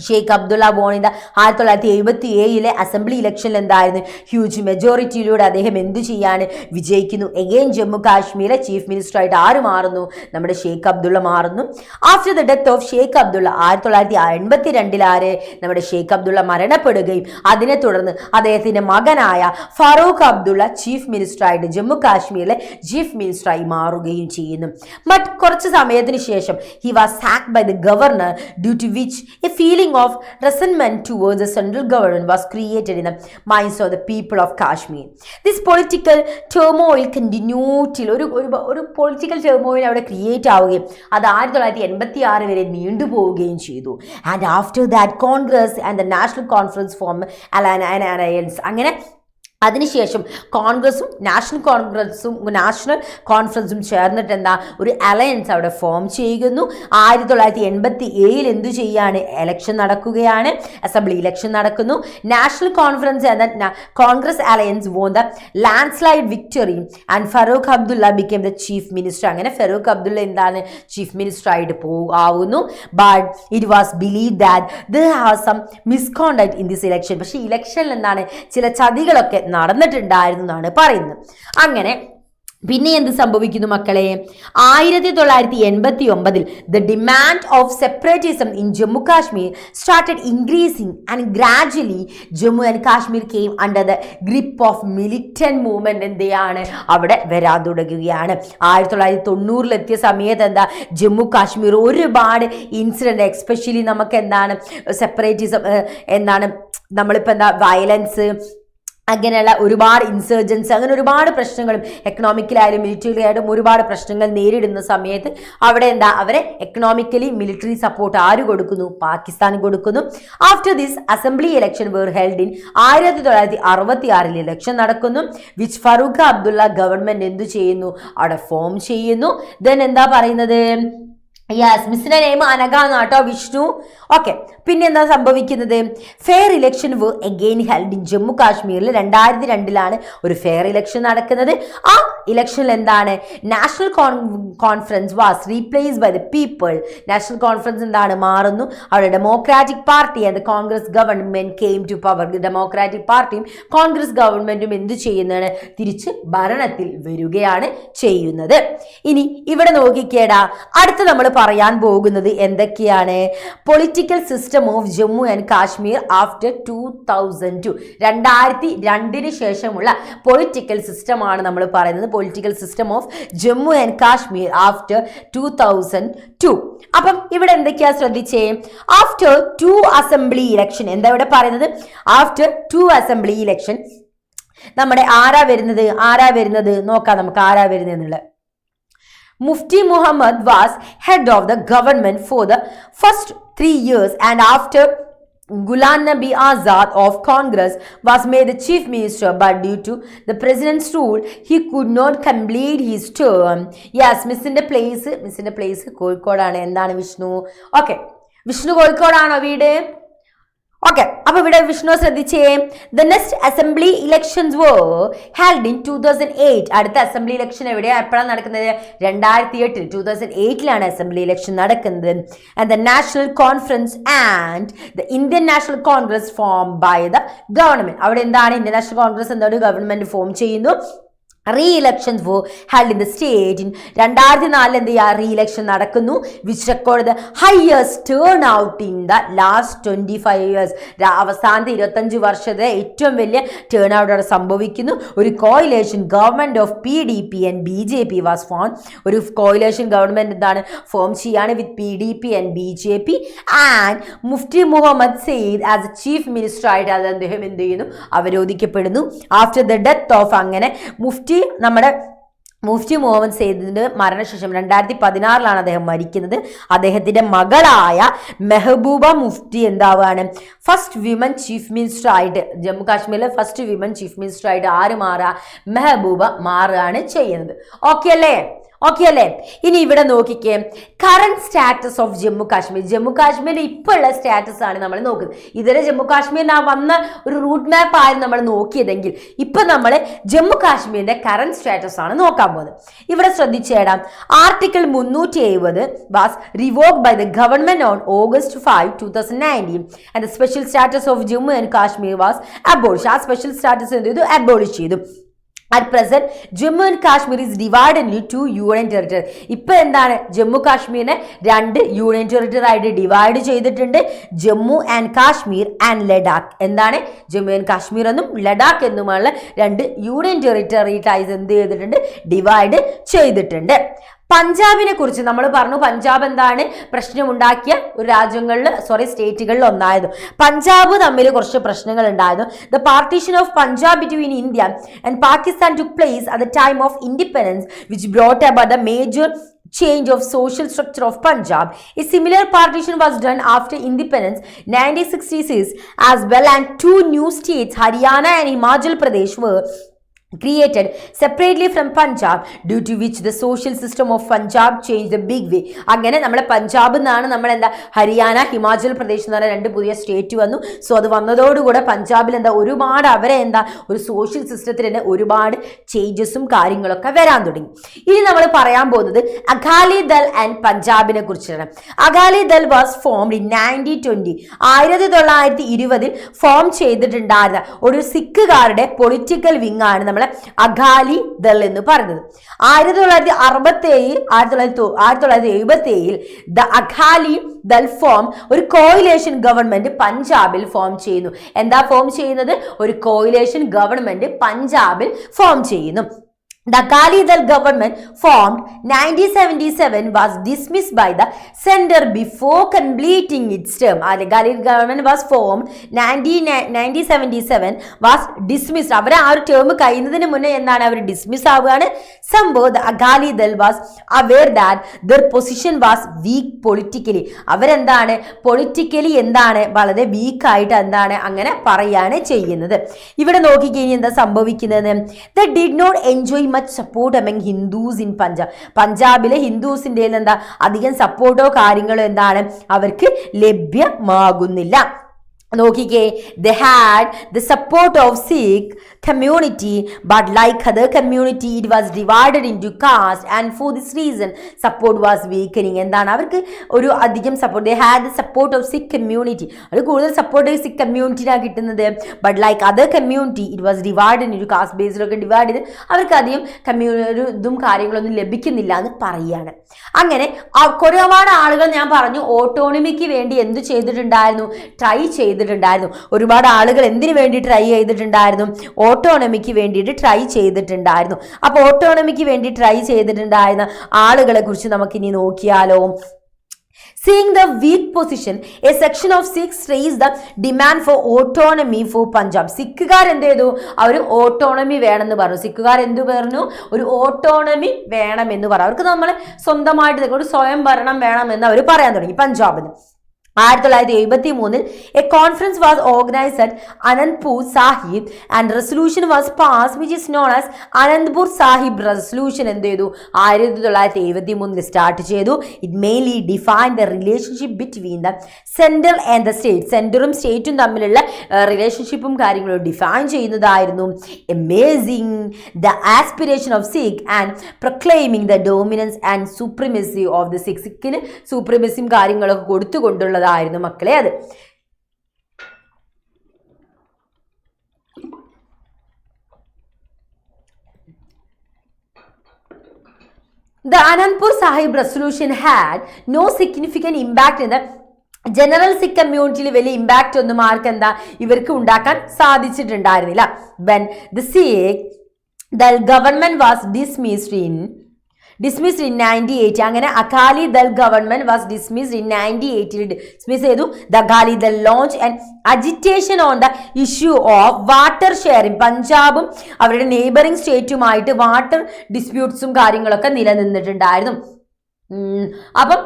ഷെയ്ഖ് അബ്ദുള്ള ബോണിന്റെ 1977 അസംബ്ലി ഇലക്ഷനിൽ എന്തായിരുന്നു? ഹ്യൂജ് മെജോറിറ്റിയിലൂടെ അദ്ദേഹം എന്തു ചെയ്യാണ്? വിജയിക്കുന്നു. എഗെയിൻ ജമ്മു കാശ്മീരിലെ ചീഫ് മിനിസ്റ്റർ ആയിട്ട് ആര് മാറുന്നു? നമ്മുടെ ഷെയ്ഖ് അബ്ദുള്ള മാറുന്നു. After the death of Sheikh Abdullah 1982 നമ്മുടെ ഷെയ്ഖ് അബ്ദുള്ള മരണപ്പെടുകയും അതിനെ തുടർന്ന് അദ്ദേഹത്തിന്റെ മകനായ ഫറൂഖ് അബ്ദുള്ള ചീഫ് മിനിസ്റ്റർ ആയിട്ട് ജമ്മു കാശ്മീരിലെ ചീഫ് മിനിസ്റ്ററായി മാറുകയും ചെയ്യുന്നു. ബട്ട് കുറച്ച് സമയത്തിന് ശേഷം he was sacked by the governor due to which a feeling of resentment towards the central government was created in the minds of the people of Kashmir. This political turmoil continued till ഒരു പൊളിറ്റിക്കൽ turmoil അവിടെ ക്രിയേറ്റ് ആവുകയും അത് 1986 വരെ നീണ്ടുപോവുകയും ചെയ്തു. And after that Congress and the National conference form an alliance. അങ്ങനെ അതിനുശേഷം കോൺഗ്രസും നാഷണൽ കോൺഫറൻസും ചേർന്നിട്ട് എന്താ ഒരു അലയൻസ് അവിടെ ഫോം ചെയ്യുന്നു. 1987 എന്തു ചെയ്യാണ്, എലക്ഷൻ നടക്കുകയാണ്, അസംബ്ലി ഇലക്ഷൻ നടക്കുന്നു. നാഷണൽ കോൺഫറൻസ് എന്ന Congress alliance won the landslide victory and Farooq Abdullah became the chief minister. അങ്ങനെ ഫറൂഖ് അബ്ദുള്ള എന്താണ്, ചീഫ് മിനിസ്റ്റർ ആയിട്ട് ആവുന്നു. But it was believe that there has some misconduct in this election. പക്ഷേ ഇലക്ഷനിൽ എന്താണ്, ചില ചതികളൊക്കെ നടന്നിട്ടുണ്ടായിരുന്നു എന്നാണ് പറയുന്നത്. അങ്ങനെ പിന്നെ എന്ത് സംഭവിക്കുന്നു മക്കളെ, 1989 the demand of separatism in Jammu Kashmir started increasing and gradually Jammu and Kashmir came under the grip of militant movement. എന്തെയാണ്, അവിടെ വരാൻ തുടങ്ങുകയാണ്. 1990 എത്തിയ സമയത്ത് എന്താ, ജമ്മു കാശ്മീർ ഒരുപാട് ഇൻസിഡന്റ്, എക്സ്പെഷ്യലി നമുക്ക് എന്താണ് സെപ്പറേറ്റിസം, എന്താണ് നമ്മളിപ്പോൾ എന്താ വയലൻസ്, അങ്ങനെയുള്ള ഒരുപാട് ഇൻസർജൻസ്, അങ്ങനെ ഒരുപാട് പ്രശ്നങ്ങളും എക്കണോമിക്കലായാലും മിലിറ്ററിയിലായാലും ഒരുപാട് പ്രശ്നങ്ങൾ നേരിടുന്ന സമയത്ത് അവിടെ എന്താ, അവരെ എക്കണോമിക്കലി മിലിറ്ററി സപ്പോർട്ട് ആര് കൊടുക്കുന്നു, പാകിസ്ഥാൻ കൊടുക്കുന്നു. After this assembly election were held in 1966 election നടക്കുന്നു. വിച്ച് ഫറൂഖ് അബ്ദുള്ള ഗവൺമെന്റ് എന്തു ചെയ്യുന്നു, അവിടെ ഫോം ചെയ്യുന്നു. ദെൻ എന്താ പറയുന്നത്, യെസ്, മിസ്സിന്റെ നെയിം അനഘ എന്നാട്ടോ, വിഷ്ണു. ഓക്കെ, പിന്നെ എന്താ സംഭവിക്കുന്നത്, fair election were again held in Jammu കാശ്മീരിൽ 2002 ഒരു ഫെയർ ഇലക്ഷൻ നടക്കുന്നത്. ആ ഇലക്ഷനിൽ എന്താണ്, National Conference was replaced by the people. National Conference എന്താണ്, മാറുന്നു. അവിടെ Democratic Party and Congress government came to power. Democratic പാർട്ടിയും കോൺഗ്രസ് ഗവൺമെന്റും എന്ത് ചെയ്യുന്നതാണ്, തിരിച്ച് ഭരണത്തിൽ വരികയാണ് ചെയ്യുന്നത്. ഇനി ഇവിടെ നോക്കിക്കേടാ, അടുത്ത നമ്മൾ പറയാൻ പോകുന്നത് എന്തൊക്കെയാണ്, political system of Jammu and Kashmir after 2002. 2002 ശേഷമുള്ള പൊളിറ്റിക്കൽ സിസ്റ്റമാണ് നമ്മൾ പറയുന്നത്, political system of Jammu and Kashmir after 2002. അപ്പം ഇവിടെ എന്തൊക്കെയാ ശ്രദ്ധിച്ചേ, ആഫ്റ്റർ 2 അസംബ്ലി ഇലക്ഷൻ, എന്താ ഇവിടെ പറയുന്നത്, ആഫ്റ്റർ 2 അസംബ്ലി ഇലക്ഷൻ നമ്മുടെ ആരാ വരുന്നത് നോക്കാം നമുക്ക്, ആരാ വരുന്നത് എന്നുള്ളത്. Mufti Muhammad was head of the government for the first 3 years and after Ghulam Nabi Azad of Congress was made the chief minister, but due to the president's rule he could not complete his term. Yes, മിസ്സിന്റെ പ്ലേസ് കോഴിക്കോടാണ്. എന്താണ് വിഷ്ണു? ഓക്കെ, വിഷ്ണു കോഴിക്കോടാണോ വീട്? ഓക്കെ, അപ്പൊ ഇവിടെ വിഷ്ണു ശ്രദ്ധിച്ചേ, the next assembly elections were held in 2008. അടുത്ത അസംബ്ലി ഇലക്ഷൻ എവിടെയാണ്, എപ്പോഴാണ് നടക്കുന്നത്, 2008. 2008 അസംബ്ലി ഇലക്ഷൻ നടക്കുന്നത്. And the National Conference and the Indian National Congress form by the government. അവിടെ എന്താണ്, ഇന്ത്യൻ നാഷണൽ കോൺഗ്രസ് എന്താണ്, ഗവൺമെന്റ് ഫോം ചെയ്യുന്നു. Reelections were held in the state in 2004 എന്ത് ചെയ്യുക, റീഇലക്ഷൻ നടക്കുന്നു. Which record the highest turnout in the last 25 years. അവസാനത്തെ 25 വർഷത്തെ ഏറ്റവും വലിയ ടേൺ ഔട്ട് അവിടെ സംഭവിക്കുന്നു. ഒരു coalition government of PDP and BJP was form. ഒരു കോയിലേഷൻ ഗവൺമെന്റ് എന്താണ് ഫോം ചെയ്യാണ് with PDP and BJP. And Mufti Mohammad Sayeed as a chief minister ആയിട്ട് അത് അദ്ദേഹം എന്ത് ചെയ്യുന്നു, അവരോധിക്കപ്പെടുന്നു. ആഫ്റ്റർ ദ ഡെത്ത് ഓഫ്, അങ്ങനെ മുഫ്തി മുഹമ്മദ് സെയ്ദിന്റെ മരണശേഷം 2016 അദ്ദേഹം മരിക്കുന്നത്. അദ്ദേഹത്തിന്റെ മകളായ മെഹബൂബ മുഫ്തി എന്താവാണ്, ഫസ്റ്റ് വിമൻ ചീഫ് മിനിസ്റ്റർ ആയിട്ട്, ജമ്മു കാശ്മീരിലെ ഫസ്റ്റ് വിമൻ ചീഫ് മിനിസ്റ്റർ ആയിട്ട് ആര് മാറുക, മെഹബൂബ മാറുകയാണ് ചെയ്യുന്നത്. ഓക്കെ അല്ലേ? ഇനി ഇവിടെ നോക്കിക്കേ, current status of Jammu Kashmir. Jammu കാശ്മീരിന്റെ ഇപ്പോൾ ഉള്ള സ്റ്റാറ്റസ് ആണ് നമ്മൾ നോക്കുന്നത്. ഇതുവരെ ജമ്മു കാശ്മീരിന് വന്ന ഒരു റൂട്ട് മാപ്പ് ആയിരുന്നു നമ്മൾ നോക്കിയതെങ്കിൽ, ഇപ്പൊ നമ്മൾ ജമ്മു കാശ്മീരിന്റെ കറന്റ് സ്റ്റാറ്റസ് ആണ് നോക്കാൻ പോകുന്നത്. ഇവിടെ ശ്രദ്ധിച്ചേടാം, article 370 was revoked by the government on August 5, 2019 and the special status of Jammu and Kashmir was abolish. ആ സ്പെഷ്യൽ സ്റ്റാറ്റസ് എന്ത് ചെയ്തു, അബോളിഷ് ചെയ്തു. At present, Jammu and Kashmir is divided into 2 union territory. ഇപ്പൊ എന്താണ്, ജമ്മു കാശ്മീരിനെ 2 യൂണിയൻ ടെറിട്ടറി ആയിട്ട് ഡിവൈഡ് ചെയ്തിട്ടുണ്ട്. Jammu and Kashmir and Ladakh. എന്താണ്, ജമ്മു ആൻഡ് കാശ്മീർ എന്നും ലഡാക്ക് എന്നുമുള്ള 2 യൂണിയൻ ടെറിട്ടറിയായിട്ട് എന്ത് ചെയ്തിട്ടുണ്ട്, ഡിവൈഡ് ചെയ്തിട്ടുണ്ട്. പഞ്ചാബിനെ കുറിച്ച് നമ്മൾ പറഞ്ഞു, പഞ്ചാബ് എന്താണ് പ്രശ്നമുണ്ടാക്കിയ ഒരു സ്റ്റേറ്റുകളിൽ ഒന്നായിരുന്നു. പഞ്ചാബ് തമ്മിൽ കുറച്ച് പ്രശ്നങ്ങൾ ഉണ്ടായിരുന്നു. The partition of Punjab between India and Pakistan took place at the time of independence which brought about the major change of social structure of Punjab. A similar partition was done after independence 1966 as well, and two new states, Haryana and Himachal Pradesh, were created separately from Punjab, due to which the social system of Punjab changed a big way. അങ്ങനെ നമ്മളെ പഞ്ചാബിൽ നിന്നാണ് നമ്മൾ എന്താ ഹരിയാന ഹിമാചൽ പ്രദേശ് എന്ന് പറഞ്ഞ രണ്ട് പുതിയ സ്റ്റേറ്റ് വന്നു. സോ അത് വന്നതോടുകൂടെ പഞ്ചാബിൽ എന്താ ഒരുപാട് അവരെ എന്താ ഒരു സോഷ്യൽ സിസ്റ്റത്തിൽ തന്നെ ഒരുപാട് ചേഞ്ചസും കാര്യങ്ങളൊക്കെ വരാൻ തുടങ്ങി. ഇനി നമ്മൾ പറയാൻ പോകുന്നത് അകാലി ദൾ ആൻഡ് പഞ്ചാബിനെ കുറിച്ചാണ്. Akali Dal was formed in 1920. 1920 form ചെയ്തിട്ടുണ്ടായിരുന്ന ഒരു സിഖുകാരുടെ പൊളിറ്റിക്കൽ വിങ് ആണ് നമ്മൾ അകാലി ദൾ എന്ന് പറയുന്നത്. 1977 ദ അകാലി ദൾ ഫോം ഒരു കോയിലേഷൻ ഗവൺമെന്റ് പഞ്ചാബിൽ ഫോം ചെയ്യുന്നു. എന്താ ഫോം ചെയ്യുന്നത്? ഒരു കോയിലേഷൻ ഗവൺമെന്റ് പഞ്ചാബിൽ ഫോം ചെയ്യുന്നു. The Akali Dal government formed 1977 was dismissed by the center before completing its term. The Akali government was formed 1977 was dismissed. അവർ ആ ഒരു ടേം കഴിയുന്നതിന് മുന്നേ എന്താണ് അവർ ഡിസ്മിസ് ആവുകയാണ് സംഭവം. The Akali Dal was aware that their position was weak politically. അവരെന്താണ് പൊളിറ്റിക്കലി എന്താണ് വളരെ വീക്കായിട്ട് എന്താണ് അങ്ങനെ പറയാണ് ചെയ്യുന്നത്. ഇവിടെ നോക്കിക്കഴിഞ്ഞാൽ എന്താ സംഭവിക്കുന്നത്? They did not enjoy much support among Hindus in Punjab. പഞ്ചാബിലെ ഹിന്ദുസിന്റെ എന്താ അധികം സപ്പോർട്ടോ കാര്യങ്ങളോ എന്താണ് അവർക്ക് ലഭ്യമാകുന്നില്ല. നോക്കിക്കേ, they had the support of Sikh community, but like other community it was divided into caste, and for this reason support was weakening. എന്താണ് അവർക്ക് ഒരു അധികം support? they had the support of Sikh community. അത് കൂടുതൽ സപ്പോർട്ട് സിഖ് കമ്മ്യൂണിറ്റിനാണ് കിട്ടുന്നത്. but like other community it was divided into caste ബേസിലൊക്കെ ഡിവൈഡ് ചെയ്ത് അവർക്ക് അധികം ഇതും കാര്യങ്ങളൊന്നും ലഭിക്കുന്നില്ല എന്ന് പറയുകയാണ്. അങ്ങനെ ഒരുപാട് ആളുകൾ ഞാൻ പറഞ്ഞു ഓട്ടോണമിക്ക് വേണ്ടി എന്ത് ചെയ്തിട്ടുണ്ടായിരുന്നു? ട്രൈ ചെയ്തിട്ടുണ്ടായിരുന്നു. ഒരുപാട് ആളുകൾ എന്തിനു വേണ്ടി ട്രൈ ചെയ്തിട്ടുണ്ടായിരുന്നു? ഓട്ടോണമിക്ക് വേണ്ടിയിട്ട് ട്രൈ ചെയ്തിട്ടുണ്ടായിരുന്നു. അപ്പോൾ ഓട്ടോണമിക്ക് വേണ്ടി ട്രൈ ചെയ്തിട്ടുണ്ടായിരുന്ന ആളുകളെ കുറിച്ച് നമുക്കിനി നോക്കിയാലോ. Seeing the weak position, a section of Sikhs raised the demand for autonomy for Punjab. സിഖുകാർ എന്ത് ചെയ്തു? അവർ ഓട്ടോണമി വേണമെന്ന് പറഞ്ഞു. സിഖുകാർ എന്ത് പറഞ്ഞു? ഒരു ഓട്ടോണമി വേണമെന്ന് പറഞ്ഞു. അവർക്ക് നമ്മൾ സ്വന്തമായിട്ട് ഒരു സ്വയം ഭരണം വേണമെന്ന് അവർ പറയാൻ തുടങ്ങി പഞ്ചാബിന്. 1973 a conference was organized at Anandpur Sahib and resolution was passed which is known as Anandpur Sahib resolution. എന്ത് ചെയ്തു? 1973 സ്റ്റാർട്ട് ചെയ്തു. It mainly define the relationship between the central and the state. സെൻറ്ററും സ്റ്റേറ്റും തമ്മിലുള്ള റിലേഷൻഷിപ്പും കാര്യങ്ങളും ഡിഫൈൻ ചെയ്യുന്നതായിരുന്നു. Amazing the aspiration of Sikh and proclaiming the dominance and supremacy of the Sikh. സിഖിന് സുപ്രീമസിയും കാര്യങ്ങളൊക്കെ കൊടുത്തുകൊണ്ടുള്ള ായിരുന്നു മക്കളെ അത്. The Anandpur Sahib resolution had no significant impact in the general Sikh കമ്മ്യൂണിറ്റിയിൽ വലിയ ഇമ്പാക്റ്റ് ഒന്നും ആർക്ക് എന്താ ഇവർക്ക് ഉണ്ടാക്കാൻ സാധിച്ചിട്ടുണ്ടായിരുന്നില്ല. when the Sikh Dal government was dismissed in 1980. അങ്ങനെ Akali Dal government was dismissed in 1980. Dismiss ചെയ്തു. The Akali Dal launch and agitation on the issue of water sharing. പഞ്ചാബും അവരുടെ നെയ്ബറിംഗ് സ്റ്റേറ്റുമായിട്ട് വാട്ടർ ഡിസ്പ്യൂട്ട്സും കാര്യങ്ങളൊക്കെ നിലനിന്നിട്ടുണ്ടായിരുന്നു. അപ്പം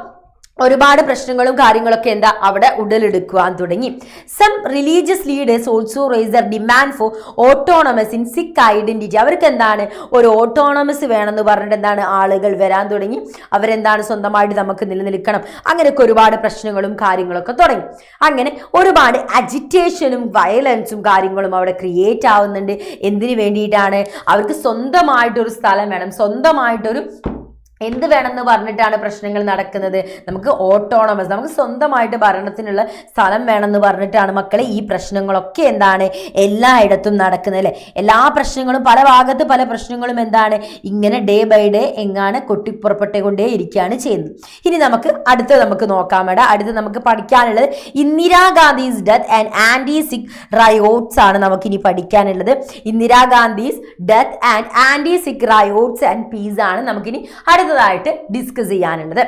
ഒരുപാട് പ്രശ്നങ്ങളും കാര്യങ്ങളൊക്കെ എന്താ അവിടെ ഉടലെടുക്കുവാൻ തുടങ്ങി. Some religious leaders also raise their demand for autonomous in Sikh identity. അവർക്ക് എന്താണ് ഒരു ഓട്ടോണമസ് വേണമെന്ന് പറഞ്ഞിട്ട് എന്താണ് ആളുകൾ വരാൻ തുടങ്ങി. അവരെന്താണ് സ്വന്തമായിട്ട് നമുക്ക് നിലനിൽക്കണം. അങ്ങനെയൊക്കെ ഒരുപാട് പ്രശ്നങ്ങളും കാര്യങ്ങളൊക്കെ തുടങ്ങി. അങ്ങനെ ഒരുപാട് അജിറ്റേഷനും വയലൻസും കാര്യങ്ങളും അവിടെ ക്രിയേറ്റ് ആവുന്നുണ്ട്. എന്തിനു വേണ്ടിയിട്ടാണ്? അവർക്ക് സ്വന്തമായിട്ടൊരു സ്ഥലം വേണം, സ്വന്തമായിട്ടൊരു എന്ത് വേണമെന്ന് പറഞ്ഞിട്ടാണ് പ്രശ്നങ്ങൾ നടക്കുന്നത്? നമുക്ക് ഓട്ടോണമസ്, നമുക്ക് സ്വന്തമായിട്ട് ഭരണത്തിനുള്ള സ്ഥലം വേണമെന്ന് പറഞ്ഞിട്ടാണ് മക്കളെ ഈ പ്രശ്നങ്ങളൊക്കെ എന്താണ് എല്ലായിടത്തും നടക്കുന്നത് അല്ലേ. എല്ലാ പ്രശ്നങ്ങളും പല ഭാഗത്ത് പല പ്രശ്നങ്ങളും എന്താണ് ഇങ്ങനെ ഡേ ബൈ ഡേ എങ്ങാണ് കൊട്ടിപ്പുറപ്പെട്ടുകൊണ്ടേ ഇരിക്കുകയാണ് ചെയ്യുന്നത്. ഇനി നമുക്ക് നോക്കാം. അടുത്ത് നമുക്ക് പഠിക്കാനുള്ളത് Indira Gandhi's death and anti Sikh riots ആണ് നമുക്കിനി പഠിക്കാനുള്ളത്. Indira Gandhi's death and anti Sikh riots and peace ആണ് നമുക്കിനി അടുത്തതായിട്ട് ഡിസ്കസ് ചെയ്യാനുള്ളത്.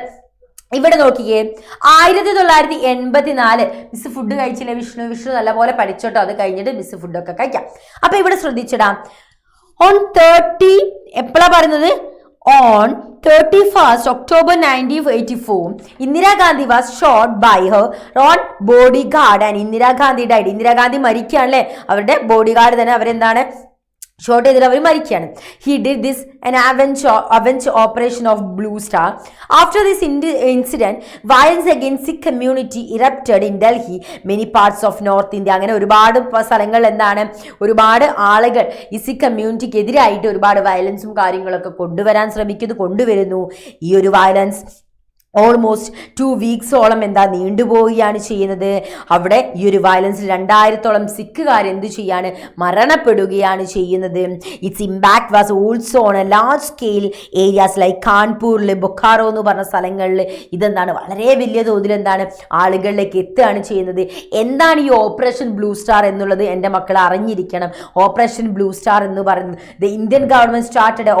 ഇവിടെ നോക്കിയേ, 1984 മിസ് ഫുഡ് കഴിച്ചില്ലേ വിഷ്ണു നല്ലപോലെ പഠിച്ചോട്ടോ. അത് കഴിഞ്ഞിട്ട് മിസ് ഫുഡൊക്കെ കഴിക്കാം. അപ്പൊ ഇവിടെ ശ്രദ്ധിച്ചിടാം. ഓൺ 30 എപ്പോഴാ പറയുന്നത്? On 31st October 1984, Indira Gandhi was shot by her own bodyguard and Indira Gandhi died. Indira Gandhi മരിക്കുകയാണല്ലേ, അവരുടെ ബോഡിഗാർഡ് തന്നെ അവരെന്താണ് ഷോട്ട് ചെയ്തിട്ട് അവർ മരിക്കുകയാണ്. He did this an avenge operation of Blue Star. After this incident, violence against Sikh community erupted in Delhi, many parts of North India. അങ്ങനെ ഒരുപാട് സ്ഥലങ്ങൾ എന്താണ്, ഒരുപാട് ആളുകൾ ഈ സിഖ് കമ്മ്യൂണിറ്റിക്ക് എതിരായിട്ട് ഒരുപാട് വയലൻസും കാര്യങ്ങളൊക്കെ കൊണ്ടുവരുന്നു. ഈ ഒരു വയലൻസ് ഓൾമോസ്റ്റ് 2 വീക്സോളം എന്താ നീണ്ടുപോവുകയാണ് ചെയ്യുന്നത്. അവിടെ ഈ ഒരു വയലൻസിൽ 2000-ഓളം സിഖുകാർ എന്ത് ചെയ്യാണ്, മരണപ്പെടുകയാണ് ചെയ്യുന്നത്. It's impact was also on A large scale areas like കാൺപൂരിൽ, ബൊക്കാറോ എന്ന് പറഞ്ഞ സ്ഥലങ്ങളിൽ ഇതെന്താണ് വളരെ വലിയ തോതിൽ എന്താണ് ആളുകളിലേക്ക് എത്തുകയാണ് ചെയ്യുന്നത്. എന്താണ് ഈ ഓപ്പറേഷൻ ബ്ലൂ സ്റ്റാർ എന്നുള്ളത് എൻ്റെ മക്കൾ അറിഞ്ഞിരിക്കണം. ഓപ്പറേഷൻ ബ്ലൂ സ്റ്റാർ എന്ന് പറയുന്നത് the Indian government started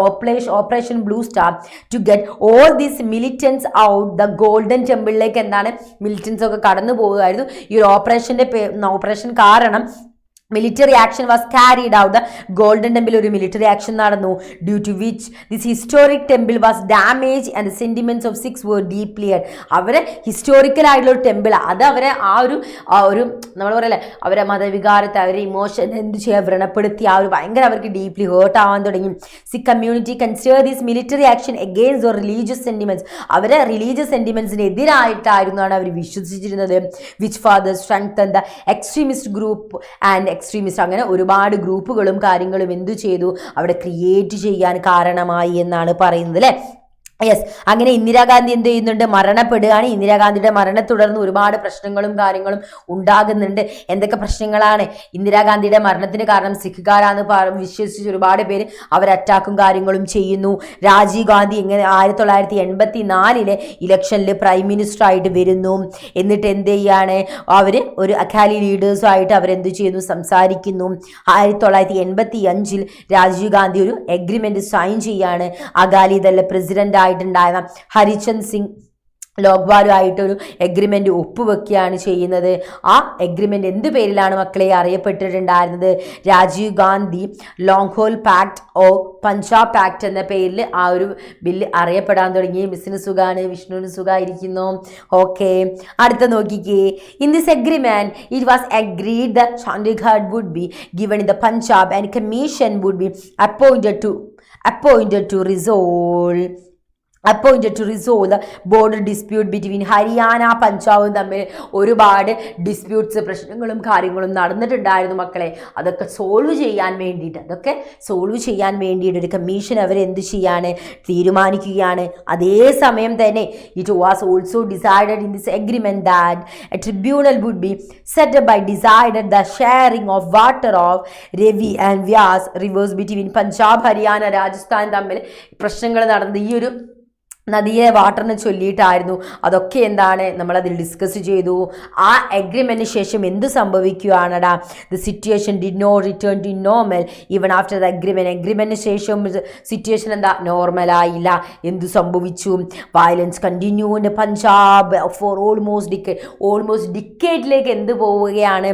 Operation Blue Star to get all these militants out the Golden ടെമ്പിളിലേക്ക് എന്താണ് മിലിറ്റൻസ് ഒക്കെ കടന്നു പോവുകയായിരുന്നു. ഈ ഒരു ഓപ്പറേഷൻ കാരണം military action was carried out. The golden temple ഒരു military action നടന്നു, due to which this historic temple was damaged and the sentiments of Sikhs were deeply hurt. അവരെ ഹിസ്റ്റോറിക്കൽ ആയിട്ടുള്ള ഒരു ടെമ്പിൾ, അത് അവരെ ആ ഒരു നമ്മൾ പറയല്ലേ അവരെ മതവികാരത്തെ അവരെ ഇമോഷൻ എന്ത് ചെയ്യാൻ വ്രണപ്പെടുത്തി ആ ഒരു ഭയങ്കര അവർക്ക് ഡീപ്ലി ഹേർട്ട് ആവാൻ തുടങ്ങി. Sikh community consider this military action against the religious sentiments. അവരെ റിലീജിയസ് സെന്റിമെന്റ്സിന് എതിരായിട്ടായിരുന്നു അവർ വിശ്വസിച്ചിരുന്നത്. Which further strengthen the extremist group and extremist. അങ്ങനെ ഒരുപാട് ഗ്രൂപ്പുകളും കാര്യങ്ങളും എന്തു ചെയ്തു, അവിടെ ക്രിയേറ്റ് ചെയ്യാൻ കാരണമായി എന്നാണ് പറയുന്നത് അല്ലേ. യെസ്, അങ്ങനെ ഇന്ദിരാഗാന്ധി എന്ത് ചെയ്യുന്നുണ്ട്, മരണപ്പെടുകയാണ്. ഇന്ദിരാഗാന്ധിയുടെ മരണത്തെ തുടർന്ന് ഒരുപാട് പ്രശ്നങ്ങളും കാര്യങ്ങളും ഉണ്ടാകുന്നുണ്ട്. എന്തൊക്കെ പ്രശ്നങ്ങളാണ് ഇന്ദിരാഗാന്ധിയുടെ മരണത്തിന് കാരണം? സിഖുകാരാന്ന് വിശ്വസിച്ച് ഒരുപാട് പേര് അവർ അറ്റാക്കും കാര്യങ്ങളും ചെയ്യുന്നു. രാജീവ് ഗാന്ധി ഇങ്ങനെ 1984 ഇലക്ഷനിൽ പ്രൈം മിനിസ്റ്റർ ആയിട്ട് വരുന്നു. എന്നിട്ട് എന്ത് ചെയ്യാണ്, അവർ ഒരു അക്കാലി ലീഡേഴ്സുമായിട്ട് അവരെന്ത് ചെയ്യുന്നു, സംസാരിക്കുന്നു. 1985 രാജീവ് ഗാന്ധി ഒരു എഗ്രിമെന്റ് സൈൻ ചെയ്യാണ് അകാലിദളിലെ പ്രസിഡന്റ് ആയിട്ടുണ്ടായിരുന്ന ഹരിചന്ദ് സിംഗ് ലോക്വാലുമായിട്ടൊരു എഗ്രിമെന്റ് ഒപ്പുവെക്കുകയാണ് ചെയ്യുന്നത്. ആ എഗ്രിമെന്റ് എന്ത് പേരിലാണ് മക്കളെ അറിയപ്പെട്ടിട്ടുണ്ടായിരുന്നത്? Rajiv Gandhi Longowal pact or Punjab pact എന്ന പേരിൽ ആ ഒരു ബില്ല് അറിയപ്പെടാൻ തുടങ്ങി. മിസ്സിന് സുഖാണ്, വിഷ്ണുവിന് സുഖമായിരിക്കുന്നു. ഓക്കെ, അടുത്ത നോക്കിക്കേ. In this agreement it was agreed the Chandigarh would be given in the Punjab and commission would be appointed to resolve the border dispute between Haryana പഞ്ചാബും തമ്മിൽ ഒരുപാട് ഡിസ്പ്യൂട്ട്സ് പ്രശ്നങ്ങളും കാര്യങ്ങളും നടന്നിട്ടുണ്ടായിരുന്നു മക്കളെ. അതൊക്കെ സോൾവ് ചെയ്യാൻ വേണ്ടിയിട്ട് ഒരു കമ്മീഷൻ അവരെന്ത് ചെയ്യാണ്, തീരുമാനിക്കുകയാണ്. അതേസമയം തന്നെ it was also decided in this agreement that a tribunal would be set up by decided the sharing of water of Ravi and Beas rivers between Punjab, Haryana, Rajasthan തമ്മിൽ പ്രശ്നങ്ങൾ നടന്നത് ഈ ഒരു നദിയെ വാട്ടറിനെ ചൊല്ലിയിട്ടായിരുന്നു. അതൊക്കെ എന്താണ് നമ്മളതിൽ ഡിസ്കസ് ചെയ്തു. ആ എഗ്രിമെന്റിന് ശേഷം എന്ത് സംഭവിക്കുകയാണടാ? The situation did not return to normal even after the എഗ്രിമെന്റിന് ശേഷം സിറ്റുവേഷൻ എന്താ നോർമലായില്ല. എന്തു സംഭവിച്ചു? Violence continue in Punjab for almost ഡിക്കേഡിലേക്ക് എന്ത് പോവുകയാണ്,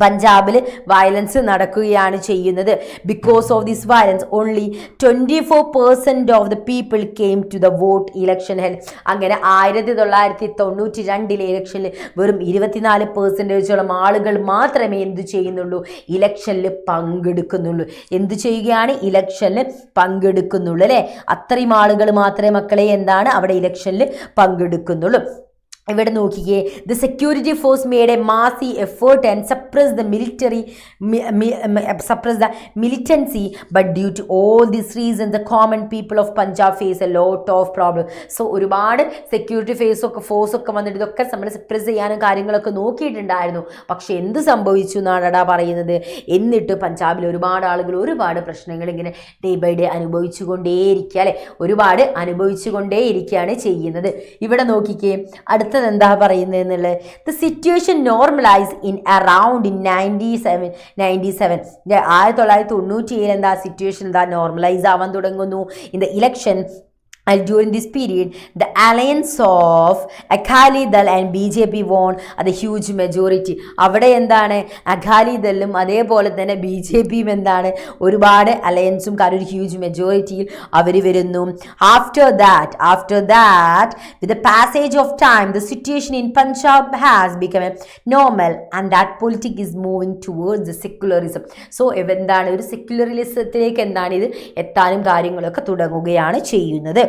പഞ്ചാബിൽ വയലൻസ് നടക്കുകയാണ് ചെയ്യുന്നത്. Because of this violence only 24% of the people came to the vote election held. അങ്ങനെ 1992 ഇലക്ഷനിൽ വെറും 24% ആളുകൾ മാത്രമേ എന്ത് ചെയ്യുന്നുള്ളൂ, ഇലക്ഷനിൽ പങ്കെടുക്കുന്നുള്ളൂ. എന്ത് ചെയ്യുകയാണ്, ഇലക്ഷനിൽ പങ്കെടുക്കുന്നുള്ളൂ അല്ലേ. അത്രയും ആളുകൾ മാത്രമേ മക്കളെ എന്താണ് അവിടെ ഇലക്ഷനിൽ പങ്കെടുക്കുന്നുള്ളൂ. ഇവിടെ നോക്കിക്കേ. The security force made A massive effort and suppress the militancy, but due to all these reasons the common people of Punjab face a lot of problems. So ഒരുപാട് സെക്യൂരിറ്റി ഫോഴ്സ് ഒക്കെ വന്നിട്ട് ഇതൊക്കെ നമ്മൾ സപ്രസ് ചെയ്യാനും കാര്യങ്ങളൊക്കെ നോക്കിയിട്ടുണ്ടായിരുന്നു. പക്ഷെ എന്ത് സംഭവിച്ചു എന്നാണ് പറയുന്നത്. എന്നിട്ട് പഞ്ചാബിൽ ഒരുപാട് ആളുകൾ ഒരുപാട് പ്രശ്നങ്ങൾ ഇങ്ങനെ ഡേ ബൈ ഡേ അനുഭവിച്ചുകൊണ്ടേയിരിക്കുക അല്ലെ, ഒരുപാട് അനുഭവിച്ചുകൊണ്ടേയിരിക്കുകയാണ് ചെയ്യുന്നത്. ഇവിടെ നോക്കിക്കേ, അടുത്ത എന്താ പറയുന്നത് എന്നുള്ളത്. The situation normalise in around in 1997 1997 എന്താ സിറ്റുവേഷൻ എന്താ നോർമലൈസ് ആവാൻ തുടങ്ങുന്നു. In the election And during this period, the alliance of Akali-Dal and BJP won the huge majority. അവിടെ എന്താണ് അകാലിദളും അതേപോലെ തന്നെ ബി ജെ പിയും എന്താണ് ഒരുപാട് അലയൻസും കാരണം ഒരു ഹ്യൂജ് മെജോറിറ്റിയിൽ അവർ വരുന്നു. After that with the passage of time, the situation in Punjab has become normal and that politics is moving towards the secularism. So എന്താണ് ഒരു സെക്യുലറിസത്തിലേക്ക് എന്താണ് ഇത് എത്താനും കാര്യങ്ങളൊക്കെ തുടങ്ങുകയാണ് ചെയ്യുന്നത്.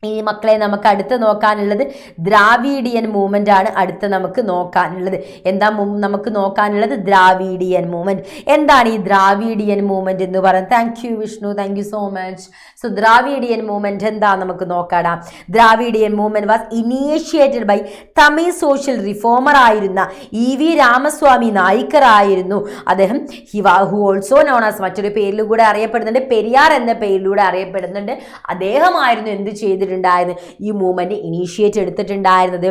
ഈ മക്കളെ നമുക്ക് അടുത്ത് നോക്കാനുള്ളത് ദ്രാവിഡിയൻ മൂവ്മെന്റ് ആണ്. അടുത്ത് നമുക്ക് നോക്കാനുള്ളത് എന്താ? നമുക്ക് നോക്കാനുള്ളത് ദ്രാവിഡിയൻ മൂവ്മെന്റ്. എന്താണ് ഈ ദ്രാവിഡിയൻ മൂവ്മെന്റ് എന്ന് പറയുന്നത്? Thank you Vishnu, thank you so much. So Dravidian movement എന്താ നമുക്ക് നോക്കാം. Dravidian movement was initiated by Tamil social reformer ആയിരുന്ന EV രാമസ്വാമി നായിക്കർ ആയിരുന്നു അദ്ദേഹം. ഹു ഓൾസോ നോൺ ആസ്, മറ്റൊരു പേരിലൂടെ അറിയപ്പെടുന്നുണ്ട്, പെരിയാർ എന്ന പേരിലൂടെ അറിയപ്പെടുന്നുണ്ട്. അദ്ദേഹമായിരുന്നു എന്ത് ചെയ്തിട്ടുണ്ടായിരുന്നു? ഈ മൂവ്മെന്റ് ഇനീഷ്യേറ്റ് എടുത്തിട്ടുണ്ടായിരുന്നത്.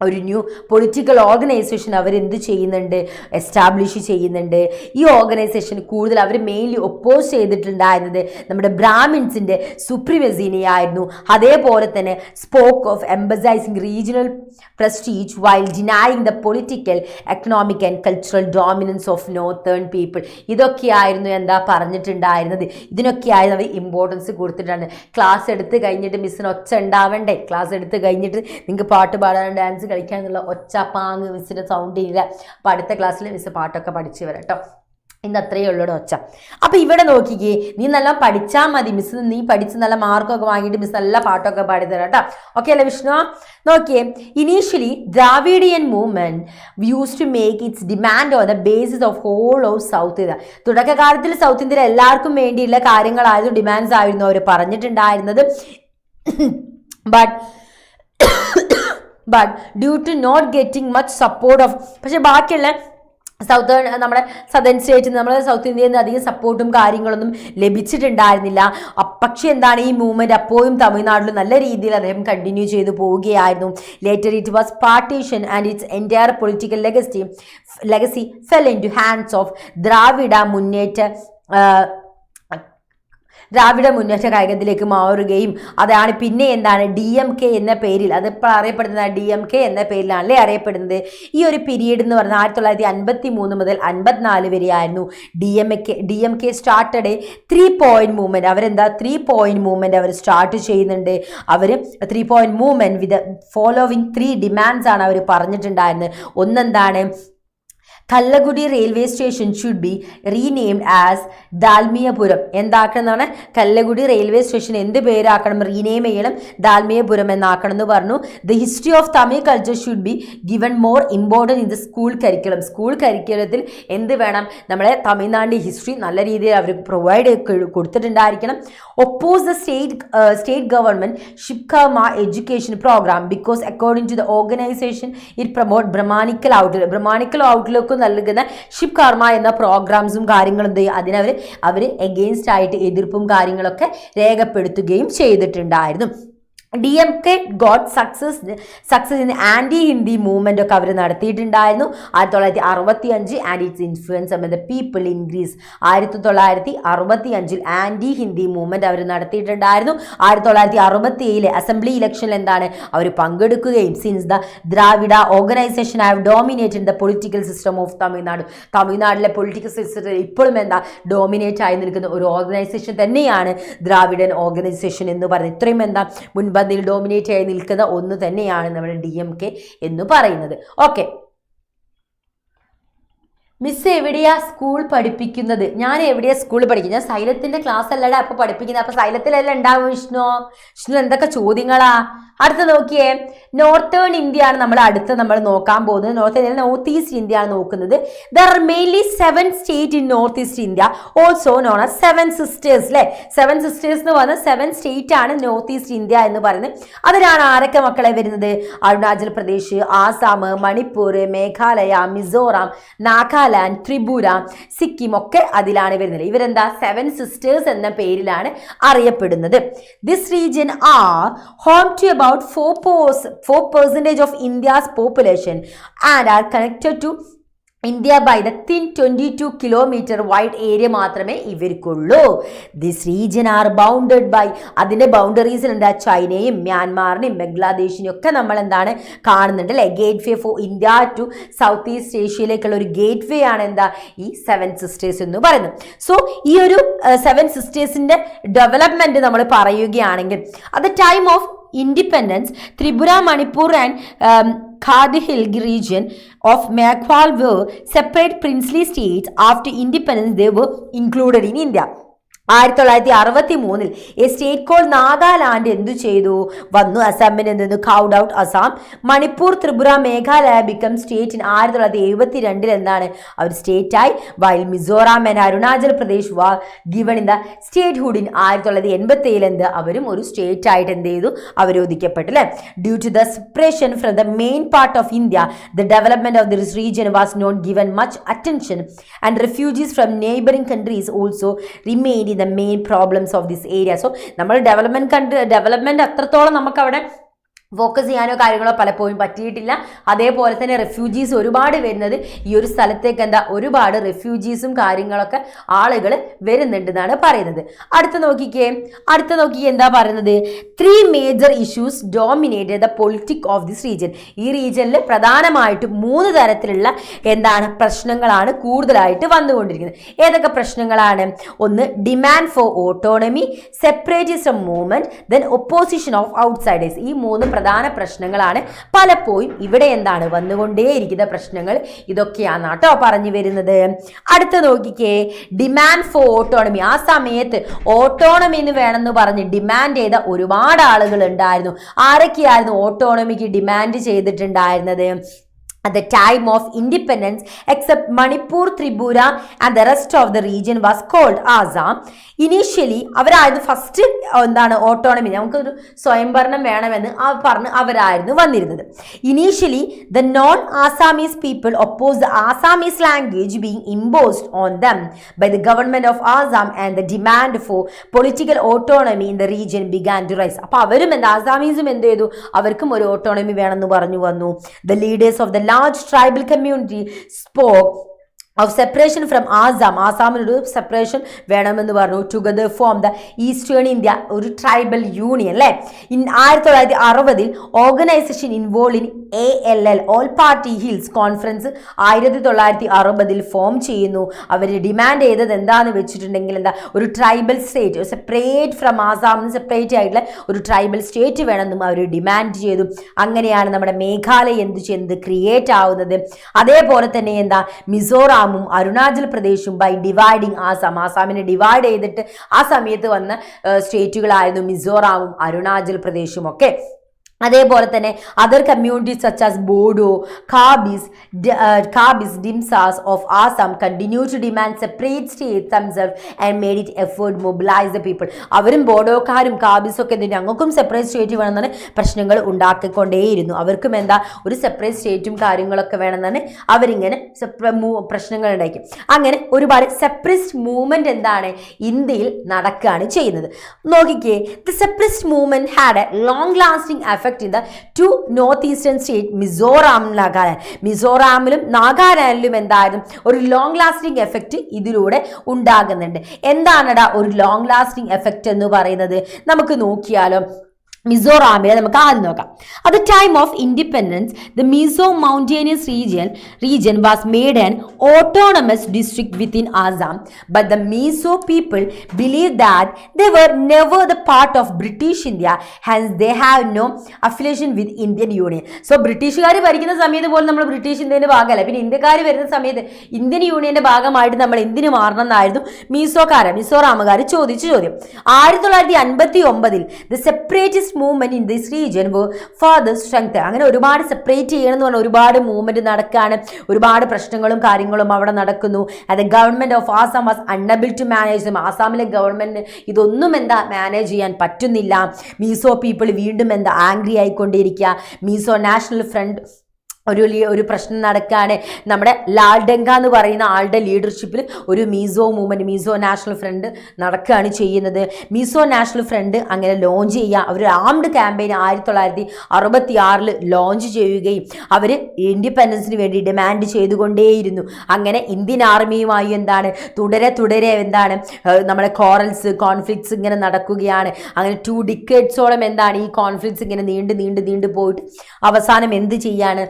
ഒരു ന്യൂ പൊളിറ്റിക്കൽ ഓർഗനൈസേഷൻ അവരെന്ത് ചെയ്യുന്നുണ്ട്? എസ്റ്റാബ്ലിഷ് ചെയ്യുന്നുണ്ട്. ഈ ഓർഗനൈസേഷൻ കൂടുതൽ അവർ മെയിൻലി ഒപ്പോസ് ചെയ്തിട്ടുണ്ടായിരുന്നത് നമ്മുടെ ബ്രാഹ്മിൻസിൻ്റെ സുപ്രീമസിനെയായിരുന്നു. അതേപോലെ തന്നെ spoke of emphasizing regional prestige while denying the political economic and cultural dominance of northern people. ഇതൊക്കെയായിരുന്നു എന്താ പറഞ്ഞിട്ടുണ്ടായിരുന്നത്. ഇതിനൊക്കെയായിരുന്നു അവർ ഇമ്പോർട്ടൻസ് കൊടുത്തിട്ടാണ്. ക്ലാസ് എടുത്ത് കഴിഞ്ഞിട്ട് മിസ്സിന് ഒച്ച ഉണ്ടാവണ്ടേ? ക്ലാസ് എടുത്ത് കഴിഞ്ഞിട്ട് നിങ്ങൾക്ക് പാട്ട് പാടാൻ ഡാൻസ് കളിക്കാനുള്ള ഒച്ച പാങ്ങ് മിസ്സിൻ്റെ സൗണ്ട് ഇല്ല. അപ്പം അടുത്ത ക്ലാസ്സിൽ മിസ് പാട്ടൊക്കെ പഠിച്ചു വരാം കേട്ടോ. ഇന്ന് അത്രയേ ഉള്ളൂ ഒച്ച. അപ്പം ഇവിടെ നോക്കിക്കേ, നീ നല്ല പഠിച്ചാൽ മതി. മിസ് നീ പഠിച്ച് നല്ല മാർക്കൊക്കെ വാങ്ങിയിട്ട് മിസ് നല്ല പാട്ടൊക്കെ പാടിത്തരാം കേട്ടോ. ഓക്കെ അല്ലേ വിഷ്ണു? നോക്കിയേ, initially Dravidian movement use to make its demand on the basis of whole of south India. തുടക്കകാലത്തിൽ സൗത്ത് ഇന്ത്യയിൽ എല്ലാവർക്കും വേണ്ടിയുള്ള കാര്യങ്ങളായിരുന്നു, ഡിമാൻഡ്സ് ആയിരുന്നു അവർ പറഞ്ഞിട്ടുണ്ടായിരുന്നത്. But due to not getting much support of, പക്ഷെ ബാക്കിയുള്ള നമ്മുടെ സദേൺ സ്റ്റേറ്റിൽ നമ്മുടെ സൗത്ത് ഇന്ത്യയിൽ നിന്ന് അധികം സപ്പോർട്ടും കാര്യങ്ങളൊന്നും ലഭിച്ചിട്ടുണ്ടായിരുന്നില്ല. പക്ഷെ എന്താണ് ഈ മൂവ്മെന്റ് അപ്പോഴും തമിഴ്നാട്ടിൽ നല്ല രീതിയിൽ അദ്ദേഹം കണ്ടിന്യൂ ചെയ്തു പോവുകയായിരുന്നു. Later it was partition and its entire political legacy fell into hands of Dravida Munnetra കഴകത്തിലേക്ക് മാറുകയും അതാണ് പിന്നെ എന്താണ് DMK എന്ന പേരിൽ, അതിപ്പോൾ അറിയപ്പെടുന്നത് DMK എന്ന പേരിലാണല്ലേ അറിയപ്പെടുന്നത്. ഈ ഒരു പീരീഡ് എന്ന് പറഞ്ഞാൽ 1953 മുതൽ 54 വരെയായിരുന്നു. DMK started 3 point movement. അവരെന്താ 3 പോയിന്റ് മൂവ്മെന്റ് അവർ സ്റ്റാർട്ട് ചെയ്യുന്നുണ്ട്. അവർ 3 point movement with following 3 demands ആണ് അവർ പറഞ്ഞിട്ടുണ്ടായിരുന്നത്. ഒന്നെന്താണ്? Kallakudi railway station should be renamed as Dalmiapuram. എന്താക്കണം എന്നാണ്? കല്ലഗുഡി റെയിൽവേ സ്റ്റേഷൻ എന്ത് പേരാക്കണം? റീനെയിം ചെയ്യണം, ദാൽമിയപുരം എന്നാക്കണം എന്ന് പറഞ്ഞു. The history of Tamil culture should be given more importance in the school curriculum. School കരിക്കുലത്തിൽ എന്ത് വേണം? നമ്മളെ തമിഴ്നാടിൻ്റെ ഹിസ്റ്ററി നല്ല രീതിയിൽ അവർ പ്രൊവൈഡ് കൊടുത്തിട്ടുണ്ടായിരിക്കണം. ഒപ്പോസ് ദ സ്റ്റേറ്റ് ഗവൺമെന്റ് ഷിപ്കർമ education program because according to the organisation it promote brahmanical outlook നൽകുന്ന ഷിപ് കർമ്മ എന്ന പ്രോഗ്രാംസും കാര്യങ്ങളും അവർ എഗെയിൻസ്റ്റ് ആയിട്ട് എതിർപ്പും കാര്യങ്ങളൊക്കെ രേഖപ്പെടുത്തുകയും ചെയ്തിട്ടുണ്ടായിരുന്നു. DMK got success in anti Hindi movement ഒക്കെ അവർ നടത്തിയിട്ടുണ്ടായിരുന്നു. 1965 and its influence on the people increase. 1965 anti Hindi movement അവർ നടത്തിയിട്ടുണ്ടായിരുന്നു. 1967 അസംബ്ലി ഇലക്ഷനിൽ എന്താണ് അവർ പങ്കെടുക്കുകയും since the Dravida organisation have dominated the political system of തമിഴ്നാട്ടിലെ പൊളിറ്റിക്കൽ സിസ്റ്റത്തിൽ ഇപ്പോഴും എന്താ ഡോമിനേറ്റ് ആയി നിൽക്കുന്ന ഒരു ഓർഗനൈസേഷൻ തന്നെയാണ് ദ്രാവിഡൻ ഓർഗനൈസേഷൻ എന്ന് പറയുന്നത്. ഇത്രയും എന്താ മുൻപ് ഡോമിനേറ്റ് ആയി നിൽക്കുന്ന ഒന്ന് തന്നെയാണ് നമ്മുടെ DMK എന്ന് പറയുന്നത്. ഓക്കെ, മിസ് എവിടെയാ സ്കൂൾ പഠിപ്പിക്കുന്നത്? ഞാൻ എവിടെയാ സ്കൂൾ പഠിക്കുന്നത്? ഞാൻ സൈലത്തിന്റെ ക്ലാസ് അല്ലടാ അപ്പൊ പഠിപ്പിക്കുന്നത്. അപ്പൊ സൈലത്തിലെല്ലാം ഉണ്ടാവും വിഷ്ണു. എന്തൊക്കെ ചോദ്യങ്ങളാ? അടുത്ത് നോക്കിയേ, നോർത്തേൺ ഇന്ത്യ ആണ് നമ്മൾ നോക്കാൻ പോകുന്നത്. നോർത്ത് ഈസ്റ്റ് ഇന്ത്യ ആണ് നോക്കുന്നത്. There are mainly 7 state in north east India, also known as 7 sisters. അല്ലെ, 7 സിസ്റ്റേഴ്സ് എന്ന് പറഞ്ഞാൽ 7 സ്റ്റേറ്റ് ആണ് നോർത്ത് ഈസ്റ്റ് ഇന്ത്യ എന്ന് പറയുന്നത്. അതിലാണ് ആരൊക്കെ മക്കളെ വരുന്നത്? അരുണാചൽ പ്രദേശ്, ആസാം, മണിപ്പൂർ, മേഘാലയ, മിസോറാം, നാഗാലാൻഡ്, ത്രിപുര, സിക്കിം ഒക്കെ അതിലാണ് വരുന്നത്. ഇവരെന്താ 7 സിസ്റ്റേഴ്സ് എന്ന പേരിലാണ് അറിയപ്പെടുന്നത്. This region are home to about 4% of India's population and are connected to India by the thin 22 kilometre wide area മാത്രമേ ഇവർക്കുള്ളൂ. This region are bounded by, അതിൻ്റെ ബൗണ്ടറീസിൽ എന്താ ചൈനയും മ്യാൻമാറിനെയും ബംഗ്ലാദേശിനെയും ഒക്കെ നമ്മൾ എന്താണ് കാണുന്നുണ്ട് അല്ലേ. Gateway for India to south east ഏഷ്യയിലേക്കുള്ള ഒരു ഗേറ്റ് വേ ആണ് എന്താ ഈ 7 സിസ്റ്റേഴ്സ് എന്ന് പറയുന്നത്. സോ ഈ ഒരു 7 സിസ്റ്റേഴ്സിൻ്റെ ഡെവലപ്മെൻറ്റ് നമ്മൾ പറയുകയാണെങ്കിൽ at the time of independence, Tripura, Manipur and Khadihil region of Meghwal were separate princely states. After independence, they were included in India. 1963 a state call Nagaland എന്തു ചെയ്തു വന്നു, അസാമിന് എന്തെന്നു carved out Assam. Manipur, Tripura, Meghalaya become state in 1972 എന്താണ് അവർ സ്റ്റേറ്റ് ആയി. While Mizoram and Arunachal Pradesh was given in the statehood in 1987 എന്ത് അവരും ഒരു സ്റ്റേറ്റ് ആയിട്ട് എന്ത് ചെയ്തു അവരോധിക്കപ്പെട്ടു അല്ലേ. Due to the separation from the main part of India the development of this region was not given much attention and refugees from neighbouring countries also remain the main problems of this area. So നമ്മൾ ഡെവലപ്മെന്റ് അത്രത്തോളം നമുക്ക് അവിടെ ഫോക്കസ് ചെയ്യാനോ കാര്യങ്ങളോ പലപ്പോഴും പറ്റിയിട്ടില്ല. അതേപോലെ തന്നെ റെഫ്യൂജീസ് ഒരുപാട് വരുന്നത് ഈ ഒരു സ്ഥലത്തേക്ക് എന്താ ഒരുപാട് റെഫ്യൂജീസും കാര്യങ്ങളൊക്കെ ആളുകൾ വരുന്നുണ്ടെന്നാണ് പറയുന്നത്. അടുത്ത നോക്കിക്കേ എന്താ പറയുന്നത്, 3 major issues dominated the politic of this region. ഈ റീജിയനിൽ പ്രധാനമായിട്ടും 3 തരത്തിലുള്ള എന്താണ് പ്രശ്നങ്ങളാണ് കൂടുതലായിട്ട് വന്നുകൊണ്ടിരിക്കുന്നത്. ഏതൊക്കെ പ്രശ്നങ്ങളാണ്? ഒന്ന് demand for autonomy, separatism movement, then opposition of outsiders. ഈ 3 പ്രധാന പ്രശ്നങ്ങളാണ് പലപ്പോഴും ഇവിടെ എന്താണ് വന്നുകൊണ്ടേയിരിക്കുന്ന പ്രശ്നങ്ങൾ. ഇതൊക്കെയാണ് കേട്ടോ പറഞ്ഞു വരുന്നത്. അടുത്ത നോക്കിക്കേ, ഡിമാൻഡ് ഫോർ ഓട്ടോണമി. ആ സമയത്ത് ഓട്ടോണമി എന്ന് വേണമെന്ന് പറഞ്ഞ് ഡിമാൻഡ് ചെയ്ത ഒരുപാട് ആളുകൾ ഉണ്ടായിരുന്നു. ആരൊക്കെയായിരുന്നു ഓട്ടോണമിക്ക് ഡിമാൻഡ് ചെയ്തിട്ടുണ്ടായിരുന്നത്? At the time of independence, except Manipur, Tripura and the rest of the region was called Assam. Initially, അവരായിരുന്നു ഫസ്റ്റ് എന്താണ് ഓട്ടോണമി, നമുക്കൊരു സ്വയംഭരണം വേണമെന്ന് പറഞ്ഞ് അവരായിരുന്നു വന്നിരുന്നത്. Initially, the non-Assamese people opposed the Assamese language being imposed on them by the government of Assam, and the demand for political autonomy in the region began to rise. അപ്പോൾ അവരും എന്താ ആസാമീസും എന്ത് ചെയ്തു, അവർക്കും ഒരു ഓട്ടോണമി വേണമെന്ന് പറഞ്ഞു വന്നു. The leaders of the large tribal community spoke of separation from Assam. ആസാമിനൊരു സെപ്പറേഷൻ വേണമെന്ന് പറഞ്ഞു. Together form the eastern India, ഒരു ട്രൈബൽ യൂണിയൻ അല്ലേ. 1960 organisation involve in ALL all party hills conference 1960 form ചെയ്യുന്നു. അവർ ഡിമാൻഡ് ചെയ്തത് എന്താന്ന് വെച്ചിട്ടുണ്ടെങ്കിൽ എന്താ ഒരു ട്രൈബൽ സ്റ്റേറ്റ്, സെപ്പറേറ്റ് ഫ്രം ആസാമിന് സെപ്പറേറ്റ് ആയിട്ടുള്ള ഒരു ട്രൈബൽ സ്റ്റേറ്റ് വേണമെന്നും അവർ ഡിമാൻഡ് ചെയ്തു. അങ്ങനെയാണ് നമ്മുടെ മേഘാലയ എന്ത് ക്രിയേറ്റ് ആവുന്നത്. അതേപോലെ തന്നെ എന്താ മിസോറാം അരുണാചൽ പ്രദേശും ബൈ ഡിവൈഡിങ് ആസാമിനെ ഡിവൈഡ് ചെയ്തിട്ട് ആ സമയത്ത് വന്ന സ്റ്റേറ്റുകളായിരുന്നു മിസോറാമും അരുണാചൽ പ്രദേശും ഒക്കെ. അതേപോലെ തന്നെ other communities such as Bodo, Karbis, Dimasas of Assam continue to demand separate state themselves and made it effort mobilise the people. അവരും ബോഡോക്കാരും കാബിസും ഒക്കെ ഞങ്ങൾക്കും സെപ്പറേറ്റ് സ്റ്റേറ്റ് വേണമെന്നാണ് പ്രശ്നങ്ങൾ ഉണ്ടാക്കിക്കൊണ്ടേയിരുന്നു. അവർക്കും എന്താ ഒരു സെപ്പറേറ്റ് സ്റ്റേറ്റും കാര്യങ്ങളൊക്കെ വേണമെന്നാണ് അവരിങ്ങനെ പ്രശ്നങ്ങൾ ഉണ്ടാക്കി. അങ്ങനെ ഒരുപാട് സെപ്പറേറ്റ് മൂവ്മെന്റ് എന്താണ് ഇന്ത്യയിൽ നടക്കുകയാണ് ചെയ്യുന്നത്. നോക്കിക്കേ, the separate movement had a long lasting effect in the 2 northeastern state Mizoram, Nagaland. മിസോറാമിലും നാഗാലാൻഡിലും എന്തായാലും ഒരു ലോങ് ലാസ്റ്റിംഗ് എഫക്റ്റ് ഇതിലൂടെ ഉണ്ടാകുന്നുണ്ട്. എന്താണടാ ഒരു ലോങ് ലാസ്റ്റിംഗ് എഫക്റ്റ് എന്ന് പറയുന്നത്? നമുക്ക് നോക്കിയാലോ. മിസോറാമിലെ നമുക്ക് ആദ്യം നോക്കാം. At the time of independence the Mizo mountainous region was made an autonomous district within Assam, but the Mizo people believed that they were never the part of British India, hence they have no affiliation with Indian Union. So ബ്രിട്ടീഷുകാർ ഭരിക്കുന്ന സമയത്ത് പോലും നമ്മൾ ബ്രിട്ടീഷ് ഇന്ത്യയുടെ ഭാഗമല്ല, പിന്നെ ഇന്ത്യക്കാർ വരുന്ന സമയത്ത് ഇന്ത്യൻ യൂണിയന്റെ ഭാഗമായിട്ട് നമ്മൾ എന്തിനു മാറണം എന്നായിരുന്നു മിസോറാമുകാർ ചോദിച്ച ചോദ്യം. 1959 the separatist movement in this region were further strength. അങ്ങനെ ഒരുപാട് സെപ്പറേറ്റ് ചെയ്യണമെന്ന് പറഞ്ഞാൽ ഒരുപാട് മൂവ്മെന്റ് നടക്കുകയാണ്, ഒരുപാട് പ്രശ്നങ്ങളും കാര്യങ്ങളും അവിടെ നടക്കുന്നു. അത് government of Assam was unable to manage them. ആസാമിലെ ഗവൺമെന്റിന് ഇതൊന്നും എന്താ മാനേജ് ചെയ്യാൻ പറ്റുന്നില്ല. മീസോ പീപ്പിൾ വീണ്ടും എന്താ ആംഗ്രി ആയിക്കൊണ്ടിരിക്കുക. മീസോ നാഷണൽ ഫ്രണ്ട് ഒരു പ്രശ്നം നടക്കുകയാണ്. നമ്മുടെ ലാൽഡെങ്ക എന്ന് പറയുന്ന ആളുടെ ലീഡർഷിപ്പിൽ ഒരു മീസോ മൂവ്മെൻറ്റ്, മീസോ നാഷണൽ ഫ്രണ്ട് നടക്കുകയാണ് ചെയ്യുന്നത്. മീസോ നാഷണൽ ഫ്രണ്ട് അങ്ങനെ ലോഞ്ച് ചെയ്യുക, അവർ ആംഡ് ക്യാമ്പയിൻ 1966 ലോഞ്ച് ചെയ്യുകയും അവർ ഇൻഡിപെൻഡൻസിന് വേണ്ടി ഡിമാൻഡ് ചെയ്തുകൊണ്ടേയിരുന്നു. അങ്ങനെ ഇന്ത്യൻ ആർമിയുമായി എന്താണ് തുടരെ എന്താണ് നമ്മുടെ കോൺഫ്ലിക്ട്സ് ഇങ്ങനെ നടക്കുകയാണ്. അങ്ങനെ 2 ഡിക്കേഡ്സോളം എന്താണ് ഈ കോൺഫ്ലിക്ട്സ് ഇങ്ങനെ നീണ്ടു പോയിട്ട് അവസാനം എന്ത് ചെയ്യാണ്,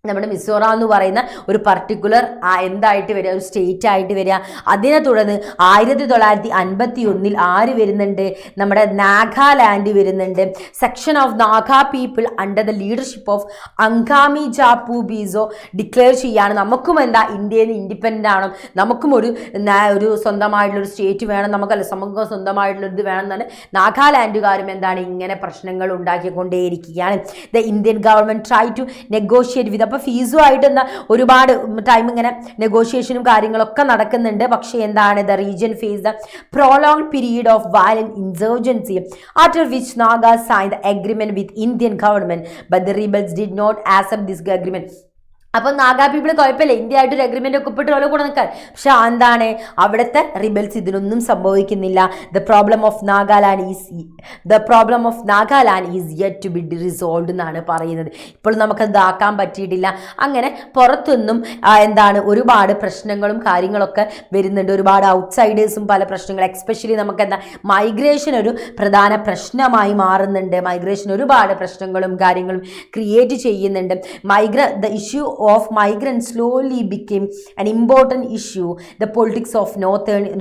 നമ്മുടെ മിസോറാം എന്ന് പറയുന്ന ഒരു പർട്ടിക്കുലർ എന്തായിട്ട് വരിക, ഒരു സ്റ്റേറ്റ് ആയിട്ട് വരിക. അതിനെ തുടർന്ന് 1951 ആര് വരുന്നുണ്ട്, നമ്മുടെ നാഗാലാൻഡ് വരുന്നുണ്ട്. Section of Naga people under the leadership of Angami Zapu Phizo declare ചെയ്യാണ്, നമുക്കും എന്താ ഇന്ത്യയിൽ നിന്ന് ഇൻഡിപെൻഡൻ്റ് ആണോ, നമുക്കും ഒരു സ്വന്തമായിട്ടുള്ളൊരു സ്റ്റേറ്റ് വേണം, നമുക്കല്ല നമുക്ക് സ്വന്തമായിട്ടുള്ളൊരു ഇത് വേണം എന്നാണ് നാഗാലാൻഡുകാരും എന്താണ് ഇങ്ങനെ പ്രശ്നങ്ങൾ ഉണ്ടാക്കിക്കൊണ്ടേയിരിക്കുകയാണ്. The Indian government try to negotiate with, അപ്പോൾ ഫീസുമായിട്ട് എന്താ ഒരുപാട് ടൈം ഇങ്ങനെ നെഗോഷിയേഷനും കാര്യങ്ങളൊക്കെ നടക്കുന്നുണ്ട്. പക്ഷേ എന്താണ് the region face the prolonged period of violent insurgency, after which Nagas signed the agreement with Indian government, but the rebels did not accept this agreement. അപ്പം നാഗാ പീപ്പിൾ കുഴപ്പമില്ല, ഇന്ത്യ ആയിട്ടൊരു അഗ്രിമെൻ്റ് ഒക്കെ ഒപ്പിട്ട് ഓരോ കൂടെ നിൽക്കാൻ. പക്ഷെ എന്താണ് അവിടുത്തെ റിബൽസ് ഇതിനൊന്നും സംഭവിക്കുന്നില്ല. The problem of Nagaland is yet to be resolve എന്നാണ് പറയുന്നത്. ഇപ്പോൾ നമുക്കത് ആക്കാൻ പറ്റിയിട്ടില്ല. അങ്ങനെ പുറത്തൊന്നും എന്താണ് ഒരുപാട് പ്രശ്നങ്ങളും കാര്യങ്ങളൊക്കെ വരുന്നുണ്ട്. ഒരുപാട് ഔട്ട്സൈഡേഴ്സും പല പ്രശ്നങ്ങൾ, എക്സ്പെഷ്യലി നമുക്കെന്താ മൈഗ്രേഷൻ ഒരു പ്രധാന പ്രശ്നമായി മാറുന്നുണ്ട്. മൈഗ്രേഷൻ ഒരുപാട് പ്രശ്നങ്ങളും കാര്യങ്ങളും ക്രിയേറ്റ് ചെയ്യുന്നുണ്ട്. The issue of migrants slowly became an important issue, the politics of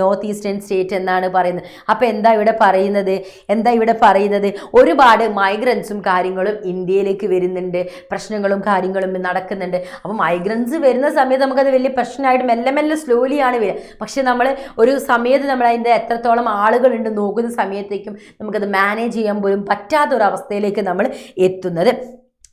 northeastern state എന്നാണ് പറയുന്നത്. അപ്പോൾ എന്താ ഇവിടെ പറയുന്നത് ഒരുപാട് മൈഗ്രൻസും കാര്യങ്ങളും ഇന്ത്യയിലേക്ക് വരുന്നുണ്ട്, പ്രശ്നങ്ങളും കാര്യങ്ങളും നടക്കുന്നുണ്ട്. അപ്പോൾ മൈഗ്രൻസ് വരുന്ന സമയത്ത് നമുക്കത് വലിയ പ്രശ്നമായിട്ട് മെല്ലെ സ്ലോലിയാണ് വരിക. പക്ഷെ നമ്മൾ ഒരു സമയത്ത് നമ്മൾ അതിൻ്റെ എത്രത്തോളം ആളുകളുണ്ട് നോക്കുന്ന സമയത്തേക്കും നമുക്കത് മാനേജ് ചെയ്യാൻ പോലും പറ്റാത്തൊരവസ്ഥയിലേക്ക് നമ്മൾ എത്തുന്നത്.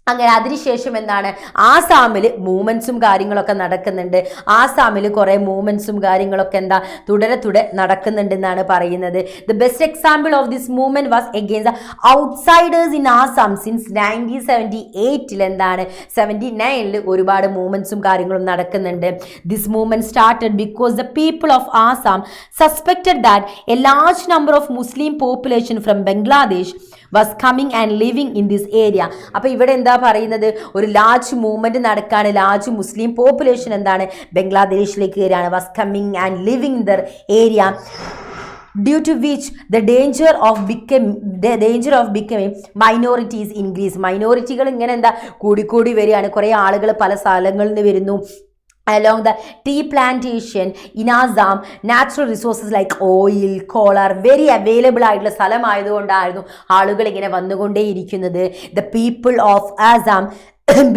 അങ്ങനെ അതിനുശേഷം എന്താണ് ആസാമിൽ മൂവ്മെൻറ്റ്സും കാര്യങ്ങളൊക്കെ നടക്കുന്നുണ്ട്. ആസാമിൽ കുറേ മൂവ്മെൻറ്റ്സും കാര്യങ്ങളൊക്കെ എന്താ തുടരെ നടക്കുന്നുണ്ടെന്നാണ് പറയുന്നത്. The best example of this movement was against the outsiders in Assam since 1978 എന്താണ് 79 ഒരുപാട് മൂവ്മെൻറ്റ്സും കാര്യങ്ങളും നടക്കുന്നുണ്ട്. This movement started because the people of Assam suspected that A large number of Muslim population from Bangladesh was coming and living in this area. അപ്പോൾ ഇവിടെ എന്താ പറയുന്നത്, ഒരു ലാർജ് മൂവ്മെൻറ്റ് നടക്കുകയാണ്. ലാർജ് മുസ്ലിം പോപ്പുലേഷൻ എന്താണ് ബംഗ്ലാദേശിലേക്ക് വരികയാണ്. Was coming and living in there area, due to which the danger of becoming minorities increase. മൈനോറിറ്റികൾ ഇങ്ങനെ എന്താ കൂടി വരികയാണ്. കുറേ ആളുകൾ പല സ്ഥലങ്ങളിൽ നിന്ന് വരുന്നു. Along the tea plantation in Assam, natural resources like oil, coal are very available ആയിട്ടുള്ള സ്ഥലമായതുകൊണ്ടായിരുന്നു ആളുകൾ ഇങ്ങനെ വന്നുകൊണ്ടേയിരിക്കുന്നത്. The people of Assam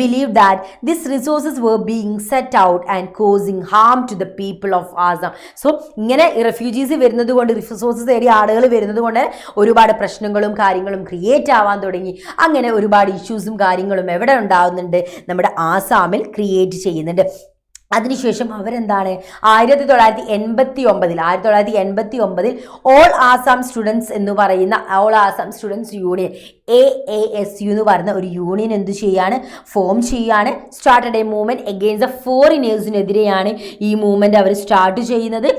believe that these resources were being set out and causing harm to the people of Assam. So ഇങ്ങനെ റെഫ്യൂജീസ് വരുന്നത് കൊണ്ട്, റിസോഴ്സസ് ഏരിയ ആളുകൾ വരുന്നത് കൊണ്ട് ഒരുപാട് പ്രശ്നങ്ങളും കാര്യങ്ങളും ക്രിയേറ്റ് ആവാൻ തുടങ്ങി. അങ്ങനെ ഒരുപാട് ഇഷ്യൂസും കാര്യങ്ങളും എവിടെ ഉണ്ടാകുന്നുണ്ട്, നമ്മുടെ ആസാമിൽ ക്രിയേറ്റ് ചെയ്യുന്നുണ്ട്. അതിനുശേഷം അവരെന്താണ് 1989 ഓൾ ആസാം സ്റ്റുഡൻസ് എന്ന് പറയുന്ന all Assam students union AASU എന്ന് പറയുന്ന ഒരു യൂണിയൻ എന്ത് ചെയ്യാണ്, ഫോം ചെയ്യാണ്. Started a movement against the ഫോറിനേഴ്സിനെതിരെയാണ് ഈ മൂവ്മെൻറ്റ് അവർ സ്റ്റാർട്ട് ചെയ്യുന്നത്.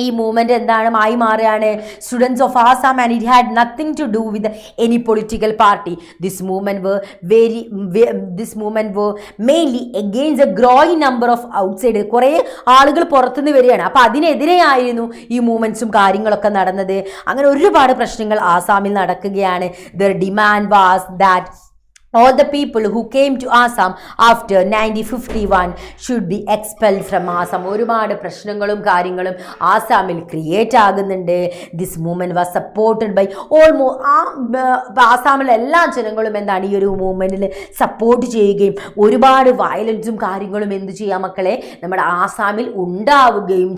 ഈ മൂവ്മെൻറ്റ് എന്താണ് മാറുകയാണ്, students of Assam, and it had nothing to do with any political party. This movement were mainly against a growing number of outside. കുറേ ആളുകൾ പുറത്തുനിന്ന് വരികയാണ്. അപ്പോൾ അതിനെതിരെയായിരുന്നു ഈ മൂവ്മെൻറ്റ്സും കാര്യങ്ങളൊക്കെ നടന്നത്. അങ്ങനെ ഒരുപാട് പ്രശ്നങ്ങൾ ആസാമിൽ നടക്കുകയാണ്. There demand was that all the people who came to Assam after 1951 should be expelled from Assam. ഒരുപാട് പ്രശ്നങ്ങളും കാര്യങ്ങളും ആസാമിൽ ക്രിയേറ്റ് ആകുന്നുണ്ട്. This movement was supported by ആസാമിലെ എല്ലാ ജനങ്ങളും എന്താണ് ഈ ഒരു മൂവ്മെൻറ്റിൽ സപ്പോർട്ട് ചെയ്യുകയും ഒരുപാട് വയലൻസും കാര്യങ്ങളും എന്ത് ചെയ്യാം മക്കളെ നമ്മുടെ ആസാമിൽ ഉണ്ടാവുകയും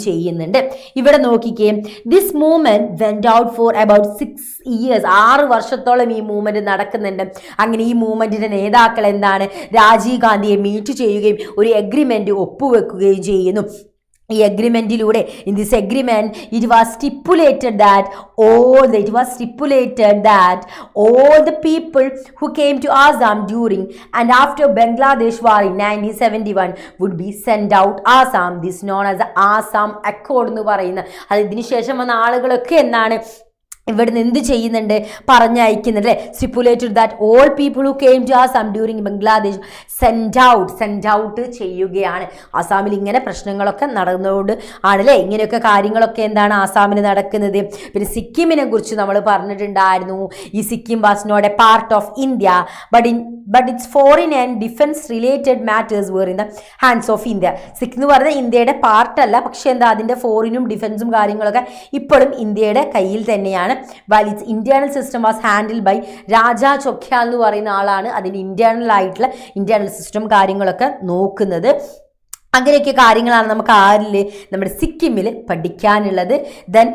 ചെയ്യുന്നുണ്ട്. ഇവിടെ നോക്കിക്കേ, this movement went out for about 6 years, 6 വർഷത്തോളം ഈ മൂവ്മെൻറ്റ് നടക്കുന്നുണ്ട്. അങ്ങനെ ഈ മൂവ്മെൻറ്റിൻ്റെ നേതാക്കൾ എന്താണ് രാജീവ് ഗാന്ധിയെ മീറ്റ് ചെയ്യുകയും ഒരു എഗ്രിമെൻറ്റ് ഒപ്പുവെക്കുകയും ചെയ്യുന്നു. ഈ അഗ്രിമെന്റിലൂടെ in this agreement it was stipulated that all the people who came to Assam during and after Bangladesh war in 1971 would be sent out Assam. This known as the Assam Accord എന്ന് പറയുന്ന അത് ഇതിനു ശേഷം വന്ന ആളുകളൊക്കെ എന്താണ് ഇവിടുന്ന് എന്ത് ചെയ്യുന്നുണ്ട് പറഞ്ഞയക്കുന്നുണ്ട് stipulated that all people who came to Assam during Bangladesh send out ചെയ്യുകയാണ്. ആസാമിൽ ഇങ്ങനെ പ്രശ്നങ്ങളൊക്കെ നടന്നുകൊണ്ട് ആണല്ലേ ഇങ്ങനെയൊക്കെ കാര്യങ്ങളൊക്കെ എന്താണ് ആസാമിൽ നടക്കുന്നത്. പിന്നെ സിക്കിമിനെ കുറിച്ച് നമ്മൾ പറഞ്ഞിട്ടുണ്ടായിരുന്നു. ഈ Sikkim was not a part of India but its foreign and defence related matters were in the hands of India. Sikkim എന്ന് പറഞ്ഞാൽ ഇന്ത്യയുടെ പാർട്ടല്ല, പക്ഷെ എന്താ അതിൻ്റെ ഫോറിനും ഡിഫൻസും കാര്യങ്ങളൊക്കെ ഇപ്പോഴും ഇന്ത്യയുടെ കയ്യിൽ തന്നെയാണ്. while its internal system was handled by Raja ചൊക്യാൽ എന്ന് പറയുന്ന ആളാണ് അതിൻ്റെ ഇന്റേണൽ സിസ്റ്റം കാര്യങ്ങളൊക്കെ നോക്കുന്നത്. അങ്ങനെയൊക്കെ കാര്യങ്ങളാണ് നമുക്ക് നമ്മുടെ സിക്കിമിൽ പഠിക്കാനുള്ളത്. ദെൻ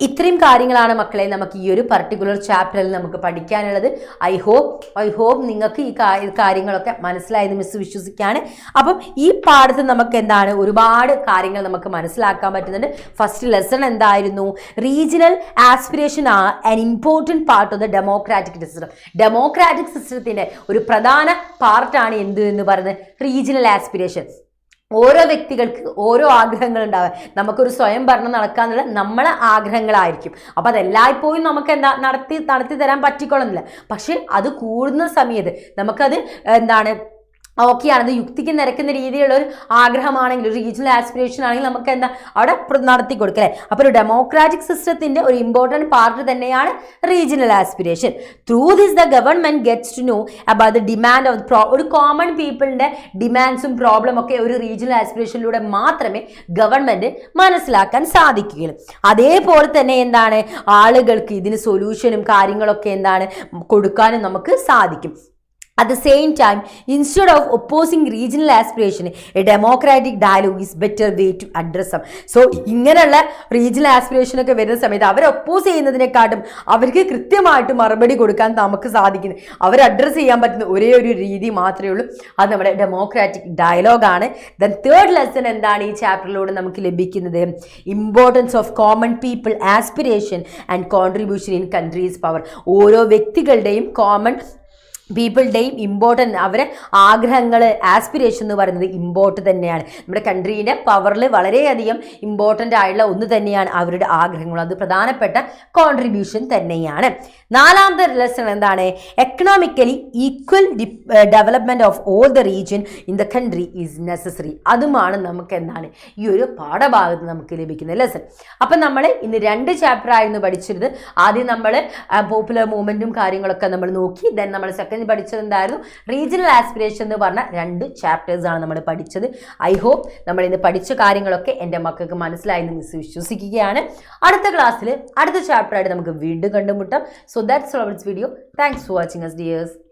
ഇത്രയും കാര്യങ്ങളാണ് മക്കളെ നമുക്ക് ഈ ഒരു പർട്ടിക്കുലർ ചാപ്റ്ററിൽ നമുക്ക് പഠിക്കാനുള്ളത്. ഐ ഹോപ്പ് നിങ്ങൾക്ക് ഈ കാര്യങ്ങളൊക്കെ മനസ്സിലായെന്ന് മിസ് വിശ്വസിക്കുകയാണ്. അപ്പം ഈ പാഠത്തിൽ നമുക്ക് എന്താണ് ഒരുപാട് കാര്യങ്ങൾ നമുക്ക് മനസ്സിലാക്കാൻ പറ്റുന്നുണ്ട്. ഫസ്റ്റ് ലെസൺ എന്തായിരുന്നു? Regional aspiration are an important part of the democratic system. Democratic സിസ്റ്റത്തിൻ്റെ ഒരു പ്രധാന പാർട്ടാണ് എന്ത് എന്ന് പറയുന്നത്? Regional aspiration. ഓരോ വ്യക്തികൾക്ക് ഓരോ ആഗ്രഹങ്ങൾ ഉണ്ടാവുക. നമുക്കൊരു സ്വയം ഭരണം നടക്കാന്നുള്ള നമ്മളെ ആഗ്രഹങ്ങളായിരിക്കും. അപ്പോൾ അതെല്ലായ്പ്പോഴും നമുക്ക് നടത്തി തരാൻ പറ്റിക്കൊള്ളുന്നില്ല. പക്ഷെ അത് കൂടുന്ന സമയത്ത് നമുക്കത് എന്താണ് ഓക്കെയാണ്, അത് യുക്തിക്ക് നിരക്കുന്ന രീതിയിലുള്ള ഒരു ആഗ്രഹമാണെങ്കിൽ ഒരു റീജിയണൽ ആസ്പിറേഷൻ ആണെങ്കിൽ നമുക്ക് എന്താ അവിടെ നടത്തി കൊടുക്കല്ലേ. അപ്പോൾ ഒരു ഡെമോക്രാറ്റിക് സിസ്റ്റത്തിന്റെ ഒരു ഇമ്പോർട്ടൻറ്റ് പാർട്ട് തന്നെയാണ് regional aspiration. Through this the government gets to know about the demand of ഒരു കോമൺ പീപ്പിളിന്റെ ഡിമാൻഡ്സും പ്രോബ്ലം ഒക്കെ ഒരു റീജിയണൽ ആസ്പിറേഷനിലൂടെ മാത്രമേ ഗവൺമെന്റ് മനസ്സിലാക്കാൻ സാധിക്കുകയുള്ളൂ. അതേപോലെ തന്നെ എന്താണ് ആളുകൾക്ക് ഇതിന് സൊല്യൂഷനും കാര്യങ്ങളൊക്കെ എന്താണ് കൊടുക്കാനും നമുക്ക് സാധിക്കും. At the same time, instead of opposing regional aspiration, a democratic dialogue is better way to address them. So, ഇങ്ങനെയുള്ള റീജിയണൽ ആസ്പിറേഷൻ ഒക്കെ വരുന്ന സമയത്ത് അവർ ഒപ്പോസ് ചെയ്യുന്നതിനെക്കാട്ടും അവർക്ക് കൃത്യമായിട്ട് മറുപടി കൊടുക്കാൻ നമുക്ക് സാധിക്കുന്നു. അവർ അഡ്രസ്സ് ചെയ്യാൻ പറ്റുന്ന ഒരേ ഒരു രീതി മാത്രമേ ഉള്ളൂ, അത് നമ്മുടെ ഡെമോക്രാറ്റിക് ഡയലോഗാണ്. ദെൻ തേർഡ് ലെസൺ എന്താണ് ഈ ചാപ്റ്ററിലൂടെ നമുക്ക് ലഭിക്കുന്നത്? Importance of common people aspiration and contribution in countries power. ഓരോ വ്യക്തികളുടെയും കോമൺ പീപ്പിളുടെയും ഇമ്പോർട്ടൻ്റ് അവരെ ആഗ്രഹങ്ങൾ ആസ്പിറേഷൻ എന്ന് പറയുന്നത് ഇമ്പോർട്ടൻ്റ് തന്നെയാണ്. നമ്മുടെ കൺട്രീൻ്റെ പവറിൽ വളരെയധികം ഇമ്പോർട്ടൻ്റ് ആയിട്ടുള്ള ഒന്ന് തന്നെയാണ് അവരുടെ ആഗ്രഹങ്ങൾ. അത് പ്രധാനപ്പെട്ട കോൺട്രിബ്യൂഷൻ തന്നെയാണ്. നാലാമത്തെ ലെസൺ എന്താണ്? Economically equal development of all the region in the country is necessary. അതുമാണ് നമുക്ക് എന്താണ് ഈ ഒരു പാഠഭാഗത്ത് നമുക്ക് ലഭിക്കുന്ന ലെസൺ. അപ്പം നമ്മൾ ഇന്ന് 2 ചാപ്റ്റർ ആയിരുന്നു പഠിച്ചിരുന്നത്. ആദ്യം നമ്മൾ പോപ്പുലർ മൂവ്മെൻറ്റും കാര്യങ്ങളൊക്കെ നമ്മൾ നോക്കി. ദെൻ നമ്മൾ സെക്കൻഡ് പഠിച്ചത് എന്തായിരുന്നു? റീജിയണൽ ആസ്പിറേഷൻ എന്ന് പറഞ്ഞ 2 ചാപ്റ്റേഴ്സ് ആണ് നമ്മൾ പഠിച്ചത്. ഐ ഹോപ്പ് നമ്മൾ ഇന്ന് പഠിച്ച കാര്യങ്ങളൊക്കെ എൻ്റെ മക്കൾക്ക് മനസ്സിലായെന്ന് മിസ് വിശ്വസിക്കുകയാണ്. അടുത്ത ക്ലാസ്സിൽ അടുത്ത ചാപ്റ്റർ ആയിട്ട് നമുക്ക് വീണ്ടും കണ്ടുമുട്ടാം. So that's all for this video. Thanks for watching us dears.